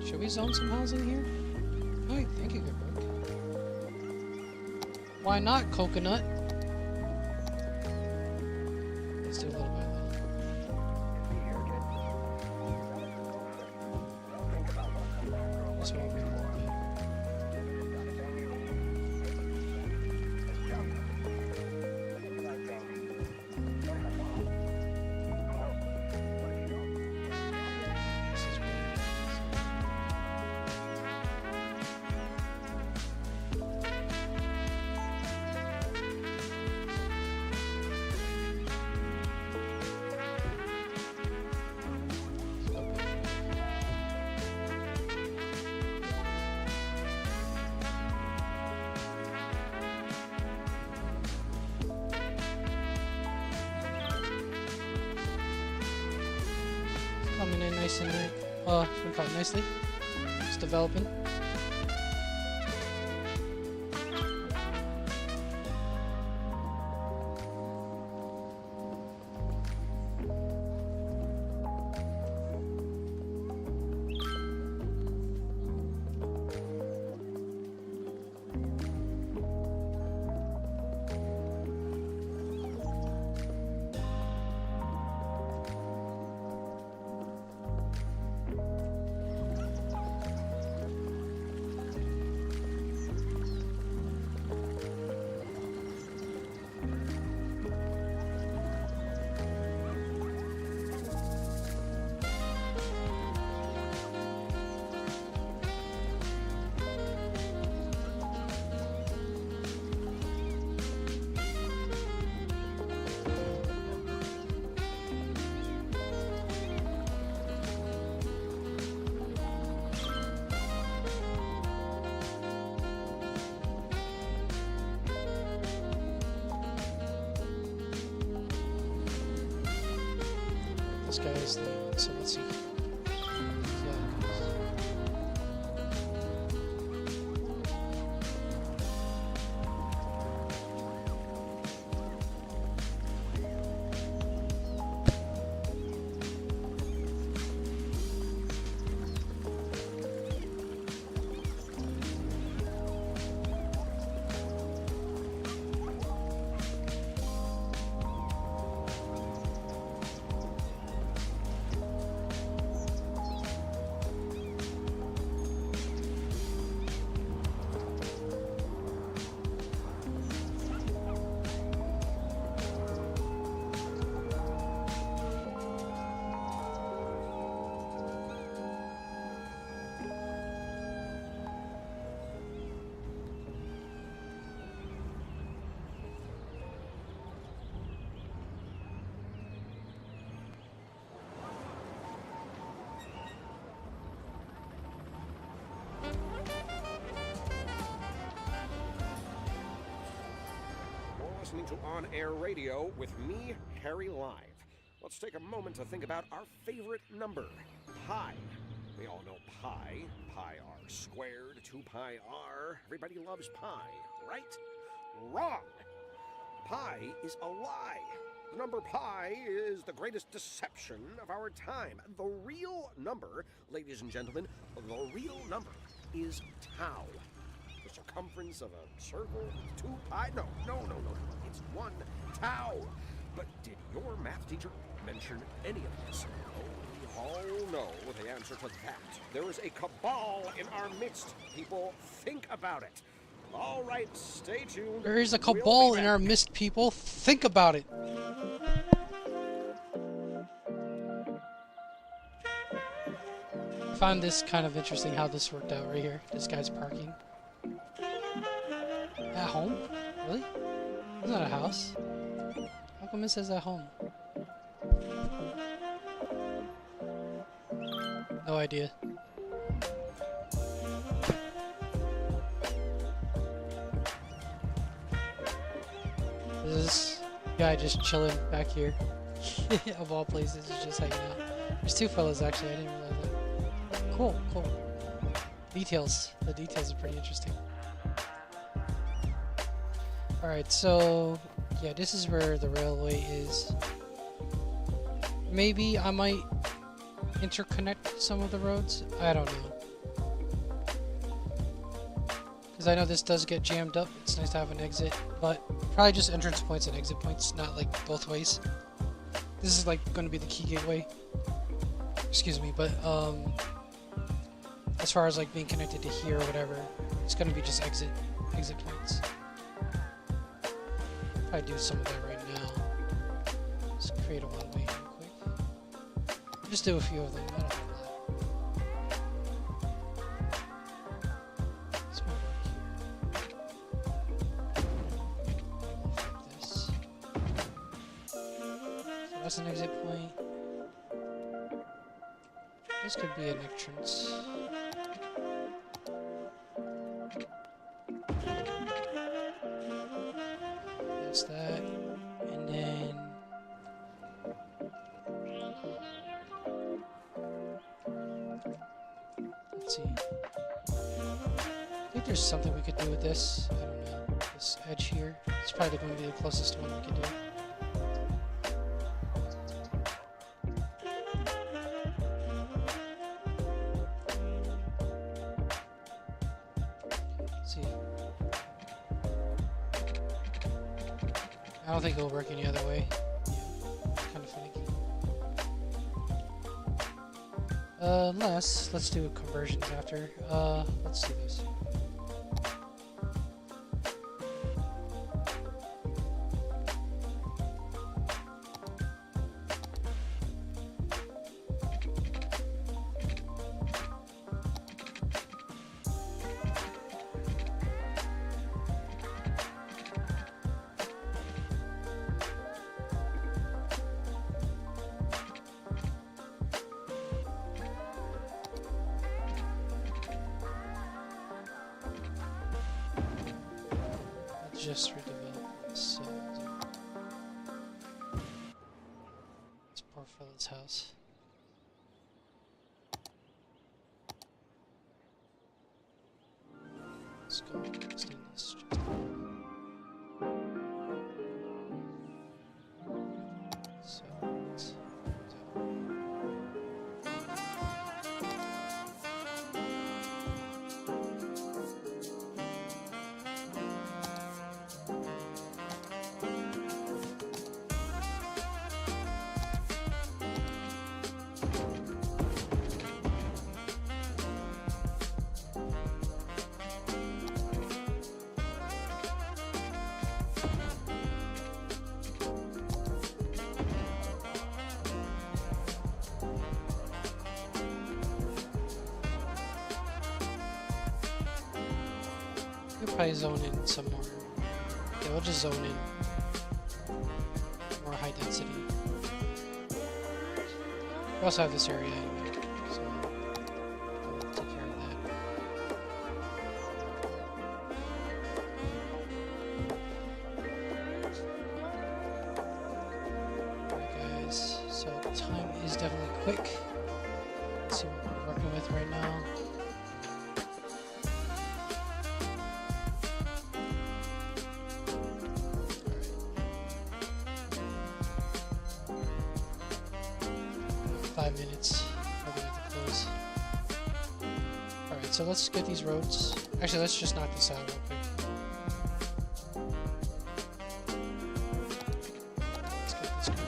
Should we zone some housing here? I think it could work. Why not, coconut? Let's do a little bit of that. This one will be a little bit. This is really coming in nice and nicely. It's developing. This guy is leaving, so let's see. Listening to On Air Radio with me, Harry Live. Let's take a moment to think about our favorite number, pi. We all know pi, pi r squared, 2 pi r. Everybody loves pi, right? Wrong. Pi is a lie. The number pi is the greatest deception of our time. The real number, ladies and gentlemen, the real number is tau. The circumference of a circle, 2 pi? No. It's 1 tau. But did your math teacher mention any of this? Oh, we all know the answer to that. There is a cabal in our midst. People, think about it. All right, stay tuned. There is a cabal in our midst, people. Think about it. I found this kind of interesting how this worked out right here. This guy's parking. At home? Really? It's not a house. How come it says at home? No idea. This is guy just chilling back here. Of all places, he's just hanging out. There's two fellas actually, I didn't realize that. Cool, cool. Details. The details are pretty interesting. Alright, so yeah, this is where the railway is. Maybe I might interconnect some of the roads. I don't know. Because I know this does get jammed up. It's nice to have an exit, but probably just entrance points and exit points, not like both ways. This is like going to be the key gateway. Excuse me, but as far as like being connected to here or whatever, it's going to be just exit points. Probably do some of that right now. Just create a one-way real quick. Just do a few of them. I don't know. That's an exit point. This could be an entrance. That's that. And then let's see. I think there's something we could do with this. I don't know. This edge here. It's probably going to be the closest one we could do. I don't think it'll work any other way. Yeah, kind of finicky. Unless, let's do conversions after. Let's do this. Just redevelop this, so it's poor fella's house. Let's go extend this just so let's we'll probably zone in some more. Yeah, we'll just zone in more high density. We also have this area anyway, so we'll take care of that. Alright guys, so time is definitely quick. Let's see what we're working with right now. 5 minutes. We're gonna have to close. Alright, so let's get these roads. Actually, let's just knock this out real quick. Let's get this going.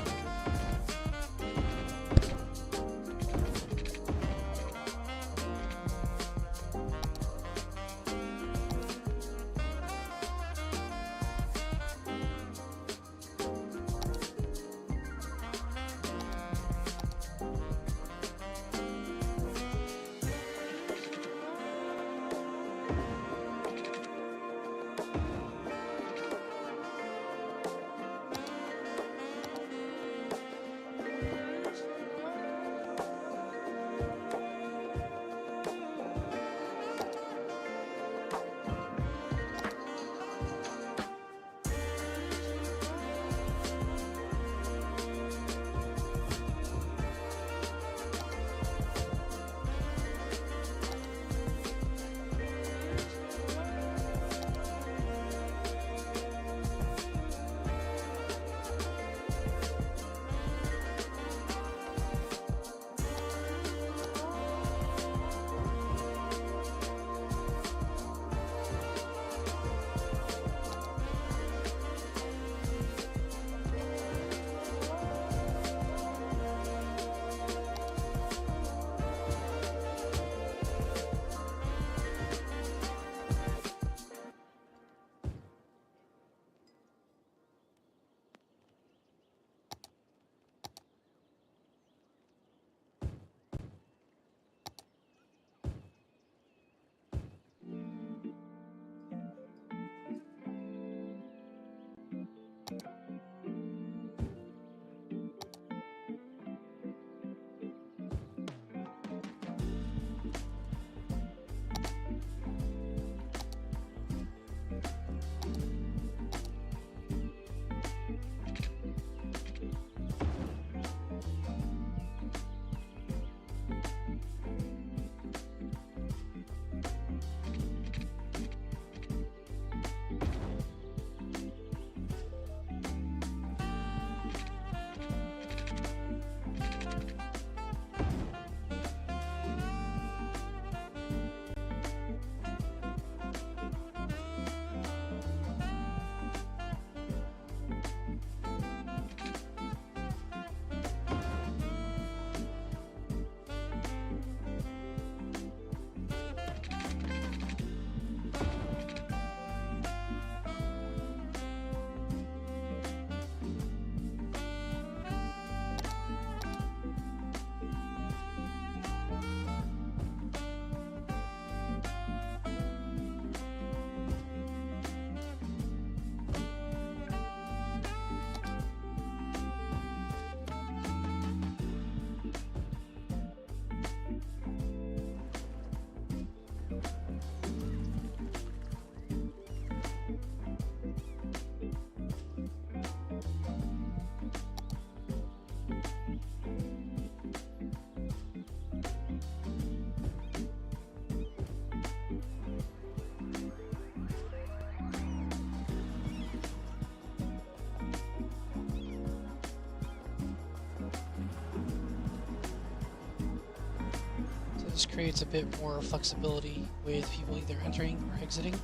This creates a bit more flexibility with people either entering or exiting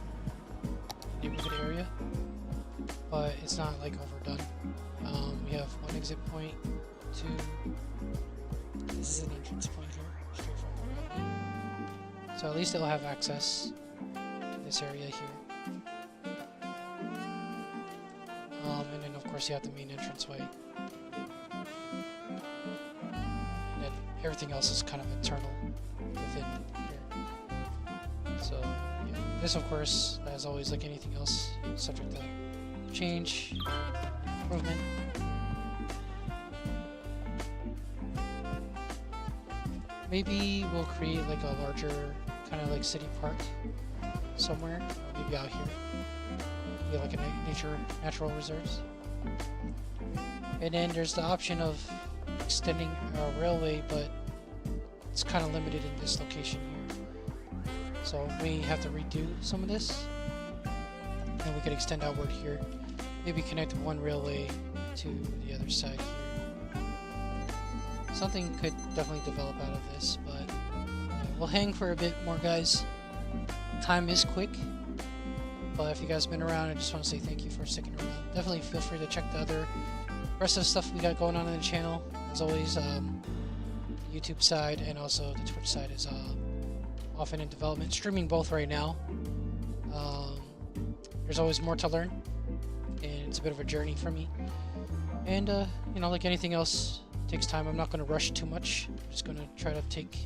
the neighborhood area, but it's not like overdone. We have one exit point, two. This is an entrance point here, straight from the roadway. So at least it'll have access to this area here. And then of course you have the main entranceway. And then everything else is kind of internal within here. So yeah, this of course, as always, like anything else, subject to change, improvement. Maybe we'll create like a larger kind of like city park somewhere, maybe out here. Maybe like a natural reserves. And then there's the option of extending a railway, but it's kind of limited in this location here. So we have to redo some of this, and we could extend outward here. Maybe connect one railway to the other side here. Something could definitely develop out of this, but we'll hang for a bit more, guys. Time is quick, but if you guys have been around, I just want to say thank you for sticking around. Definitely feel free to check the rest of the stuff we got going on in the channel. As always, the YouTube side and also the Twitch side is often in development, streaming both right now. There's always more to learn, and it's a bit of a journey for me. And you know, like anything else, it takes time. I'm not going to rush too much. I'm just going to try to take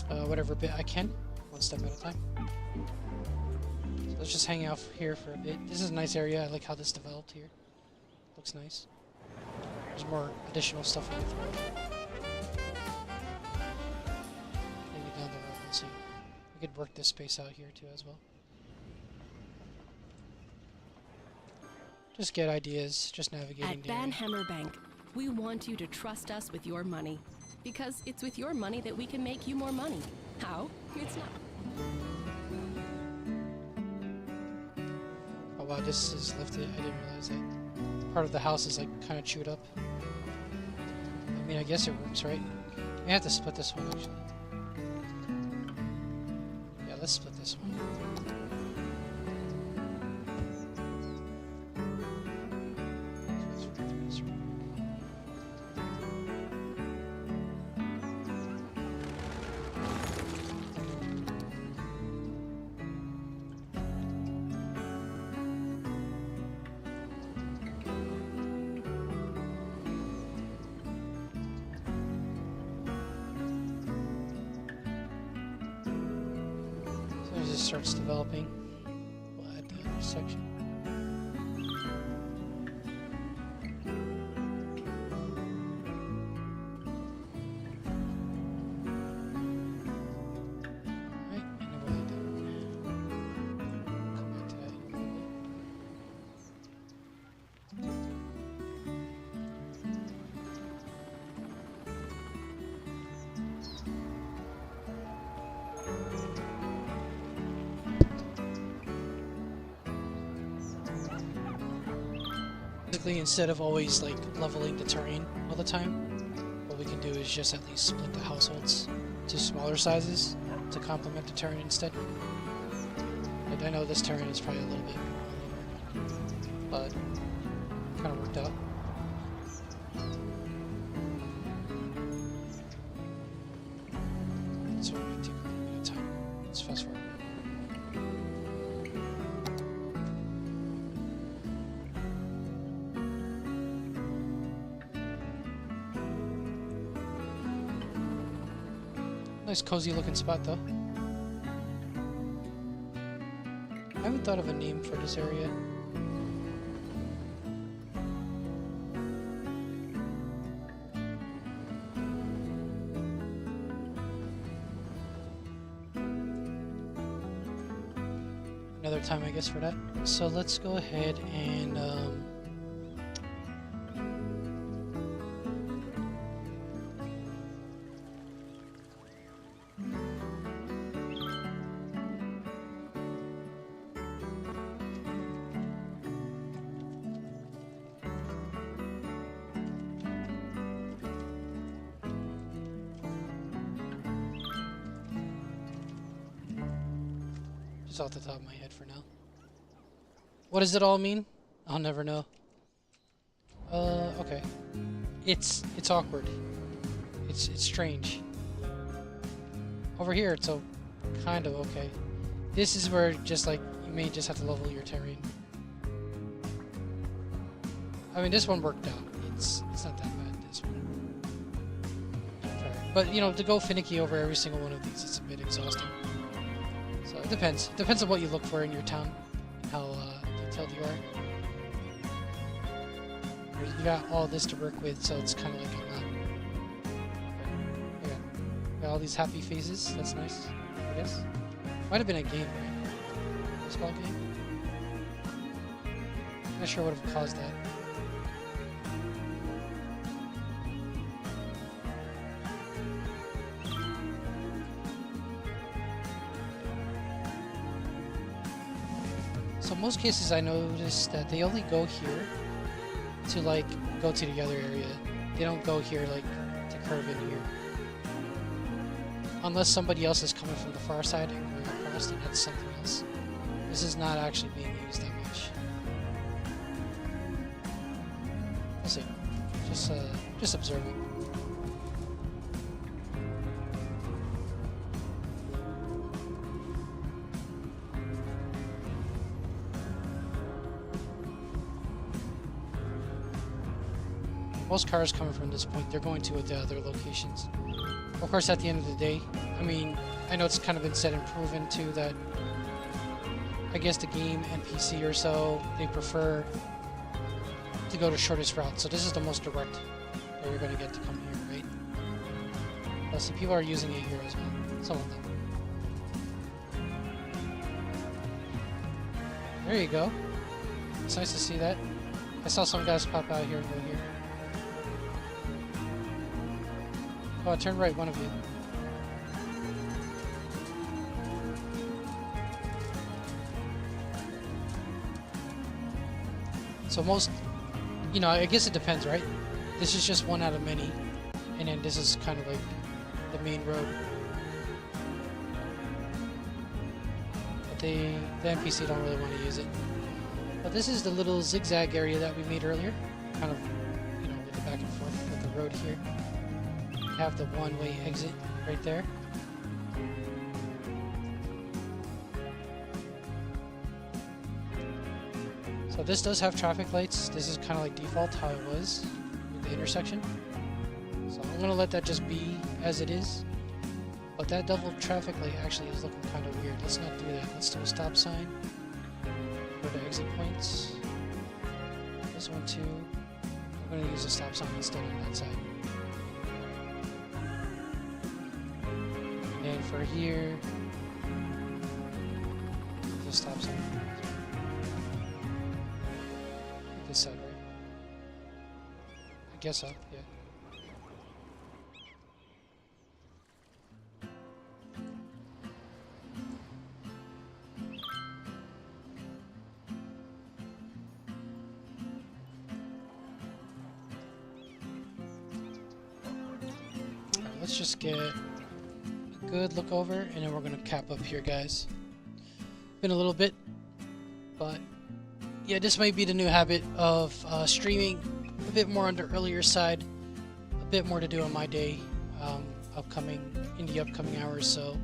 whatever bit I can, one step at a time. So let's just hang out here for a bit. This is a nice area. I like how this developed here. Looks nice. There's more additional stuff on the throw. Maybe down the road, we'll see. We could work this space out here too as well. Just get ideas, just navigating At the area. Van Hammer Bank, we want you to trust us with your money. Because it's with your money that we can make you more money. How? It's not. Oh wow, this is lifted. I didn't realize that. Part of the house is like kind of chewed up. I mean, I guess it works, right? We have to split this one actually. Yeah, let's split this one. As it starts developing, we'll add the other section. Alright, and then we'll add that. Come back to that in a little bit. Basically, instead of always like leveling the terrain all the time, what we can do is just at least split the households to smaller sizes to complement the terrain instead. And I know this terrain is probably a little bit uneven, but kind of worked out. So we're going to take a little bit of time. Let's fast forward. Nice cozy looking spot though. I haven't thought of a name for this area. Another time I guess for that. So let's go ahead and Just off the top of my head for now. What does it all mean? I'll never know. Okay. It's awkward. It's strange. Over here, it's kind of okay. This is where just like you may just have to level your terrain. I mean, this one worked out. It's not that bad. This one. But you know, to go finicky over every single one of these, it's a bit exhausting. So it depends. It depends on what you look for in your town, and how detailed you are. You got all this to work with, so it's kind of like a lot. Yeah, got all these happy faces. That's nice. I guess. Might have been a game, right? It's called a game. Not sure what would have caused that. So most cases I noticed that they only go here to like go to the other area. They don't go here like to curve in here. Unless somebody else is coming from the far side and going across, then that's something else. This is not actually being used that much. We'll see. Just observing. Most cars coming from this point, they're going to the other locations. Of course, at the end of the day, I mean, I know it's kind of been said and proven too that I guess the game and PC or so, they prefer to go the shortest route. So this is the most direct that you're going to get to come here, right? Plus, the people are using it here as well. Some of them. There you go. It's nice to see that. I saw some guys pop out here and go here. Oh, turn right, one of you. So most, you know, I guess it depends, right? This is just one out of many. And then this is kind of like the main road. But the NPC don't really want to use it. But this is the little zigzag area that we made earlier. Kind of, you know, with the back and forth with the road here. Have the one-way exit right there. So this does have traffic lights. This is kind of like default how it was with the intersection. So I'm gonna let that just be as it is. But that double traffic light actually is looking kind of weird. Let's not do that. Let's do a stop sign. Go to exit points. This one too. I'm gonna use a stop sign instead on that side. And for here, the stop sign. This side, right? I guess so, yeah. Alright, let's just get good look over, and then we're gonna cap up here, guys. Been a little bit, but yeah, this might be the new habit of streaming a bit more on the earlier side, a bit more to do on my day, in the upcoming hours. So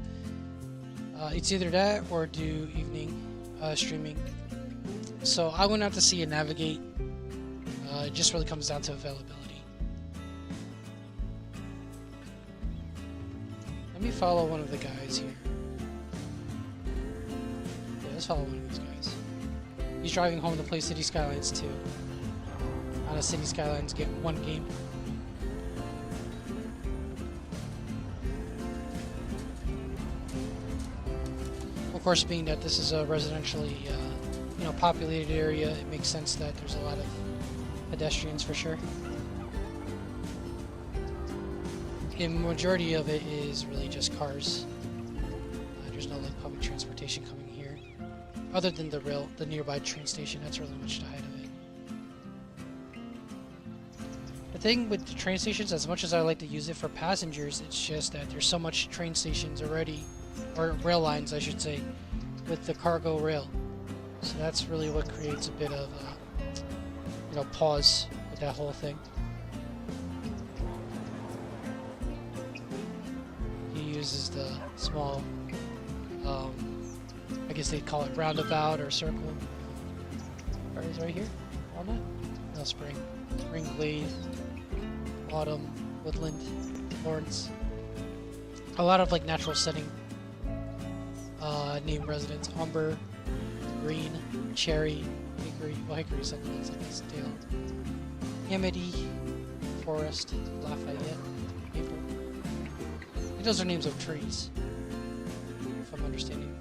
it's either that or do evening streaming. So I'm gonna have to see and navigate. It just really comes down to availability. Let me follow one of the guys here. Yeah, let's follow one of these guys. He's driving home to play City Skylines 2. On a City Skylines one game. Of course, being that this is a residentially, populated area, it makes sense that there's a lot of pedestrians for sure. The majority of it is really just cars. There's no like public transportation coming here, other than the nearby train station. That's really much the height of it. The thing with the train stations, as much as I like to use it for passengers, it's just that there's so much train stations already, or rail lines, I should say, with the cargo rail. So that's really what creates a bit of, pause with that whole thing. He uses the small, I guess they call it roundabout or circle. Or is it right here? Walnut? No, spring. Spring, glade, autumn, woodland, Lawrence. A lot of like natural setting named residents. Umber, green, cherry, hickory. Well, hickory is something else, I guess. Dale. Amity, forest, Lafayette, maple. I think those are names of trees, if I'm understanding.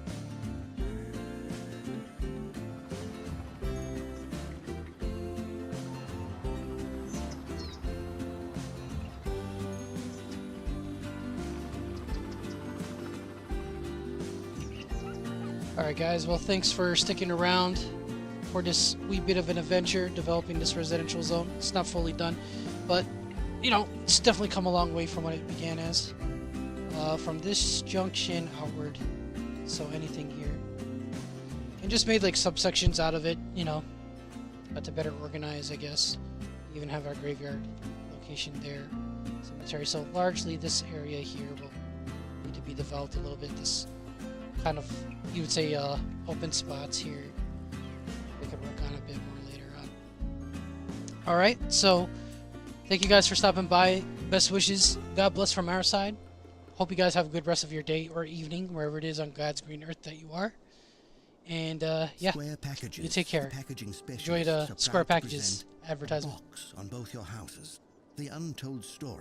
Alright guys, well thanks for sticking around for this wee bit of an adventure developing this residential zone. It's not fully done, but it's definitely come a long way from what it began as. From this junction outward, so anything here. And just made like subsections out of it, but to better organize, I guess. Even have our graveyard location there, cemetery. So largely this area here will need to be developed a little bit. This kind of, you would say, open spots here. We could work on a bit more later on. Alright, so thank you guys for stopping by. Best wishes. God bless from our side. Hope you guys have a good rest of your day or evening, wherever it is on God's green earth that you are. And yeah, Square Packages, you take care. the packaging Enjoy the specialists are Square proud to Packages present advertisement. Box on both your houses. The untold story